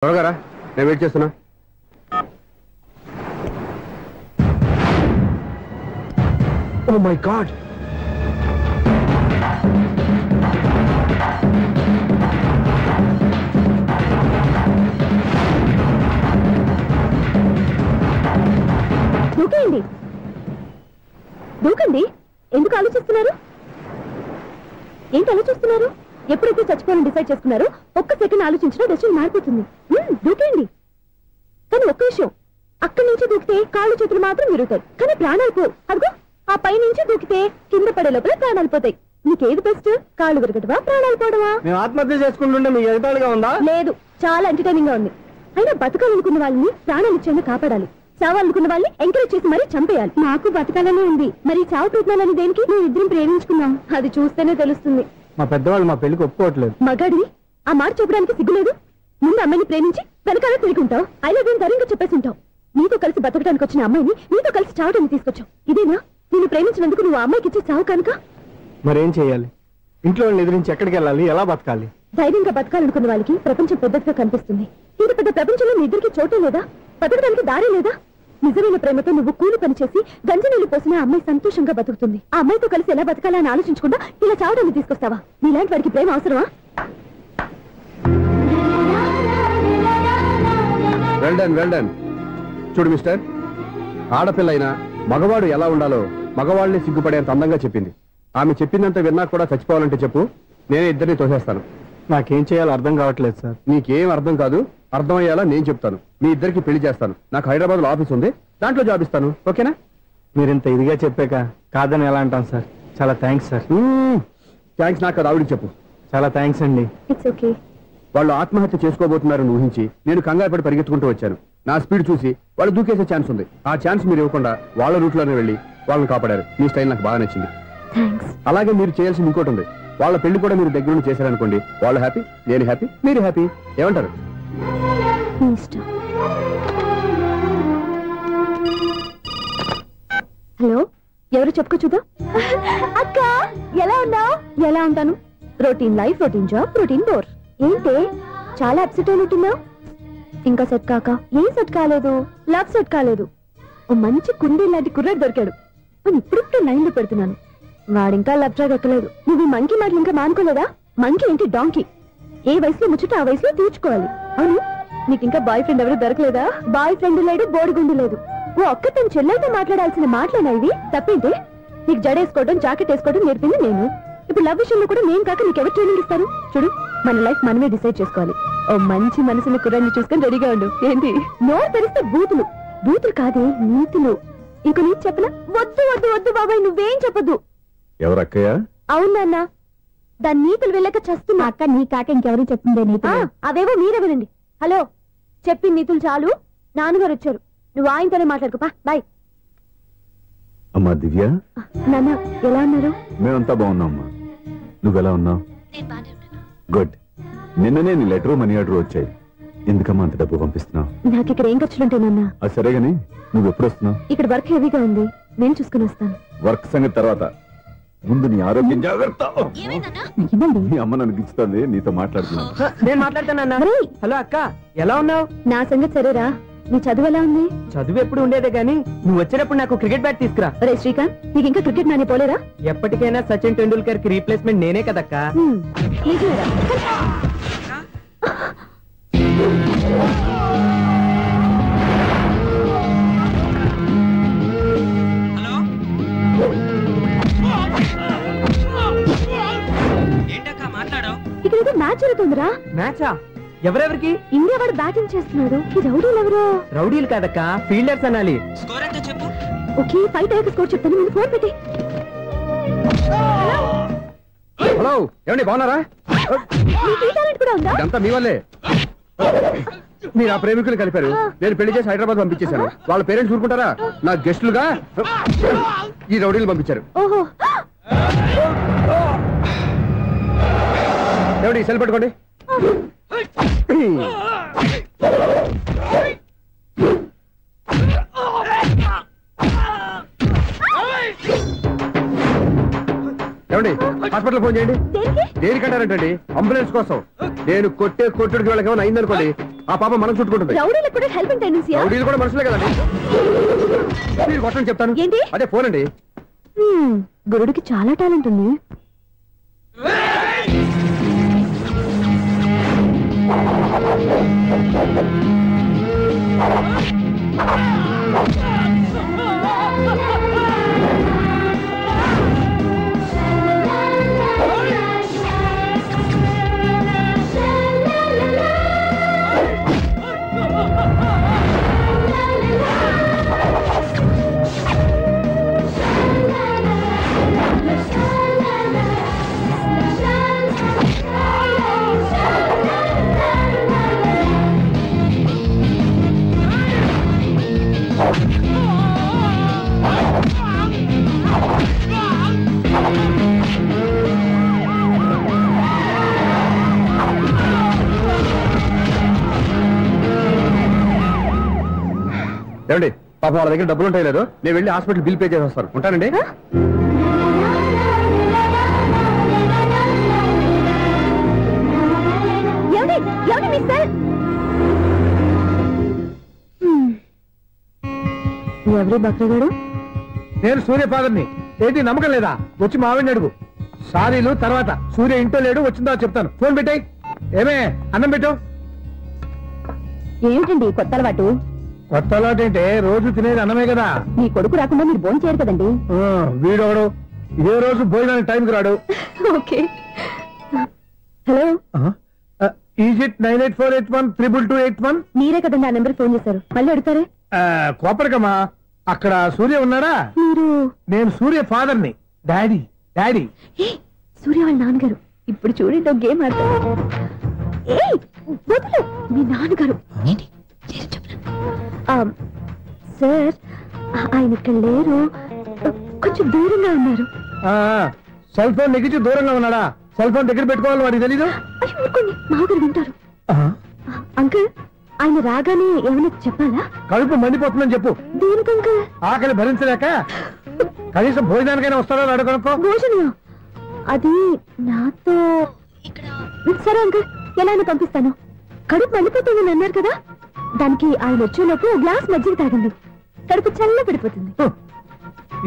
త్వరగా నేను వెయిట్ చేస్తున్నా. ఓ మై గాడ్, దూకేయండి దూకండి. ఎందుకు ఆలోచిస్తున్నారు? ఏంటి ఆలోచిస్తున్నారు? ఎప్పుడైతే చచ్చిపోవాలని డిసైడ్ చేసుకున్నారో ఒక్క సెకండ్ ఆలోచించినా డెసిషన్ మారిపోతుంది. దూకేయండి. కానీ ఒక్క విషయం, అక్కడి నుంచి దూకితే కాళ్ళు చేతులు మాత్రం విరుగుతాయి, కానీ ప్రాణాలు పోవు. అదిగో ఆ పై నుంచి దూకితే కింద పడే లోపల ప్రాణాలు పోతాయి. నీకేది బెస్ట్? కాళ్ళు విరగటవా, ప్రాణాలు పోవడమా? మేము ఆత్మహత్య చేసుకుంటుంటే మీకు ఎగతాళిగా ఉందా? లేదు, చాలా ఎంటర్టైనింగ్ గా ఉంది. అయినా బతకాలనుకున్న వాళ్ళని ప్రాణాలు ఇచ్చేందుకు కాపాడాలి, చావాలనుకున్న వాళ్ళని ఎంకరేజ్ చేసి మరీ చంపేయాలి. నాకు బతకాలనే ఉంది, మరి చావు ప్రయత్నాలని దేనికి? మేము ఇద్దరం ప్రేమించుకున్నాం, అది చూస్తేనే తెలుస్తుంది. మా పెద్దవాళ్ళు మా పెళ్లికి ఒప్పుకోవట్లేదు. మగాడిని ఆ మాట చెప్పడానికి సిగ్గులేదు? ముందు అమ్మాయిని ప్రేమించి వెనకాల తిరుగుంటావు, ఐలో దీని ధైర్యంగా చెప్పేసి ఉంటావు. నీతో కలిసి బతకడానికి వచ్చిన అమ్మాయిని నీతో కలిసి చావడానికి తీసుకొచ్చావు. ఇదేనా నిన్ను ప్రేమించినందుకు నువ్వు అమ్మాయికి ఇచ్చే చావు కనుక? మరేం చేయాలి? ఇంట్లో వాళ్ళని ఎదిరించి ఎక్కడికి వెళ్ళాలి? ఎలా బతకాలి? ధైర్యంగా బతకాలనుకున్న వాళ్ళకి ప్రపంచం పెద్దదిగా కనిపిస్తుంది. ఇంత పెద్ద ప్రపంచంలో మీ ఇద్దరికి చోటే లేదా? బతకడానికి దారి లేదా? నిజమైన ప్రేమతో నువ్వు కూలి పని చేసి గంజనీళ్లు పోసిన అమ్మాయి సంతోషంగా బతుకుతుంది. ఆ అమ్మాయితో కలిసి ఎలా బతకాలని ఆలోచించకుండా ఇలా చావడాన్ని తీసుకొస్తావా? నీలాంటి వాడికి ప్రేమ అవసరమా? Well done. చూడు మిస్టర్, ఆడపిల్ల అయినా మగవాడు ఎలా ఉండాలో మగవాళ్ళని సిగ్గుపడేంత అందంగా చెప్పింది. ఆమె చెప్పిందంత విన్నా కూడా చచ్చిపోవాలంటే చెప్పు, నేనే ఇద్దరిని తోసేస్తాను. నాకేం చేయాలో అర్థం కావట్లేదు సార్. నీకేం అర్థం కాదు, అర్థమయ్యేలా నేను చెప్తాను. మీ ఇద్దరికి పెళ్లి చేస్తాను. నాకు హైదరాబాద్ లో ఆఫీస్ ఉంది, దాంట్లో జాబ్ ఇస్తాను. ఓకేనా? మీరింత ఇదిగా చెప్పాక కాదని ఎలా అంటాను సార్. చాలా థ్యాంక్స్ సార్. థ్యాంక్స్ నాకు అది ఆవిడికి చెప్పు. చాలా థ్యాంక్స్ అండి. It's okay. వాళ్ళు ఆత్మహత్య చేసుకోబోతున్నారని ఊహించి నేను కంగారు పడి పరిగెత్తుకుంటూ వచ్చాను. నా స్పీడ్ చూసి వాళ్ళు దూకేసే ఛాన్స్ ఉంది. ఆ ఛాన్స్ మీరు ఇవ్వకుండా వాళ్ళ రూట్లోనే వెళ్ళి వాళ్ళని కాపాడారు. మీ స్టైల్ నాకు బాగా నచ్చింది. అలాగే మీరు చేయాల్సింది ఇంకోటి ఉంది. వాళ్ళ పెళ్లి కూడా మీరు దగ్గర నుండి చేశారనుకోండి, వాళ్ళు హ్యాపీ, నేను హ్యాపీ, మీరు హ్యాపీ. ఏమంటారు? హలో, ఎవరు చెప్పుకో చూద్దాం. అక్క ఎలా ఉన్నావు? ఎలా ఉంటాను? Routine life, routine job, routine bore. ఏంటి చాలా అప్సెట్ అయినట్టున్నావు? ఇంకా సెట్ కాక? ఏం సెట్ కాలేదు? లవ్ సెట్ కాలేదు. ఓ మంచి కుండీ లాంటి కుర్రాడు దొరికాడు, ఇప్పుడిప్పుడు లైన్ లో పెడుతున్నాను. వాడింకా లవ్ ట్రాక్ ఎక్కలేదు. నువ్వు ఈ మంకీ మాటలు ఇంకా మానుకోలేదా? మంకీ ఏంటి డాంకీ? ఏ వయసులో ముచ్చట ఆ వయసులో తీర్చుకోవాలి. అవును, నీకు ఇంకా బాయ్ ఫ్రెండ్ ఎవరు దొరకలేదా? బాయ్ ఫ్రెండ్ లేడు, బోడిగుండు లేదు. ఓ ఒక్క తన చెల్లెలతో మాట్లాడాల్సిన మాటలేనా ఇవి? తప్పేంటి? నీకు జడేసుకోవడం, జాకెట్ వేసుకోవడం నేర్పింది నేను. ఇప్పుడు లవ్ విషయంలో కూడా నేను కాక నీకెవరు ట్రైనింగ్ ఇస్తారు? చూడు, మన లైఫ్ మనమే డిసైడ్ చేసుకోవాలి. ఓ మంచి మనసుని కుర్రాన్ని చూసుకొని రెడీగా ఉండు. ఏంటి నోరు తెరిస్తే బూతులు? బూతులు కాదే, నీతులు. ఇంకో నీకు చెప్పనా? వద్దు వద్దు వద్దు బాబాయ్, నువ్వేం చెప్పొద్దు. ఎవరక్కయ్య? అవునన్నా, దాని నీతులు వెళ్ళక చస్తున్నా. అక్క నీ కాక ఇంకెవరు చెప్తుందే నీతులు? అవేవో మీరే వినండి. హలో, చెప్పి నీతులు చాలు. నాన్నగారు వచ్చారు, నువ్వు ఆయనతోనే మాట్లాడుకోపా. బాయ్. అమ్మా దివ్య, నాన్న ఎలా ఉన్నారు? మేమంతా బాగున్నాం అమ్మా. నువ్వెలా ఉన్నావు? గుడ్. నిన్ననే నీ లెటర్, మనీ ఆర్డర్ వచ్చాయి. ఎందుకమ్మా అంత డబ్బు పంపిస్తున్నావు? నాకు ఇక్కడ ఏం ఖర్చులుంటానన్నా. అది సరేగాని నువ్వు ఎప్పుడు వస్తున్నావు? ఇక్కడ వర్క్ హెవీగా ఉంది, నేను చూసుకుని వస్తాను. వర్క్ సంగతి తర్వాత, ముందు నీ ఆరోగ్యం జాగ్రత్త. నీ అమ్మ నన్ను గిచ్చుతోంది, నీతో మాట్లాడుతున్నాను. నేను మాట్లాడతానన్నా. హలో అక్క, ఎలా ఉన్నావు? నా సంగతి సరేరా, నీ చదువు ఎలా ఉంది? చదువు ఎప్పుడు ఉండేదే గానీ నువ్వు వచ్చేటప్పుడు నాకు క్రికెట్ బ్యాట్ తీసుకురా. రే శ్రీకాంత్, నీకు ఇంకా క్రికెట్ నాని పోలేరా? ఎప్పటికైనా సచిన్ టెండూల్కర్ కి రీప్లేస్మెంట్ నేనే కదక్క. ఇక్కడ మ్యాచ్ జరుగుతుందిరా. మ్యాచా? ఎవరెవరికి? ఇండియా వాడు బ్యాటింగ్ చేస్తున్నాడు. ఈ రౌడీలు ఎవరు? రౌడీలు కాదక్క, ఫీల్డర్స్ అనాలి. స్కోర్ ఎంత చెప్పు? ఓకే, ఫైట్ అయ్యాక స్కోర్ చెప్తాను. ముందు ఫోన్ పెట్టి. హలో, ఏమండి బాగున్నారా? కూడా ఉందా? ఇదంతా మీ వల్లే. మీరు ఆ ప్రేమికులు కలిపారు, నేను పెళ్లి చేసి హైదరాబాద్ పంపించేశాను. వాళ్ళ పేరెంట్స్ ఊరుకుంటారా? నా గెస్టులుగా ఈ రౌడీలు పంపించారు. ఓహో, ఏమండి సెల్ పట్టుకోండి. ఏమండి హాస్పిటల్ ఫోన్ చేయండి. దేనికంటారంటండి? అంబులెన్స్ కోసం. నేను కొట్టుడికి వాళ్ళకి ఏమైనా అయిందనుకోండి, ఆ పాప మనం చుట్టుకుంటుంది. రౌడీలకు కూడా హెల్పింగ్ టెండెన్సీ. రౌడీలు కూడా మనుషులే కదండి. మీరు కొట్టని చెప్తాను. ఏంటి? అదే ఫోన్ అండి. గురుడికి చాలా టాలెంట్ ఉంది. ఏమండి పాప వాళ్ళ దగ్గర డబ్బులు ఉంటాయి లేదు, నేను వెళ్ళి హాస్పిటల్ బిల్ పే చేసి వస్తాను. ఉంటానండి. ఎవరి బక్రగాడు? నేను సూర్య ఫాదర్ని. ఏంటి నమ్మకం లేదా? వచ్చి మావిని అడుగు. సారీలు తర్వాత. సూర్య ఇంటో లేడు, వచ్చిందో చెప్తాను. ఫోన్ పెట్టాయి. ఏమే అన్నం పెట్టు. ఏమిటండి కొత్త అలవాటు? కొత్త అలవాటు ఏంటే? రోజు తినేది అన్నమే కదా. మీ కొడుకు రాకుండా మీరు భోజనం చేయరు కదండి. వీడోడు ఇదే రోజు భోజనానికి టైంకి రాడు. ఓకే. Hello, is it 9848132281. మీరే కదండి ఆ నెంబర్ ఫోన్ చేశారు, మళ్ళీ అడుగుతారే? కోపరికమ్మా, అక్కడ సూర్య ఉన్నారా? మీరు? నేను సూర్య ఫాదర్ని. Daddy daddy. సూర్య వాళ్ళ నాన్నగారు. ఇప్పుడు చూడండి గేమ్ ఆడతారు. వదులు, మీ నాన్నగారు. సార్ ఆయన ఇక్కడ లేరు, కొంచెం దూరంగా ఉన్నారు. సెల్ ఫోన్ నెగిచి దూరంగా ఉన్నాడా? సెల్ ఫోన్ దగ్గర పెట్టుకోవాలి, వాడికి తెలీదు. ఊరుకోండి, మామగారు వింటారు. అంకుల్, ఆయన రాగానే ఏమైనా చెప్పాలా? కడుపు మండిపోతుందని చెప్పు. దేనికి అంకుల్? ఆకలి భరించలేక కనీసం భోజనానికైనా వస్తారో అడగనుకో. భోజనం అది నాతో. సరే అంకుల్, ఎలా అయినా పంపిస్తాను. కడుపు మండిపోతుందని అన్నారు కదా, దానికి ఆయన వచ్చేలోపు గ్లాస్ మజ్జిగ తాగండి, కడుపు చల్ల పడిపోతుంది.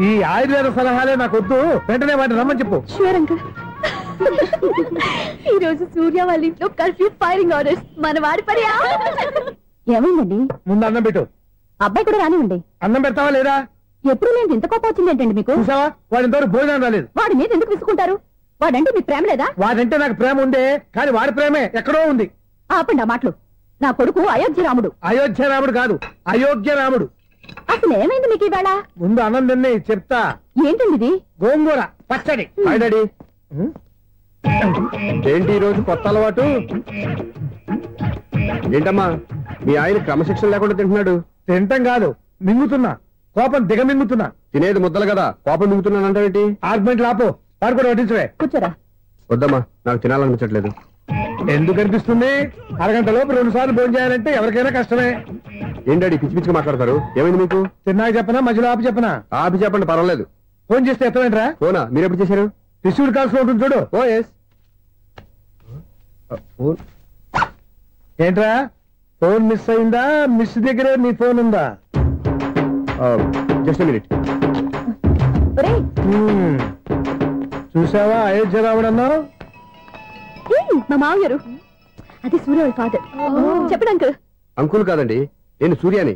ఈ ఆయుర్వేద సలహాలే నాకు వద్దు, వెంటనే వాటిని రమ్మని చెప్పు. Sure uncle. ఈ రోజు సూర్య వాళ్ళ ఇంట్లో కర్ఫ్యూ ఫైరింగ్ ఆర్డర్స్. మన వాడి పని ఏమైందండి? ముందు అన్నం పెట్టు. అబ్బాయి కూడా రానివ్వండి. అన్నం పెడతావా లేదా? ఎప్పుడు నేను ఇంత కోపం వచ్చింది ఏంటండి మీకు? చూసావా, వాడి ఇంతవరకు భోజనం రాలేదు. వాడి మీద ఎందుకు విసుకుంటారు? వాడంటే మీకు ప్రేమ లేదా? వాడంటే నాకు ప్రేమ ఉండే, కానీ వాడి ప్రేమే ఎక్కడో ఉంది. ఆపండి ఆ మాటలు. నా కొడుకు అయోధ్య రాముడు. అయోధ్య రాముడు కాదు, అయోగ్య రాముడు. అసలు ఏమైంది మీకు ఇవాళ? ముందు అన్నం తిని చెప్తా. ఏంటండి ఇది? గోంగూర పచ్చడి. Hi daddy. ఏంటి ఈ రోజు కొత్త అలవాటు? ఏంటమ్మా, మీ ఆయన క్రమశిక్షణ లేకుండా తింటున్నాడు? తింటం కాదు, మింగుతున్నా. కోపం దిగమింగుతున్నా. తినేది ముద్దలు కదా, కోపం మింగుతున్నానంటే ఆర్గ్మెంట్ లాపో. వాడు కూడా వడ్డించవే. కూర్చోరా. వద్దమ్మా, నాకు తినాలనిపించట్లేదు. ఎందుకు అనిపిస్తుంది? అరగంట లోపు 2 సార్లు భోజనం చేయాలంటే ఎవరికైనా కష్టమే. ఏంటండి పిచ్చి పిచ్చిగా మాట్లాడతారు? ఏమైంది మీకు? తిన్నాక చెప్పనా, మధ్యలో ఆపి చెప్పనా? ఆపి చెప్పండి, పర్వాలేదు. ఫోన్ చేస్తే ఎత్తమేంట్రా? ఫోనా? మీరు ఎప్పుడు చేశారు? రిసీవ్డ్ కాల్స్ లో ఉంటుంది చూడు. ఓ ఎస్. ఏంట్రా, ఫోన్ మిస్ అయిందా? మిస్ దగ్గరే నీ ఫోన్ ఉందా? Just minute. చూసావా అయోధ్య రాముడు అన్నావు? మా మామగారు. అది సూర్య వాళ్ళ ఫాదర్. చెప్పండి అంకుల్. అంకుల్ కాదండి, నేను సూర్యాని.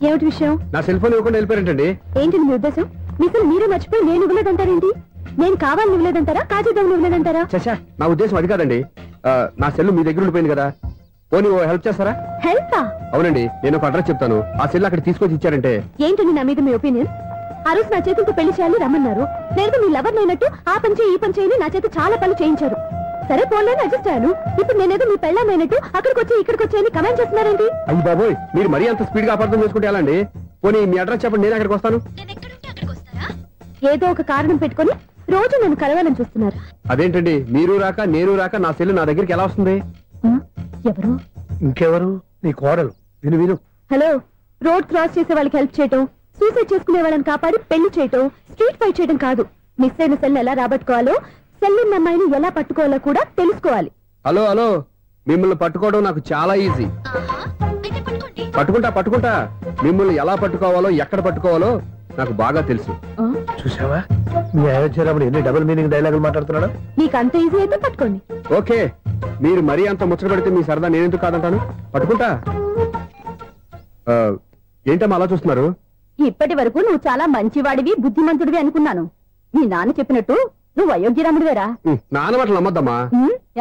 ఏమిటి విషయం? నా సెల్ ఫోన్ ఇవ్వకుండా వెళ్ళిపోయారంటండి. ఏంటి మీ ఉద్దేశం? మీకు మీరే మర్చిపోయి నేను ఇవ్వలేదంటారేంటి? నేను కావాలని ఇవ్వలేదంటారా, కాజేద్దామని ఇవ్వలేదంటారా? చచ్చా, నా ఉద్దేశం అది కాదండి. నా సెల్ మీ దగ్గర ఉండిపోయింది కదా, పోనీ హెల్ప్ చేస్తారా? హెల్పా? అవునండి, నేను ఒక అడ్రస్ చెప్తాను, ఆ సెల్ అక్కడ తీసుకొచ్చి ఇచ్చారంటే. ఏంటండి నా మీద మీ ఒపీనియన్? ఆ రోజు నా చేతులతో పెళ్లి చేయాలి రమ్మన్నారు. లేదు మీ లవర్ అయినట్టు ఆ పని చేయి ఈ పని చేయని నా చేత చాలా పనులు చేయించారు. సరే పోన్లేని అడ్జస్ట్ అయ్యాను. ఇప్పుడు నేనేదో మీ పెళ్ళామైనట్టు అక్కడికి వచ్చి ఇక్కడికి వచ్చి కమెంట్ చేస్తున్నారేంటి? అయ్యి బాబోయ్, మీరు మరీ అంత స్పీడ్ గా అపార్థం చేసుకుంటే ఎలా అండి? పోనీ మీ అడ్రస్ చెప్పండి, నేను అక్కడికి వస్తాను. ఏదో ఒక కారణం పెట్టుకొని రోజు నన్ను కలవాలని చూస్తున్నారు. అదేంటండి, మీరు రాక నేను రాక నా సెల్ నా దగ్గరికి ఎలా వస్తుంది? ఎవరు? ఇంకెవరు? నీ కోడలు. విను విను. హలో, రోడ్ క్రాస్ చేసే వాళ్ళకి హెల్ప్ చేయటం, సూసైడ్ చేసుకునే వాళ్ళని కాపాడి పెళ్లి చేయటం, స్ట్రీట్ ఫైట్ చేయడం కాదు. మిస్ అయిన సెల్ ఎలా రాబట్టుకోవాలో, సెల్ ఉన్న అమ్మాయిని ఎలా పట్టుకోవాలో కూడా తెలుసుకోవాలి. హలో హలో, మిమ్మల్ని పట్టుకోవడం నాకు చాలా ఈజీ. పట్టుకుంటా మిమ్మల్ని ఎలా పట్టుకోవాలో ఎక్కడ పట్టుకోవాలో నాకు బాగా తెలుసు. చూసావా మీ అయోధ్యరాముడు ఎన్ని డబుల్ మీనింగ్ డైలాగులు మాట్లాడుతున్నాడు. మీకు అంత ఈజీ అయితే పట్టుకోండి. ఓకే, మీరు మరీ అంత ముచ్చట పెడితే మీ సరదా నేనెందుకు కాదంటాను. పట్టుకుంటా. ఏంటమ్మా అలా చూస్తున్నారు? ఇప్పటి వరకు నువ్వు చాలా మంచివాడివి, బుద్ధిమంతుడివి అనుకున్నాను. నీ నాన్న చెప్పినట్టు నువ్వు అయోగ్యరాముడివేరా? నాన్న మాటలు నమ్మద్దమ్మా.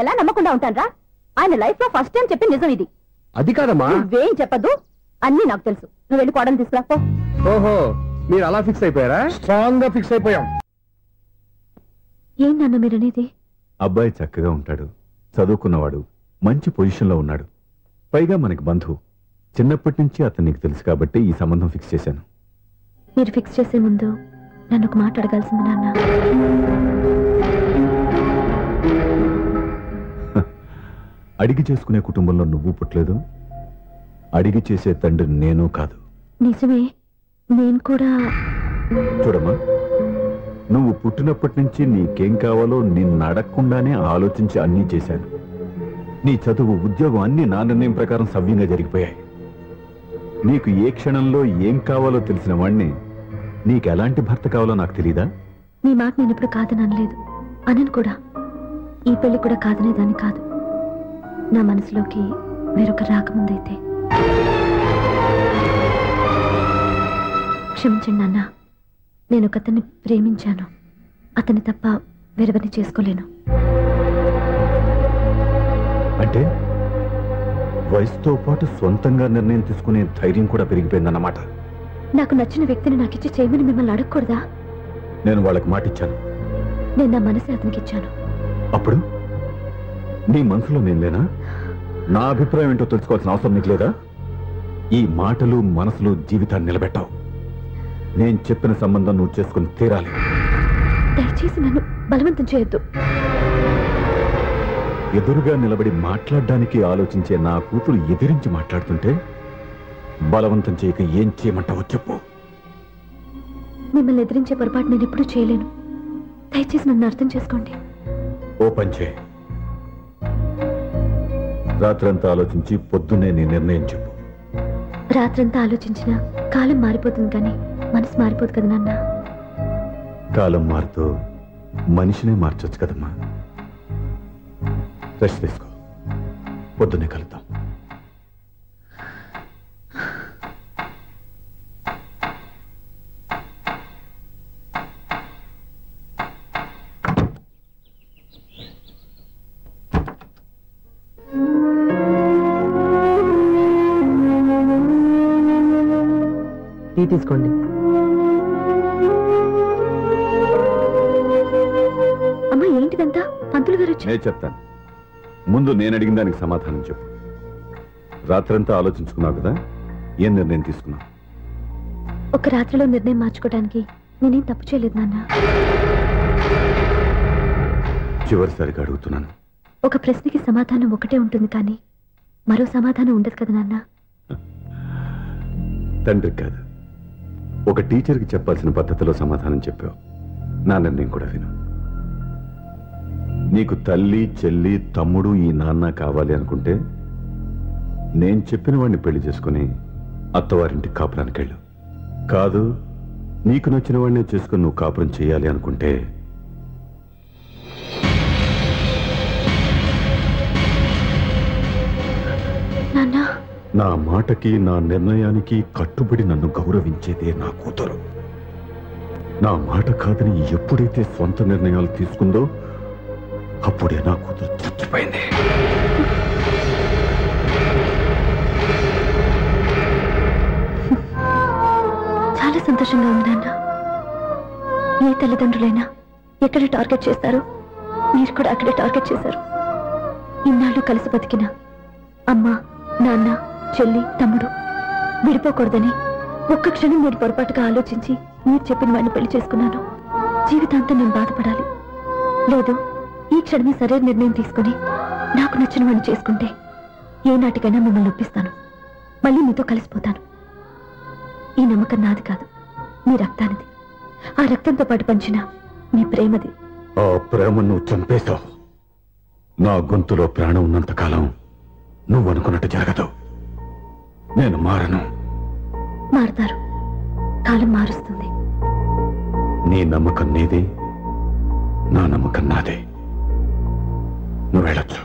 ఎలా నమ్మకుండా ఉంటానరా? ఆయన లైఫ్ లో ఫస్ట్ టైం చెప్పిన నిజం ఇది. అది కాదమ్మా. నువ్వేం చెప్పదు, అన్ని నాకు తెలుసు. నువ్వు వెళ్ళి కోడలు తీసుకురాపో. ఓహో, మీరు అలా ఫిక్స్ అయిపోయారా? స్ట్రాంగ్ గా ఫిక్స్ అయిపోయాం. ఏం నాన్న మీరనేది? అబ్బాయి చక్కగా ఉంటాడు, చదువుకున్నవాడు, మంచి పొజిషన్ లో ఉన్నాడు, పైగా మనకి బంధువు. చిన్నప్పటి నుంచి అతను నీకు తెలుసు కాబట్టి ఈ సంబంధం ఫిక్స్ చేశాను. మీరు ఫిక్స్ చేసే ముందు నన్ను ఒక మాట అడగాల్సింది నాన్న. అడిగి చేసుకునే కుటుంబంలో నువ్వు పుట్టలేదు, అడిగి చేసే తండ్రి నేను కాదు. నిజమే, నేను కూడా. చూడమ్మా, నువ్వు పుట్టినప్పటి నుంచి నీకేం కావాలో నిన్ను అడగకుండానే ఆలోచించి అన్నీ చేశాను. నీ చదువు, ఉద్యోగం అన్నీ నా నిర్ణయం ప్రకారం సవ్యంగా జరిగిపోయాయి. నీకు ఏ క్షణంలో ఏం కావాలో తెలిసిన వాణ్ణి నీకు ఎలాంటి భర్త కావాలో నాకు తెలీదా? నీ మాట నేను ఇప్పుడు కాదని అనలేదు, అనను కూడా. ఈ పెళ్లి కూడా కాదనేదాన్ని కాదు. నా మనసులోకి వేరొక రాకముందైతే. క్షమించండి నాన్న, నేను ఒకతన్ని ప్రేమించాను. అతన్ని తప్ప వేరెవరిని చేసుకోలేను. అంటే వయసుతో పాటు సొంతంగా నిర్ణయం తీసుకునే ధైర్యం కూడా పెరిగిపోయిందన్నమాట. నాకు నచ్చిన వ్యక్తిని నాకిచ్చి చేయమని మిమ్మల్ని అడగకూడదా? నేను వాళ్ళకి మాటిచ్చాను. నేను నా మనసు అతనికి ఇచ్చాను. అప్పుడు నీ మనసులో నేను లేనా? నా అభిప్రాయం ఏంటో తెలుసుకోవాల్సిన అవసరం నీకు లేదా? ఈ మాటలు మనసులు జీవితాన్ని నిలబెట్టావు. నేను చెప్పిన సంబంధం నువ్వు చేసుకుని తీరాలి. దయచేసి నన్ను బలవంతం చేయొద్దు. ఎదురుగా నిలబడి మాట్లాడడానికి ఆలోచించే నా కూతురు ఎదిరించి మాట్లాడుతుంటే బలవంతం చేయక ఏం చేయమంటావో చెప్పు. మిమ్మల్ని ఎదిరించే పొరపాటు నేను ఎప్పుడూ చేయలేను. దయచేసి నన్ను అర్థం చేసుకోండి. ఓ పని చేయి, రాత్రంతా ఆలోచించి పొద్దున్నే నీ నిర్ణయం చెప్పు. రాత్రంతా ఆలోచించిన కాలం మారిపోతుంది కానీ మనసు మారిపోదు కదా నాన్న. కాలం మారుతూ మనిషినే మార్చొచ్చు కదమ్మా. రెస్ట్ తీసుకో, పొద్దున్నే కలుద్దాం. టీ తీసుకోండి. అమ్మా ఏంటిదంతా? పంతులు గారు వచ్చి. నేను చెప్తాను, ముందు నేను అడిగిన దానికి సమాధానం చెప్పు. రాత్రంతా ఆలోచించుకున్నావు కదా, ఏం నిర్ణయం తీసుకున్నావు? ఒక రాత్రిలో నిర్ణయం మార్చుకోవడానికి నేనేం తప్పు చేయలేదు నాన్న. చివరిసారిగా అడుగుతున్నాను. ఒక ప్రశ్నకి సమాధానం ఒకటే ఉంటుంది కానీ మరో సమాధానం ఉండదు కదా నాన్న. తండ్రికి కాదు, ఒక టీచర్కి చెప్పాల్సిన పద్ధతిలో సమాధానం చెప్పావు. నా నిర్ణయం కూడా విను. నీకు తల్లి, చెల్లి, తమ్ముడు, ఈ నాన్న కావాలి అనుకుంటే నేను చెప్పిన వాడిని పెళ్లి చేసుకుని అత్తవారింటి కాపురానికి వెళ్ళు. కాదు, నీకు నచ్చిన వాడినే చేసుకుని నువ్వు కాపురం చేయాలి అనుకుంటే నా మాటకి, నా నిర్ణయానికి కట్టుబడి నన్ను గౌరవించేదే నా కూతురు. నా మాట కాదని ఎప్పుడైతే సొంత నిర్ణయాలు తీసుకుందో అప్పుడే నా కూతురు చచ్చిపోయింది. చాలా సంతోషంగా ఉంది నాన్న. ఏ తల్లిదండ్రులైనా ఎక్కడ టార్గెట్ చేస్తారో మీరు కూడా అక్కడే టార్గెట్ చేశారు. ఇన్నాళ్ళు కలిసి బతికిన అమ్మ, నాన్న, చెల్లి, తమ్ముడు విడిపోకూడదని ఒక్క క్షణం నేను పొరపాటుగా ఆలోచించి మీరు చెప్పిన వాడిని పెళ్లి చేసుకున్నాను. జీవితాంతం నేను బాధపడాలి. లేదు, ఈ క్షణమే సరైన నిర్ణయం తీసుకుని నాకు నచ్చిన వాడిని చేసుకుంటే ఏ నాటికైనా మిమ్మల్ని ఒప్పిస్తాను. మళ్ళీ మీతో కలిసిపోతాను. ఈ నమ్మకం నాది కాదు, మీ రక్తానిది. ఆ రక్తంతో పాటు పంచిన మీ ప్రేమది. ఆ ప్రేమ నువ్వు చంపేశావు. నా గొంతులో ప్రాణం ఉన్నంతకాలం నువ్వు అనుకున్నట్టు జరగదు. నేను మారను. మారుతారు, కాలం మారుస్తుంది. నీ నమ్మకం నీది, నా నమ్మకం నాదే. నువ్వు వెళ్ళొచ్చు.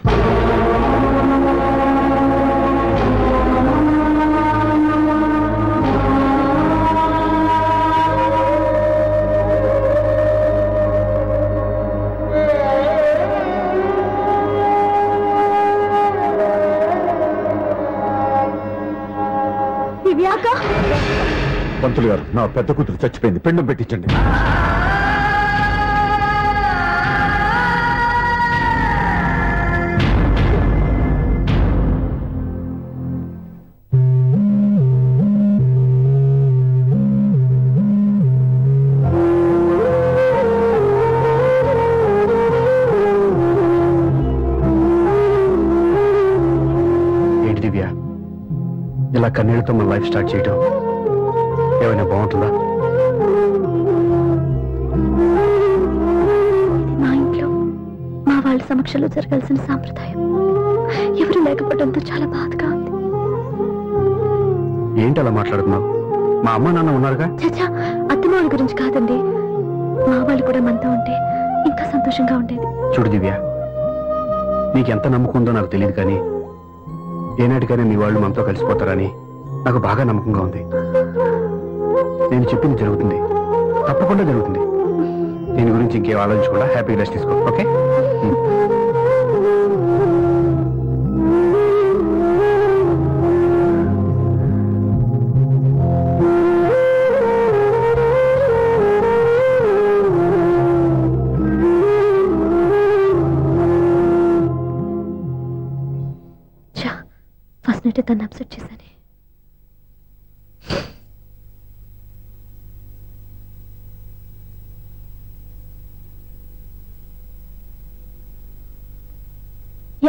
పంతులు గారు, నా పెద్ద కూతురు చచ్చిపోయింది, పెండం పెట్టించండి. ఏంటి దివ్య, ఇలా కన్నీళ్లతో మన లైఫ్ స్టార్ట్ చేయటం ఏమైనా బాగుంటుందా? మా ఇంట్లో మా వాళ్ళ సమక్షంలో జరగాల్సిన సాంప్రదాయం ఎవరు లేకపోవడంతో చాలా బాధగా ఉంది. ఏంటి అలా మాట్లాడుతున్నావు? మా అమ్మ నాన్న ఉన్నారుగా. చచ్చా, అత్తమాల గురించి కాదండి, మా వాళ్ళు కూడా మనతో ఉంటే ఇంకా సంతోషంగా ఉండేది. చూడు దివ్య, నీకెంత నమ్మకం ఉందో నాకు తెలియదు, కానీ ఏనాటికైనా మీ వాళ్ళు మనతో కలిసిపోతారని నాకు బాగా నమ్మకంగా ఉంది. నేను చెప్పింది జరుగుతుంది, తప్పకుండా జరుగుతుంది. దీని గురించి ఇంకేం ఆలోచించకుండా హ్యాపీ రెస్ట్ తీసుకో. ఓకే? ఫస్ట్ నైట్ తను అప్సెట్ చేశాను.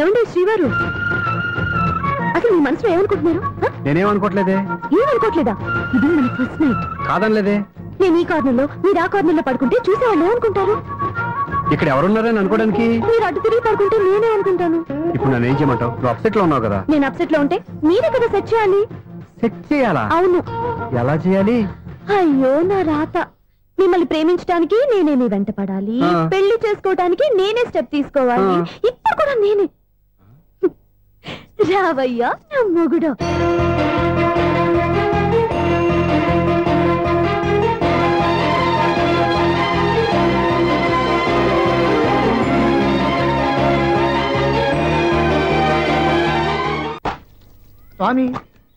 ఏమండి శ్రీవారు, అసలు మీ మనసులో ఏమనుకుంటున్నారు? నేనేమనుకోవట్లేదే. ఏమనుకోవట్లేదా? ఇది మన ఫస్ట్ నైట్. కాదనలేదే. నేను ఈ కార్నర్లో, మీరు ఆ కార్నర్లో పడుకుంటే చూసేవాళ్ళు ఏమనుకుంటారు? ఇక్కడ ఎవరున్నారని అనుకోవడానికి. మీరు అడ్డు తిరిగి పడుకుంటే నేనే అనుకుంటాను. ఇప్పుడు నన్ను ఏం చేయమంటావు? నువ్వు అప్సెట్ లో ఉన్నావు కదా. నేను అప్సెట్ లో ఉంటే మీరే కదా సెట్ చేయాలి. సెట్ చేయాలా? అవును. ఎలా చేయాలి? అయ్యో నా రాత. మిమ్మల్ని ప్రేమించడానికి నేనే మీ వెంట పడాలి, పెళ్లి చేసుకోవడానికి నేనే స్టెప్ తీసుకోవాలి. ఇప్పుడు కూడా నేనే. రావయ్యా నా మొగుడు. స్వామి,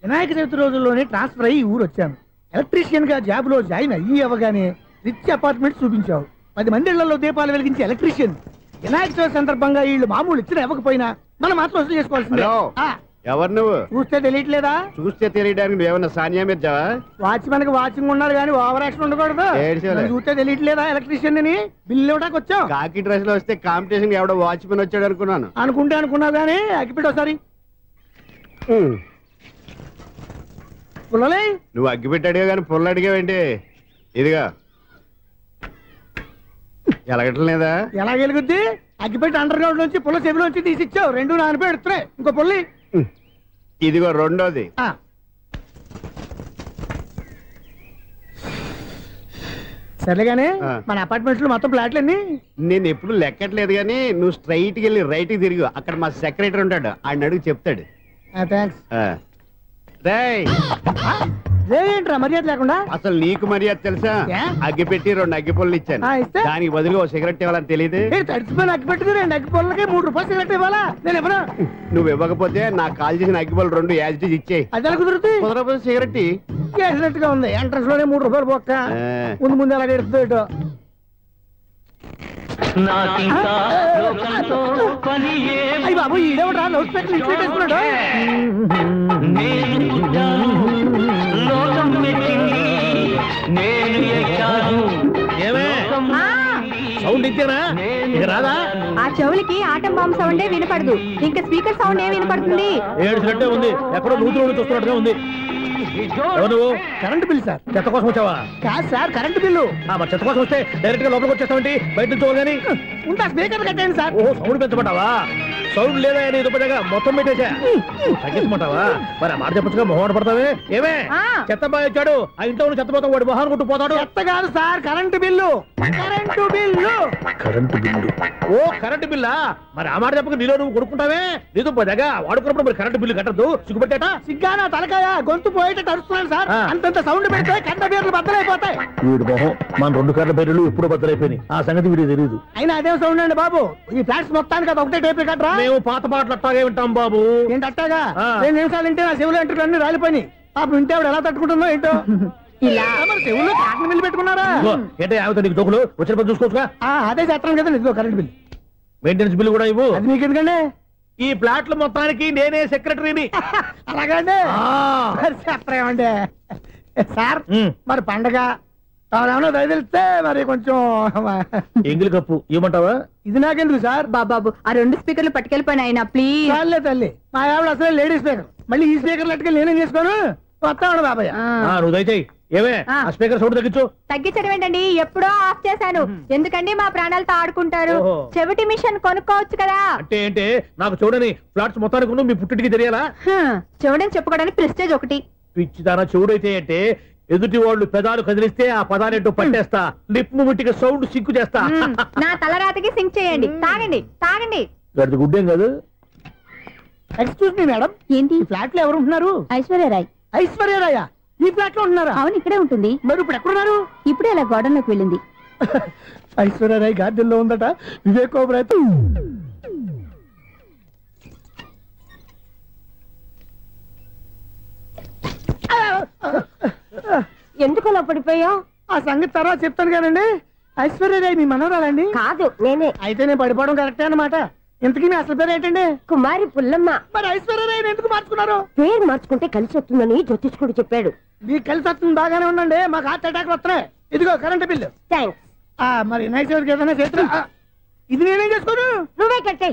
వినాయక చవితి రోజుల్లోనే ట్రాన్స్ఫర్ అయ్యి ఊరు వచ్చాను. ఎలక్ట్రీషియన్ గా జాబ్ లో జాయిన్ అయ్యి అవ్వగానే రిచ్ అపార్ట్మెంట్ చూపించావు. 10 మంది ఇళ్లలో దీపాలు వెలిగించే ఎలక్ట్రీషియన్. వినాయక చవితి సందర్భంగా వీళ్ళు మామూలు ఇచ్చిన ఇవ్వకపోయినా మనం మాత్రం వసూలు చేసుకోవాల్సిందే. ఎవరు నువ్వు? చూస్తే తెలియట్లేదా? చూస్తే తెలియడానికి నువ్వేమన్నా సానియా మీద వాచ్మెన్ కి వాచింగ్ ఉన్నారు కానీ ఓవర్ యాక్షన్ ఉండకూడదు. చూస్తే తెలియట్లేదా ఎలక్ట్రీషియన్ అని? బిల్లు ఇవ్వడానికి వచ్చావు. కాకి డ్రెస్ లో వస్తే కాంపిటీషన్ ఎవడో వాచ్మెన్ వచ్చాడు అనుకున్నాను. అనుకున్నావు కానీ అగ్గిపెట్టి ఒకసారి. పుల్లలే, నువ్వు అగ్గిపెట్టి అడిగా కానీ పుల్ల అడిగావేంటి? ఇదిగా ఎలగట్లేదా? ఎలా వెలుగుద్ది? అగ్గిపెట్టి అండర్ గ్రౌండ్ నుంచి పుల్ల చెవిలోంచి తీసిచ్చావు. 2 నానపై ఎడుతున్నాయి. ఇంకో పుల్లి ఇదిగో రెండోది. సరేగానే, మన అపార్ట్మెంట్స్ లో మొత్తం ఫ్లాట్లు అన్ని నేను ఎప్పుడు లెక్కట్లేదు కానీ నువ్వు స్ట్రైట్ కి వెళ్ళి రైట్ కి తిరిగి అక్కడ మా సెక్రటరీ ఉంటాడు, ఆయన అడుగు చెప్తాడు. థ్యాంక్స్. ఏంట్రా మర్యాద లేకుండా? అసలు నీకు మర్యాద తెలుసా? అగ్గి పెట్టి 2 అగ్గి పుల్లలు ఇచ్చాను, దానికి బదులుగా ఓ సిగరెట్ ఇవ్వాలని తెలియదు. తడిచిపోయిన అగ్గి పెట్టి 2 అగ్గి పుల్లలకి 3 రూపాయలు సిగరెట్ ఇవ్వాలా? నేను ఇవ్వను. నువ్వు ఇవ్వకపోతే నాకు కాల్ చేసిన అగ్గి పుల్లలు 2 యాజిటీస్ ఇచ్చేయి. అది ఎలా కుదురుతుంది? కుదరకపోతే సిగరెట్ చేసినట్టుగా ఉంది. ఎంట్రన్స్ లోనే 3 రూపాయలు పోక్క. ముందు ఎలా ఎడుతుంది? అయ్యి బాబు, ఈడేవడా లౌడ్ స్పీకర్ ఇన్స్టేట్ చేసుకున్నాడు? సౌండ్ ఇచ్చారా? ఇక రాదా? ఆ చెవులకి ఆటం బాంబు సౌండే వినపడదు, ఇంకా స్పీకర్ సౌండ్ ఏ వినపడుతుంది? ఏడుసినట్టే ఉంది. ఎక్కడో నూతులు చూస్తున్నట్టుగా ఉంది. నువ్వు కరెంట్ బిల్ సార్? చెత్త కోసం వచ్చావా? కాదు సార్, కరెంట్ బిల్లు. మరి చెత్త కోసం వస్తే డైరెక్ట్ గా లోపలికి వచ్చేస్తామంటే బయట నుంచి కానీ ఉంటా స్పీకర్ కట్టండి సార్. ఓ సౌండ్ పెంచమంటావా? సౌండ్ లేదా నీ దుప్పటగా మొత్తం పెట్టేసా తగ్గించమంటావా? మరి ఆ మాట చెప్పచ్చుగా మొహమాట పడతావే. ఏమే చెత్త బాయ్ వచ్చాడు, ఆ ఇంట్లో చెత్త పోతాం వాడు మొహాన్ని కొట్టు పోతాడు. చెత్త కాదు sir, current bill. Current bill. Current bill. ఓ కరెంటు బిల్లా? మరి ఆ మాట చెప్పక నీలో నువ్వు కొడుకుంటావే. నీతో పోదాగా వాడుకున్నప్పుడు మరి కరెంటు బిల్లు కట్టద్దు, సిగ్గుపెట్టేట. సిగ్గానా తలకాయ, గొంతు పోయేటట్టు అరుస్తున్నాను సార్. అంతంత సౌండ్ పెడితే కంట బీర్లు బద్దలైపోతాయి. వీడు మొహం మన 2 కర్ల బెర్రెలు ఎప్పుడు బద్దలైపోయినాయి. ఆ సంగతి వీడికి తెలియదు. అయినా అదే సౌండ్ అండి బాబు. ఈ ఫ్లాట్స్ మొత్తానికి అది ఒకటే టేప్ కట్టరా? మేము పాత పాటలు అట్టాగే వింటాం బాబు. ఏంటి అట్టాగా? 2 నిమిషాలు వింటే నా చెవులు ఎంటర్ అన్ని రాలిపోయి. పాప వింటే ఆవిడ ఎలా తట్టుకుంటుందో ఏంటో. ఇలా మరి చెవుల్లో కాటన్ బిల్లు పెట్టుకున్నారా? ఏంటే ఆమెతో నీకు దోకులు వచ్చిన పని చూసుకోవచ్చుగా. అదే చేస్తాను కదా. ఇదిగో కరెంట్ బిల్. మెయింటెనెన్స్ బిల్లు కూడా ఇవ్వు. అది మీకు ఎందుకండి? ఈ ఫ్లాట్ల మొత్తానికి నేనే సెక్రటరీని. అలాగండి. చెప్పరేమండి సార్. మరి పండగ ఏమన్నా దయదలిస్తే మరి కొంచెం ఎంగిలి కప్పు ఇవ్వమంటావా? ఇది నాకెందుకు సార్? బాబాబు ఆ 2 స్పీకర్లు పట్టుకెళ్ళిపోయిన ఆయన ప్లీజ్. చాలే తల్లి, మా ఆవిడ అసలే లేడీ స్పీకర్. మళ్ళీ ఈ స్పీకర్లు అట్టుకెళ్ళి నేనేం చేసుకోను. వస్తాడు బాబాయ్. నువ్వు దయచేయి. ఏమే ఆ స్పీకర్ సౌండ్ తగ్గించు. తగ్గించడం ఏంటండి, ఎప్పుడో ఆఫ్ చేశాను. ఎందుకండి మా ప్రాణాలతో ఆడుకుంటారు? చెవిటి మిషన్ కొనుక్కోవచ్చు కదా. అంటే ఏంటే నాకు చూడని ఫ్లాట్స్ మొత్తానికి మీ పుట్టింటికి తెలియాలా? చూడని చెప్పుకోవడానికి ప్రెస్టేజ్ ఒకటి. పిచ్చిదానా చూడైతే అంటే ఎదుటి వాళ్ళు పెదాలు కదిలిస్తే ఆ పదాలేంటో పట్టేస్తా. లిప్ ముట్టికి సౌండ్ సింకు చేస్తా. నా తలరాతకి సింక్ చేయండి. తాగండి తాగండి. గడిది గుడ్డేం కాదు. ఎక్స్క్యూజ్ మీ మేడం, ఏంటి? ఈ ఫ్లాట్ లో ఎవరు ఉంటున్నారు? ఐశ్వర్యరాయ్. ఐశ్వర్యరాయ ఈ ఫ్లాట్ లో ఉంటున్నారా? అవును, ఇక్కడే ఉంటుంది. మరి ఇప్పుడు ఎక్కడున్నారు? ఇప్పుడే అలా గోడౌన్లోకి వెళ్ళింది. ఐశ్వర్యరాయ్ గార్డెన్ లో ఉందట. వివేక్ ఓబరాయ్ ఎందుకు అలా పడిపోయావు? ఆ సంగతి తర్వాత చెప్తాను కానండి. ఐశ్వర్యరాయ్ మీ మనవరాలండి? కాదు, నేనే. అయితే నేను పడిపోవడం కరెక్టే అన్నమాట. ఇంతకీ మీ అసలు పేరు ఏంటండి? కుమారి పుల్లమ్మ. మరి ఐశ్వర్యరాయ్ ఎందుకు మార్చుకున్నారు? పేరు మార్చుకుంటే కలిసి వస్తుందని జ్యోతిష్కుడు చెప్పాడు. మీకు కలిసి వస్తుంది, బాగానే ఉండండి. మాకు హార్ట్ అటాక్ వస్తున్నాయి. ఇదిగో కరెంట్ బిల్లు. థ్యాంక్స్. మరి నైట్ ఏదైనా చేతులు ఇది నేనేం చేసుకోను. నువ్వే కట్టే.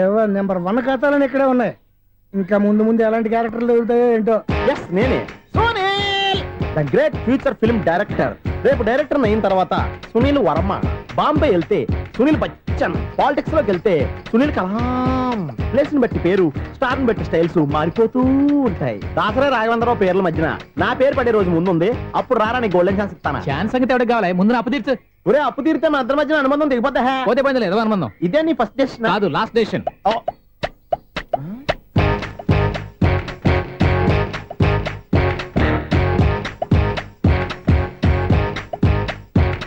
ఎవరు నెంబర్ 1 ఖాతాలని ఇక్కడే ఉన్నాయి. ఇంకా ముందు ముందు ఎలాంటి క్యారెక్టర్లు దొరుకుతాయో ఏంటో. నేనే Sunil, the great future film director. రేపు డైరెక్టర్ అయిన తర్వాత సునీల్ వర్మ. బాంబే వెళ్తే సునీల్ బచ్చన్. పాలిటిక్స్ లోకి వెళ్తే సునీల్ కలాం. ప్లేస్ ని బట్టి పేరు, స్టార్ ని బట్టి స్టైల్స్ మారిపోతూ ఉంటాయి. దాసరా రాఘవేంద్రరావు పేర్ల మధ్యన నా పేరు పడే రోజు ముందుంది. అప్పుడు రారా నీ గోల్డెన్ ఛాన్స్ ఇస్తాను. ఛాన్స్ సంగతి ఎవరికి కావాలి? ముందు అప్పు తీర్చు. ఒరే అప్పు తీరితే మన ఇద్దరి మధ్యన అనుబంధం దిగిపోతా. పోతే పోయింది లేదు అనుబంధం. ఇదే నీ ఫస్ట్ డెస్టినేషన్ కాదు, లాస్ట్ డెసిషన్.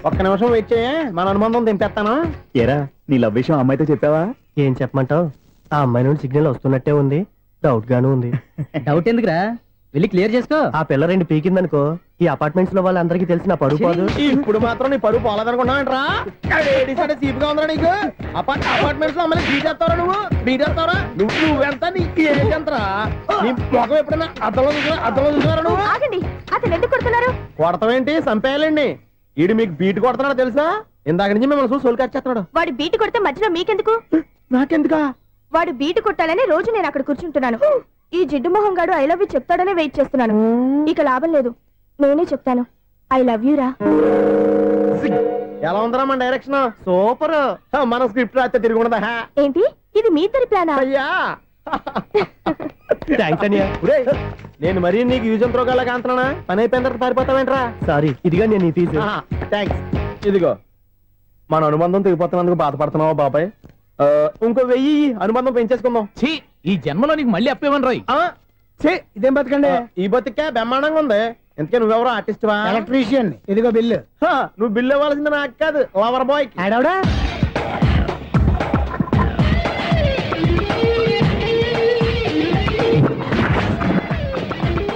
ఒక్క నిమిషం వెయిట్ చేయ, మన అనుబంధం దింపేస్తాను. ఏరా నీ లవ్ విషయం అమ్మాయితో చెప్పావా? ఏం చెప్పమంటావు? ఆ అమ్మాయి నుండి సిగ్నల్ వస్తున్నట్టే ఉంది. డౌట్ గాను ఉంది. డౌట్ ఎందుకురా, వెళ్ళి క్లియర్ చేసుకో. ఆ పిల్ల 2 పీకిందనుకో, ఈ అపార్ట్మెంట్స్ లో వాళ్ళందరికీ తెలిసిన పరుగు పోదు. ఇప్పుడు మాత్రం నీ పరుగు పోలేదనుకున్నావేంట్రా? సీపుగా ఉందా నీకు? అపార్ట్మెంట్స్ లో అమ్మాయి బీటేస్తారా? బీటేస్తారా? నువ్వెంత నీకు ఏంటంతరా? నీ మొఖం ఎప్పుడైనా అద్దంలో చూసారా నువ్వు? అతను ఎందుకు కొడుతున్నారు? కొడతావేంటి? చంపేయాలండి. ఈడు మీకు బీట్ కొడుతున్నాడు తెలుసా? ఇందాక నుంచి మిమ్మల్ని చూసి సోలు కచ్చేస్తున్నాడు. వాడు బీటు కొడితే మధ్యలో మీకెందుకు? నాకెందుకా? వాడు బీటు కొట్టాలని రోజు నేను అక్కడ కూర్చుంటున్నాను. ఈ జిడ్డు మొహం గాడు ఐ లవ్ యూ చెప్తాడనే వెయిట్ చేస్తున్నాను. ఇక లాభం లేదు, నేనే చెప్తాను. ఐ లవ్ యూ రా. ఎలా ఉందరా మన డైరెక్షన్? సూపర్. మన స్క్రిప్ట్ రాస్తే తిరిగి ఉండదా? ఏంటి ఇది మీ ఇద్దరి ప్లానా? అయ్యా నేను మరీ నీకు యూజ్ ఎంతో గల కాంతనా? పని అయిపోయిన తర్వాత పారిపోతావేంట్రా? సారీ, ఇదిగా నేను ఈ ఫీజు. థ్యాంక్స్. ఇదిగో మన అనుబంధం తెగిపోతున్నందుకు బాధపడుతున్నావా బాబాయ్? ఇంకో 1000 అనుబంధం పెంచేసుకుందాం. ఈ జన్మలో నీకు మళ్ళీ అప్పేమని రాయి. ఇదేం బతకండి? ఈ బతికే బ్రహ్మాండంగా ఉంది. ఎందుకే నువ్వెవరో ఆర్టిస్ట్ వా? ఎలక్ట్రీషియన్. ఇదిగో బిల్లు. నువ్వు బిల్లు ఇవ్వాల్సింది నాకు కాదు, లవర్ బాయ్. ఆడవడా?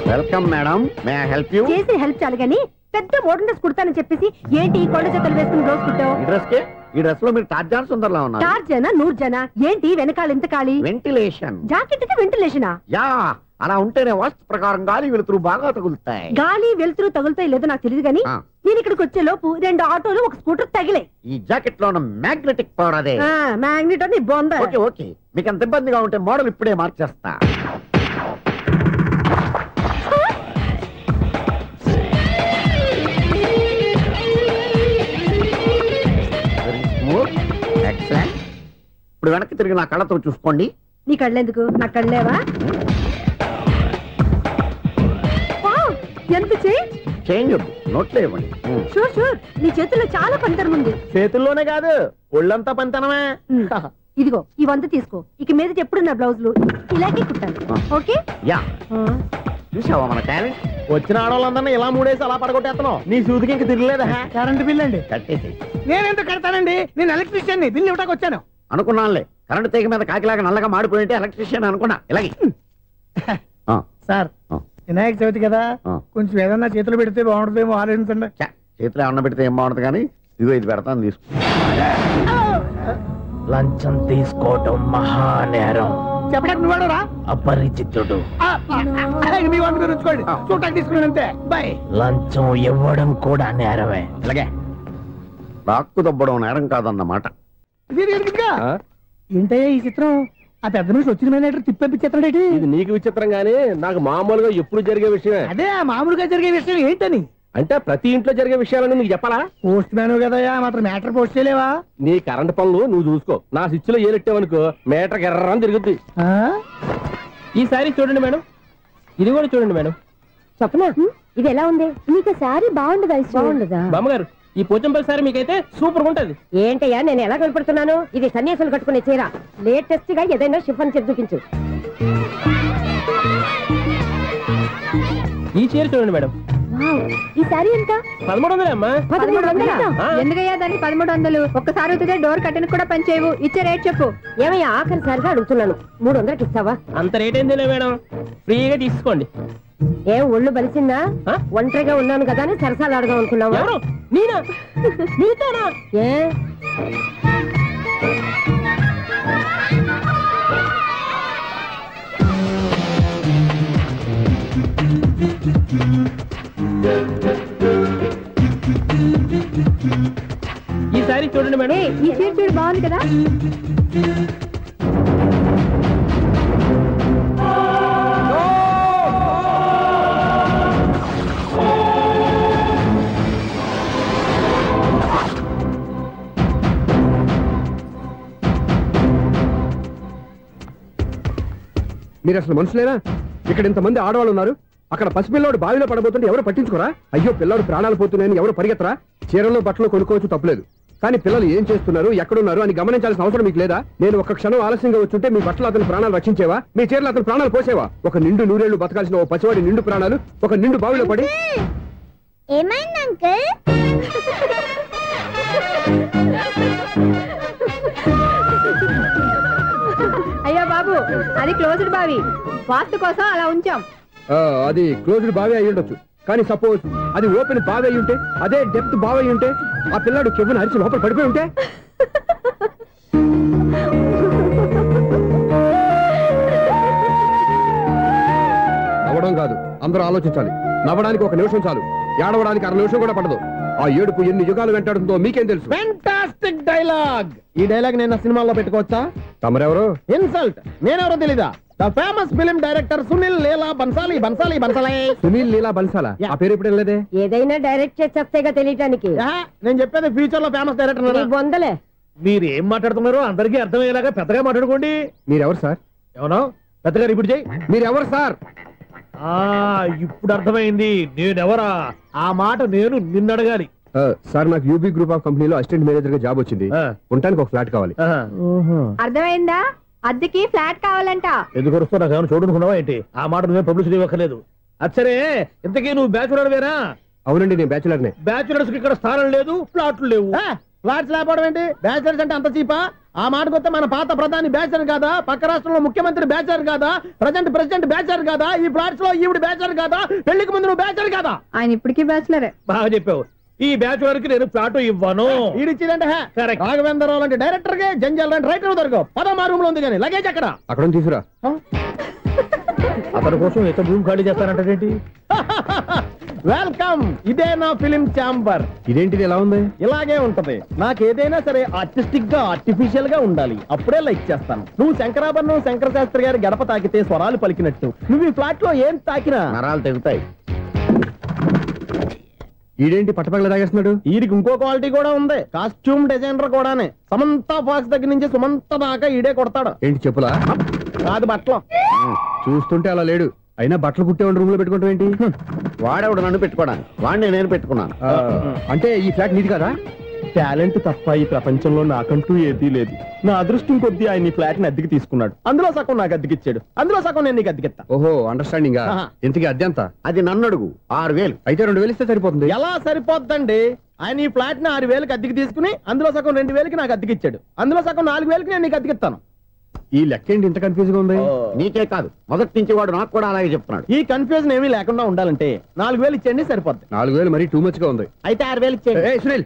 Welcome madam, may I help you? చేసి హెల్ప్ చాలు గానీ పెద్ద మోడల్ డ్రెస్ కుడతానని చెప్పేసి ఏంటి కొండ జతలు వేసుకుని రోజు కుట్టావు? ఈ డ్రెస్ లో మీరు టార్జాన్ సుందర్లా ఉన్నారు. టార్జనా 100 జనా? ఏంటి వెనకాల ఎంత ఖాళీ? వెంటిలేషన్. జాకెట్ కి వెంటిలేషనా? యా, అలా ఉంటేనే వాస్తు ప్రకారం గాలి వెలుతురు బాగా తగులుతాయి. గాలి వెలుతురు తగులుతాయి లేదో నాకు తెలియదు గానీ నేను ఇక్కడికి వచ్చే లోపు 2 ఆటోలు 1 స్కూటర్ తగిలే. ఈ జాకెట్ లో ఉన్న మ్యాగ్నెటిక్ పవర్ అదే. మ్యాగ్నెట్ అని బొంద. ఓకే ఓకే, మీకు అంత ఇబ్బందిగా ఉంటే మోడల్ ఇప్పుడే మార్చేస్తా. వెనక్కి తిరిగి నా కళ్ళతో చూసుకోండి. నీ కళ్ళెందుకు, నా కళ్ళేవా? ఎంత చేంజ్ వద్దు, నోట్లో ఇవ్వండి. షూర్ షూర్, నీ చేతుల్లో చాలా పనితనం ఉంది. చేతుల్లోనే కాదు, ఒళ్ళంతా పనితనమే. ఇదిగో ఈ 100 తీసుకో. ఇక మీద ఎప్పుడు నా బ్లౌజులు ఇలాగే కుట్టాను. ఓకే? యా. చూసావా మన టాలెంట్? వచ్చిన ఆడవాళ్ళందరినీ ఇలా మూడేసి అలా పడగొట్టేస్తున్నావు. నీ సూదికి ఇంక తిరగలేదా? కరెంట్ బిల్ అండి. కట్టేసి. నేనెందుకు కడతానండి, నేను ఎలక్ట్రీషియన్ ని. బిల్ ఇవ్వడానికి వచ్చాను. అనుకున్నానులే, కరెంట్ తీగ మీద కాకిలాగా నల్లగా మాడిపోయింటే ఎలక్ట్రీషియన్ అనుకున్నా. ఇలాగే సార్, వినాయక చవితి కదా, కొంచెం ఏదన్నా చేతులు పెడితే బాగుంటుందేమో ఆలోచించండి. చేతిలో ఏమన్నా పెడితే ఏం బాగుంటుంది కానీ ఇదిగో ఇది పెడతాను, తీసుకో. లంచం తీసుకోవటం మహానేరం. చెప్పడానికి నువ్వాడరా? అపరిచితుడు. మీ వంట మీరు ఉంచుకోండి, చూడటానికి తీసుకున్నాను అంతే. బాయ్. లంచం ఇవ్వడం కూడా నేరమే. ఇలాగే రాక్కు దబ్బడం నేరం కాదన్నమాట. ఏంటయ్యా ఈ చిత్రం? ఆ పెద్ద నుంచి వచ్చిన మేనేటర్ తిప్పించేస్తాడేటి? ఇది నీకు విచిత్రం గానీ నాకు మామూలుగా ఎప్పుడు జరిగే విషయమే. అదే మామూలుగా జరిగే విషయం ఏంటని? అంటే ప్రతి ఇంట్లో జరిగే విషయాలని నీకు చెప్పాలా? పోస్ట్ మ్యాన్ కదయ్యా, మాత్రం మ్యాటర్ పోస్ట్ చేయలేవా? నీ కరెంట్ పనులు నువ్వు చూసుకో. నా స్విచ్ లో ఏలెట్టావనుకో మీటర్ ఎర్రని తిరుగుద్ది. ఈసారి చూడండి మేడం, ఇది కూడా చూడండి మేడం. చెప్పనా, ఇది ఎలా ఉంది? నీకు సారీ బాగుండదా? బాగుండదా బామ్మగారు? ఈ పోచంపల్లి సారీ మీకైతే సూపర్ ఉంటది. ఏంటయ్యా నేను ఎలా కనపడుతున్నాను? ఇది సన్యాసులు కట్టుకునే చీర. లేటెస్ట్ గా ఏదైనా షిఫన్ చేసి చూపించు. ఈ చీర చూడండి మేడం. ఈ సారీ ఎంత? 1300 అమ్మా. 1300? ఎందుకయ్యా దాన్ని 1300? ఒక్కసారి అవుతుందే డోర్ కట్టెన్ కూడా పనిచేయవు. ఇచ్చే రేట్ చెప్పు. ఏమయ్యా ఆఖరిసారిగా అడుగుతున్నాను, 300కి ఇస్తావా? అంత రేట్ ఏందిలే మేడం, ఫ్రీగా తీసుకోండి. ఏం ఒళ్ళు బలిసిందా? ఒంటరిగా ఉన్నాను కదా అని సరసాలు అడదాం అనుకున్నావా? నేనా? నీతోనా? ఏ ఈ సారీ చూడండి మేడం. ఈ చీర చూడు, బాగుంది కదా? మీరు అసలు మనుషులేనా? ఇక్కడ ఇంతమంది ఆడవాళ్ళు ఉన్నారు, అక్కడ పసిపిల్లాడు బావిలో పడబోతుంటే ఎవరు పట్టించుకోరా? అయ్యో పిల్లాడు ప్రాణాలు పోతున్నాయని ఎవరు పరిగెత్తరా? చీరలో బట్టలు కొనుక్కోవచ్చు, తప్పలేదు. కానీ పిల్లలు ఏం చేస్తున్నారు, ఎక్కడున్నారు అని గమనించాల్సిన అవసరం మీకు లేదా? నేను ఒక్క క్షణం ఆలస్యంగా వచ్చుంటే మీ బట్టలు అతని ప్రాణాలు రక్షించేవా? మీ చీరలు అతని ప్రాణాలు పోసేవా? ఒక నిండు నూరేళ్లు బతకాల్సిన ఓ పసివాడి నిండు ప్రాణాలు ఒక నిండు బావిలో పడి. ఏమైంది అంకుల్? అయ్యో బాబు, అది క్లోజ్డ్ బావి, వాస్తు కోసం అలా ఉంచాం. అది క్లోజ్డ్ బావి అయి ఉండొచ్చు, కానీ సపోజ్ అది ఓపెన్ బావి అయి ఉంటే, అదే డెప్త్ బావి అయి ఉంటే, ఆ పిల్లాడు కెవ్వును అరిచి లోపల పడిపోయి ఉంటే? నవ్వడం కాదు, అందరూ ఆలోచించాలి. నవ్వడానికి 1 నిమిషం చాలు, ఏడవడానికి 1/2 నిమిషం కూడా పడదు. ఆ ఏడుపు ఎన్ని యుగాలు వెంటాడుతుందో మీకేం తెలుసు? Fantastic dialogue. ఈ డైలాగ్ నేను సినిమాలో పెట్టుకోవచ్చా? తమరెవరు? ఇన్సల్ట్. నేనెవరో తెలీదా? The famous film director Sunil Leela Bhansali. Bhansali Bhansali Sunil Leela బన్సాలా? ఆ పేరు ఇప్పుడు లేదే. ఏదైనా డైరెక్ట్ చేసేస్తేగా తెలియటానికి. నేను చెప్పేది ఫ్యూచర్ లో ఫేమస్ డైరెక్టర్. బొందలే. మీరు ఏం మాట్లాడుతున్నారో అందరికీ అర్థమయ్యేలాగా పెద్దగా మాట్లాడుకోండి. మీరెవరు సార్? ఎవరో పెద్దగా రిపీట్ చేయి. మీరెవరు సార్? ఇప్పుడు అర్థమైంది నేనెవరా. ఆ మాట నేను నిన్ను అడగాలి. సార్, నాకు యూబీ గ్రూప్ ఆఫ్ కంపెనీలో అసిస్టెంట్ మేనేజర్ గా జాబ్ వచ్చింది. ఉండటానికి ఒక ఫ్లాట్ కావాలి. అర్థమైందా? అద్దెకి ఫ్లాట్ కావాలంట. ఎందుకు వస్తున్నా నాకు ఏమైనా చూడనుకున్నావా ఏంటి? ఆ మాట నువ్వే పబ్లిసిటీ ఇవ్వక్కర్లేదు. అచ్చరే, ఇంతకీ నువ్వు బ్యాచులర్ వేరా? అవునండి, నేను బ్యాచులర్నే. బ్యాచులర్స్ కి ఇక్కడ స్థానం లేదు, ఫ్లాట్లు లేవు. ఫ్లాట్స్ లేకపోవడం ఏంటి? బ్యాచులర్స్ అంటే అంత చీపా? ఆ మాటకొస్తే మన పాత ప్రధాని బ్యాచులర్ కాదా? పక్క రాష్ట్రంలో ముఖ్యమంత్రి బ్యాచులర్ కాదా? ప్రెసిడెంట్ బ్యాచులర్ కాదా? ఈ ఫ్లాట్స్ లో ఈవిడ బ్యాచులర్ కాదా? పెళ్లికి ముందు నువ్వు బ్యాచులర్ కాదా? ఆయన ఇప్పటికీ బ్యాచులరే. బాగా చెప్పావు. ఈ బ్యాచులర్ కి నేను ఫ్లాట్ ఇవ్వను. ఈడిచ్చిందంటే రాఘవేంద్రరావు లాంటి డైరెక్టర్ కి జంజల్ లాంటి రైటర్ దొరకవు. 13 రూమ్ లో ఉంది కానీ లగేజ్ అక్కడ. అక్కడ తీసుకురా. అతని కోసం ఎంత రూమ్ ఖాళీ చేస్తానంటే వెల్కమ్. ఇదే నా ఫిలిం ఛాంబర్. ఇదేంటిది ఎలా ఉంది? ఇలాగే ఉంటది. నాకేదైనా సరే ఆర్టిస్టిక్ గా ఆర్టిఫిషియల్ గా ఉండాలి, అప్పుడే లైక్ చేస్తాను. నువ్వు శంకరాభరణం శంకర శాస్త్రి గారి గడప తాకితే స్వరాలు పలికినట్టు నువ్వు ఈ ఫ్లాట్ లో ఏం తాకినా నరాలు తెగుతాయి. ఈడేంటి పట్టపగల తాగేస్తున్నాడు? వీడికి ఇంకో క్వాలిటీ కూడా ఉంది, కాస్ట్యూమ్ డిజైనర్ కూడానే. సమంత ఫాక్స్ దగ్గర నుంచి సుమంత దాకా ఈడే కొడతాడు. ఏంటి చెప్పులా? కాదు బట్టలు. చూస్తుంటే అలా లేడు. అయినా బట్టలు కుట్టేవాడు రూమ్ లో పెట్టుకుంటాం ఏంటి? వాడేవాడు నన్ను పెట్టుకోవడానికి, వాడిని నేను పెట్టుకున్నాను. అంటే ఈ ఫ్లాట్ నీది కదా? టాలెంట్ తప్ప ఈ ప్రపంచంలో నాకంటూ ఏదీ లేదు. నా అదృష్టం కొద్దీ ఆయన ఈ ఫ్లాట్ ని అద్దెకి తీసుకున్నాడు. అందులో సగం నాకు అద్దెకిచ్చాడు, అందులో సగం నేను నీకు అద్దెకిస్తా. ఓహో, అండర్స్టాండింగ్. ఇంతకీ అద్దె ఎంత? అది నన్ను అడుగు. 6,000. అయితే 2,000 ఇస్తే సరిపోతుంది. ఎలా సరిపోద్దండి? ఆయన ఈ ఫ్లాట్ ని 6,000కి అద్దెకి తీసుకుని అందులో సగం 2,000కి నాకు అద్దెకిచ్చాడు, అందులో సగం 4,000కి నేను నీకు అద్దెకిస్తాను. ఈ లెక్క ఏంటి ఇంత కన్ఫ్యూజ్ గా ఉంది? నీకే కాదు, మొదటి నుంచి వాడు నాకు కూడా అలాగే చెప్తున్నాడు. ఈ కన్ఫ్యూజన్ ఏమీ లేకుండా ఉండాలంటే 4,000 ఇచ్చేయండి, సరిపోద్ది. 4,000 మరీ టూ మచ్ గా ఉంది. అయితే 6,000 ఇచ్చేయండి. సునీల్,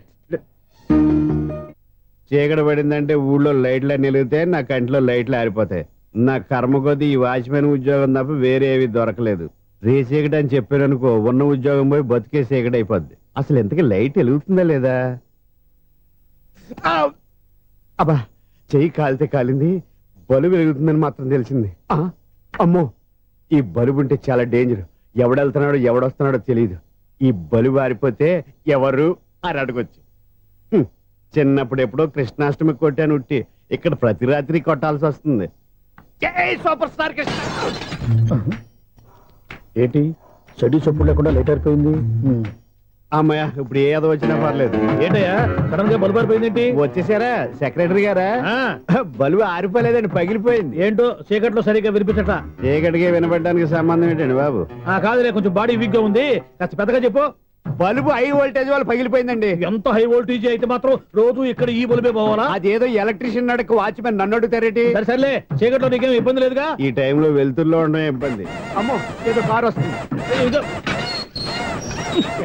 చీకటి పడిందంటే ఊళ్ళో లైట్లు నిలిగితే నా కంటిలో లైట్లు ఆరిపోతాయి. నా కర్మ కొద్దీ ఈ వాచ్మెన్ ఉద్యోగం తప్ప వేరే ఏవి దొరకలేదు. రేచీకటి అని చెప్పారనుకో, ఉన్న ఉద్యోగం పోయి బతికే చీకటి అయిపోద్ది. అసలు ఎంతకీ లైట్ వెలుగుతుందా లేదా? అబ్బా, చెయ్యి కాలితే కాలింది, బలుబు వెలుగుతుందని మాత్రం తెలిసింది. అమ్మో, ఈ బలుబు ఉంటే చాలా డేంజర్. ఎవడెళ్తున్నాడో ఎవడొస్తున్నాడో తెలియదు. ఈ బలుబు ఆరిపోతే ఎవరు అని అడగొచ్చు. చిన్నప్పుడు ఎప్పుడో కృష్ణాష్టమి కొట్టాను ఉట్టి, ఇక్కడ ప్రతి రాత్రి కొట్టాల్సి వస్తుంది. Super star Krishna. ఏంటి చెడు చెప్పుడు లేకుండా లేట్ అయిపోయింది? అమ్మయ్య, ఇప్పుడు ఏదో వచ్చినా పర్లేదు. ఏంటయ్యా సడన్ గా బల్బు అయిపోయింది? వచ్చేసారా సెక్రటరీ గారా? బలుబు ఆరిపోలేదండి, పగిలిపోయింది. ఏంటో చీకట్లో సరిగ్గా వినిపించట. చీకటికి వినపడడానికి సంబంధం ఏంటండి బాబు? కాదులే, కొంచెం బాడీ వీక్ గా ఉంది, కాస్త పెద్దగా చెప్పు. బల్బు హై వోల్టేజ్ వాళ్ళు పగిలిపోయిందండి. ఎంత హై వోల్టేజ్ అయితే మాత్రం రోజు ఇక్కడ ఈ బల్బే పోవాలా? అదేదో ఎలక్ట్రీషియన్ నడక వాచ్మెన్ నన్ను అడుగుతారేటి? సర్లే, చీకట్లో నీకేం ఇబ్బంది లేదుగా? ఈ టైంలో వెళ్తుల్లో ఉండడం ఇబ్బంది. అమ్మో, ఏదో కారు వస్తుంది.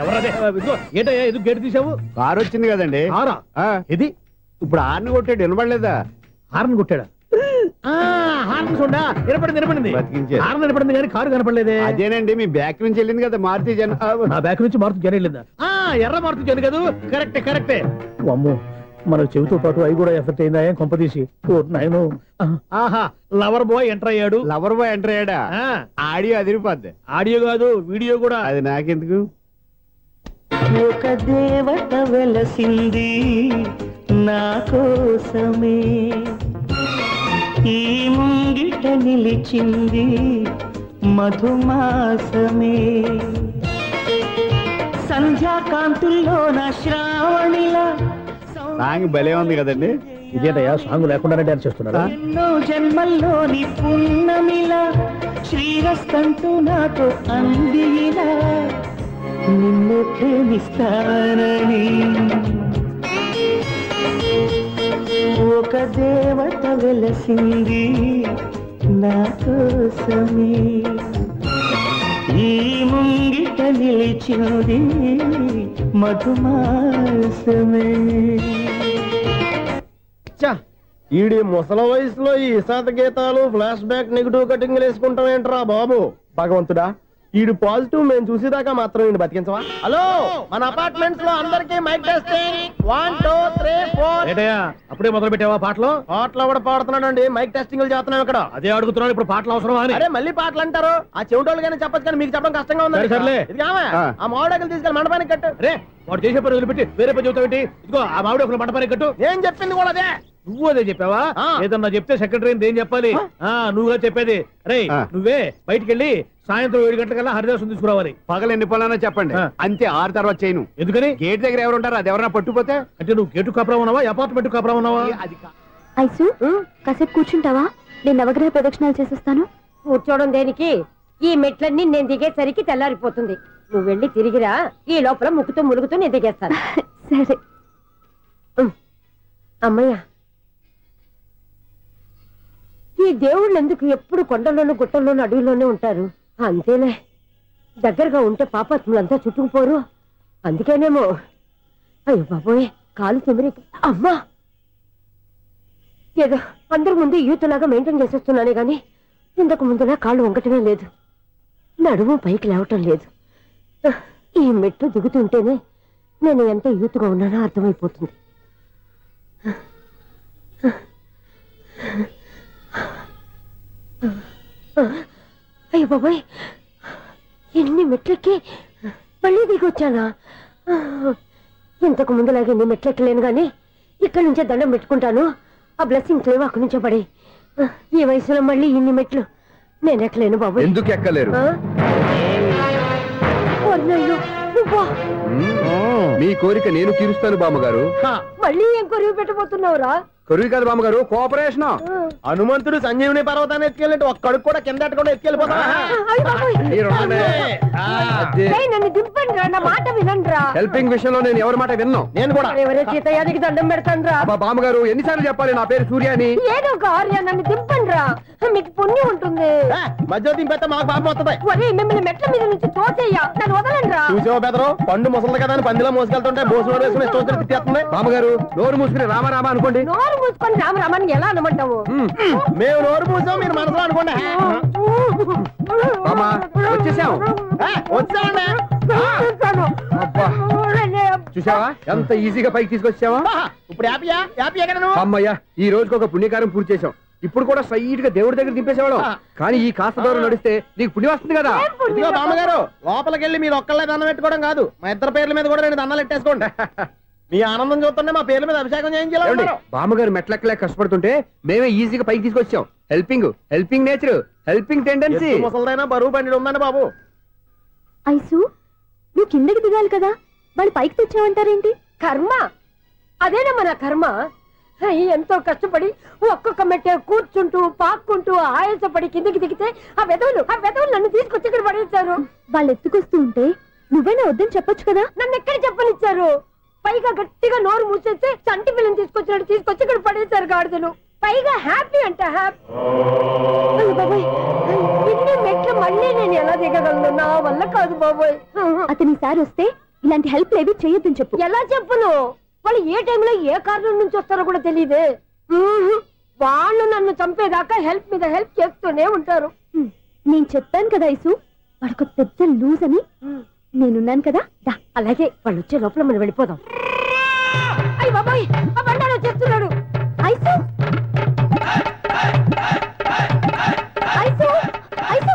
ఎవరదే? ఏంటయ్యా ఇది గేట్ తీసావు? కారు వచ్చింది కదండి. కారా? ఇది ఇప్పుడు హార్న్ కొట్టాడు, వినపడలేదా? హార్న్ కొట్టాడా? హార్న్ చూడా వినపడింది. హార్న్ వినపడింది కానీ కారు కనపడలేదే. అదేనండి, మీ బ్యాక్ నుంచి వెళ్ళింది కదా మారుతి జన. నా బ్యాక్ నుంచి మారుతి జన వెళ్ళిందా? ఎర్ర మారుతి జన కదా? కరెక్టే. అమ్మో, మనకు చెవితో పాటు అవి కూడా ఎఫెక్ట్ అయిందా కొంపదీసి? ఆహా, లవర్ బాయ్ ఎంటర్ అయ్యాడు. లవర్ బాయ్ ఎంటర్ అయ్యాడా? ఆడియో అదిరిపోద్ది. ఆడియో కాదు, వీడియో కూడా. అది నాకెందుకు? ఒక దేవత వెలసింది నా కోసమే, ఈ ముంగిట నిలిచింది మధుమాసమే, సంధ్యాకాంతుల్లో నా శ్రావణిలా. సాంగ్ భలే ఉంది కదండి. ఇదేటయ్యా సాంగ్ లేకుండానే డాన్స్ చేస్తున్నారా? ఎన్నో జన్మల్లోని పున్నమిలా శ్రీరస్తంటూ నాతో అందిలా, నిన్ను ప్రేమిస్తానని ఒక దేవత వెలసింది నా కోసమే, ఈ ముంగిట నిలిచింది మధుమాసమే. ఈడి ముసల వయసులో ఈ ఇసాత గీతాలు, ఫ్లాష్ బ్యాక్, నెగిటివ్ కటింగ్ వేసుకుంటాం ఏంట్రా బాబు? భగవంతుడా, ఈడు పాజిటివ్ మేము చూసేదాకా మాత్రం ఈయన బతికించవా? హలో, మన అపార్ట్మెంట్స్ లో అందరికీ మైక్ టెస్టింగ్. 1 2 3 4. ఏటయ్యా అప్పుడే మొదలు పెట్టావా పాటలు? పాటలు కూడా పాడుతున్నాడండి, మైక్ టెస్టింగ్ చేస్తున్నాం ఇక్కడ. అదే అడుగుతున్నాడు, ఇప్పుడు పాటలు అవసరమా అని. అరే మళ్ళీ పాటలు అంటారు, ఆ చెవిటోళ్ళు కానీ చెప్పచ్చు, కానీ మీకు చెప్పడం కష్టంగా ఉంది. సర్లే, ఆ మామిడాకులు తీసుకెళ్ళి మండపానికి కట్టు. రే, వాడు చేసే పని వదిలిపెట్టి వేరే పని చెబుతావు. ఇదిగో ఆ మామిడాకులు మండపానికి కట్టు. ఏం చెప్పింది కూడా అదే. నువ్వు అదే చెప్పావా? ఏదన్నా చెప్తే సెక్రటరీ ఏం చెప్పాలి? నువ్వుగా చెప్పేది. రే, నువ్వే బయటికి వెళ్ళి సాయంత్రం 7 గంటలకల్లా హరిదాసు తీసుకురావాలి. పగలు ఎన్ని పనులన్నా చెప్పండి, అంతే. 6 తర్వాత చేయను. ఎందుకని? గేట్ దగ్గర ఎవరు ఉంటారు, అది ఎవరన్నా పట్టుపోతే. అంటే నువ్వు గేటు కాపురా ఉన్నావా, అపార్ట్మెంట్ కాపురా ఉన్నావా? ఐసు, కాసేపు కూర్చుంటావా? నేను నవగ్రహ ప్రదక్షిణాలు చేసేస్తాను. కూర్చోవడం దేనికి? ఈ మెట్లన్నీ నేను దిగేసరికి తెల్లారిపోతుంది. నువ్వు వెళ్ళి తిరిగిరా, ఈ లోపల ముక్కుతూ ములుగుతూ నేను దిగేస్తాను. సరే అమ్మయ్య, ఈ దేవుళ్ళు ఎందుకు ఎప్పుడు కొండల్లోనూ గుట్టల్లోనూ అడవిలోనే ఉంటారు? అంతేలే, దగ్గరగా ఉంటే పాపాత్ములంతా చుట్టుకుపోరు. అందుకేనేమో. అయ్యో బాబోయ్, కాలు చెమిరి. అమ్మా, ఏదో అందరి ముందు యూత్లాగా మెయింటైన్ చేసేస్తున్నానే గాని ఇంతకు ముందులా కాళ్ళు వంకటమే లేదు, నడుము పైకి లేవటం లేదు. ఈ మెట్లు దిగుతుంటేనే నేను ఎంత యూత్గా ఉన్నానో అర్థమైపోతుంది. అయ్యో బాబాయ్, ఎన్ని మెట్లకి మళ్ళీ దిగొచ్చానా? ఇంతకు ముందులాగే నీ మెట్లెక్కలేను గాని ఇక్కడి నుంచే దండం పెట్టుకుంటాను. ఆ బ్లెస్సింగ్స్ లేవు అక్కడి నుంచే పడి. ఈ వయసులో మళ్ళీ ఇన్ని మెట్లు నేను ఎక్కలేను బాబు. ఎందుకు ఎక్కలేరు? మీ కోరిక నేను తీరుస్తాను బామ్మగారు. మళ్ళీ ఏం కొరివి పెట్టబోతున్నావురా? కొరివి కాదు బామ్మగారు, కోఆపరేషన్. హనుమంతుడు సంజీవుని పర్వతాన్ని ఎత్తుకెళ్ళి ఒక్కడు కూడా కింద ఎట్టకుండా ఎత్తుకెళ్ళిపోతా. నన్ను దింపండి రా, నా మాట వినండి రా. హెల్పింగ్ విషయంలో నేను ఎవరి మాట విన్నాను. నేను కూడా ఎవరే సీతయ్యానికి దండం పెడతాను రా. బామ్మగారు ఎన్నిసార్లు చెప్పాలి నా పేరు సూర్యాని? ఏదో ఒక ఆర్య, నన్ను దింపండి రా, మీకు పుణ్యం ఉంటుంది. మధ్య దింపేస్తే మాకు పాపం వస్తుంది. ఒరే మిమ్మల్ని మెట్ల మీద నుంచి తోసేయ్యా, నన్ను వదలండి రా. చూసావా బెదరు, పండు ముసలి కదా అని పందిలో మోసుకెళ్తుంటే బోసు వేసుకుని ఇష్టం తిట్టేస్తుంది. బామ్మగారు నోరు మూసుకుని రామారామా అనుకోండి. నోరు మూసుకొని రామరామని ఎలా అనమంటావు? మేము నోరు మూసాం, మీరు మనసులో అనుకోండి. వచ్చేసాం. వచ్చామండి. చూసావా ఎంత ఈజీగా పైకి తీసుకొచ్చావా? ఇప్పుడు హ్యాపీయా? హ్యాపీయా కదా? అమ్మయ్యా, ఈ రోజుకి ఒక పుణ్యకారం పూర్తి చేసాం. ఇప్పుడు కూడా సైట్ గా దేవుడి దగ్గర దింపేసేవాళ్ళం. కానీ ఈ కాస్త దూరం నడిస్తే నీకు పుణ్యం వస్తుంది కదా. ఇదిగో బామ్మగారు, లోపలికి వెళ్ళి మీరు ఒక్కళ్ళే దండం పెట్టుకోవడం కాదు, మా ఇద్దరు పేర్ల మీద కూడా రెండు దండాలు పెట్టేసుకోండి. మీ ఆనందం చూస్తుంటే మా పేర్ల మీద అభిషేకం చేయించాలి. బామ్మగారు మెట్లెక్కలే కష్టపడుతుంటే మేమే ఈజీగా పైకి తీసుకొచ్చాం. Helping nature, helping tendency. ముసలిదైనా బరువు బండి ఉందండి బాబు. ఐసు, నువ్వు కిందకి దిగాలి కదా, వాళ్ళు పైకి తెచ్చావంటారేంటి? కర్మ అదేనమ్మా నా కర్మ. ఎంతో కష్టపడి ఒక్కొక్క మెట్టే కూర్చుంటూ పాక్కుంటూ ఆయాసపడి కిందకి దిగితే ఆ వెధవులు నన్ను తీసుకొచ్చి ఇక్కడ పడేశారు. వాళ్ళు ఎత్తుకొస్తూ ఉంటే నువ్వైనా వద్దని చెప్పొచ్చు కదా. నన్ను ఎక్కడ చెప్పనిచ్చారు? పైగా గట్టిగా నోరు మూసేస్తే చంటి పిల్లని తీసుకొచ్చినట్టు తీసుకొచ్చి ఇక్కడ పడేశారు గాడిదలు. పైగా హ్యాపీ అంట హ్యాపీ. బాబాయ్, ఇన్ని మెట్లు మళ్ళీ నేను ఎలా దిగగలను? నా వల్ల కాదు బాబోయ్. అతని సార్ వస్తే ఇలాంటి హెల్ప్ లేవి చేయొద్దని చెప్పు. ఎలా చెప్పును? వాళ్ళు ఏ టైంలో ఏ కారణం నుంచి వస్తారో కూడా తెలియదే. వాళ్ళు నన్ను చంపేదాకా హెల్ప్ మీద హెల్ప్ చేస్తూనే ఉంటారు. నేను చెప్పాను కదా ఐసు, వాడొక పెద్ద లూజ్ అని. నేనున్నాను కదా. అలాగే వాళ్ళు వచ్చే లోపల మనం వెళ్ళిపోదాం. అయ్య బాబాయ్, ఆ బండారు వచ్చేస్తున్నాడు. Ice, ice, ice.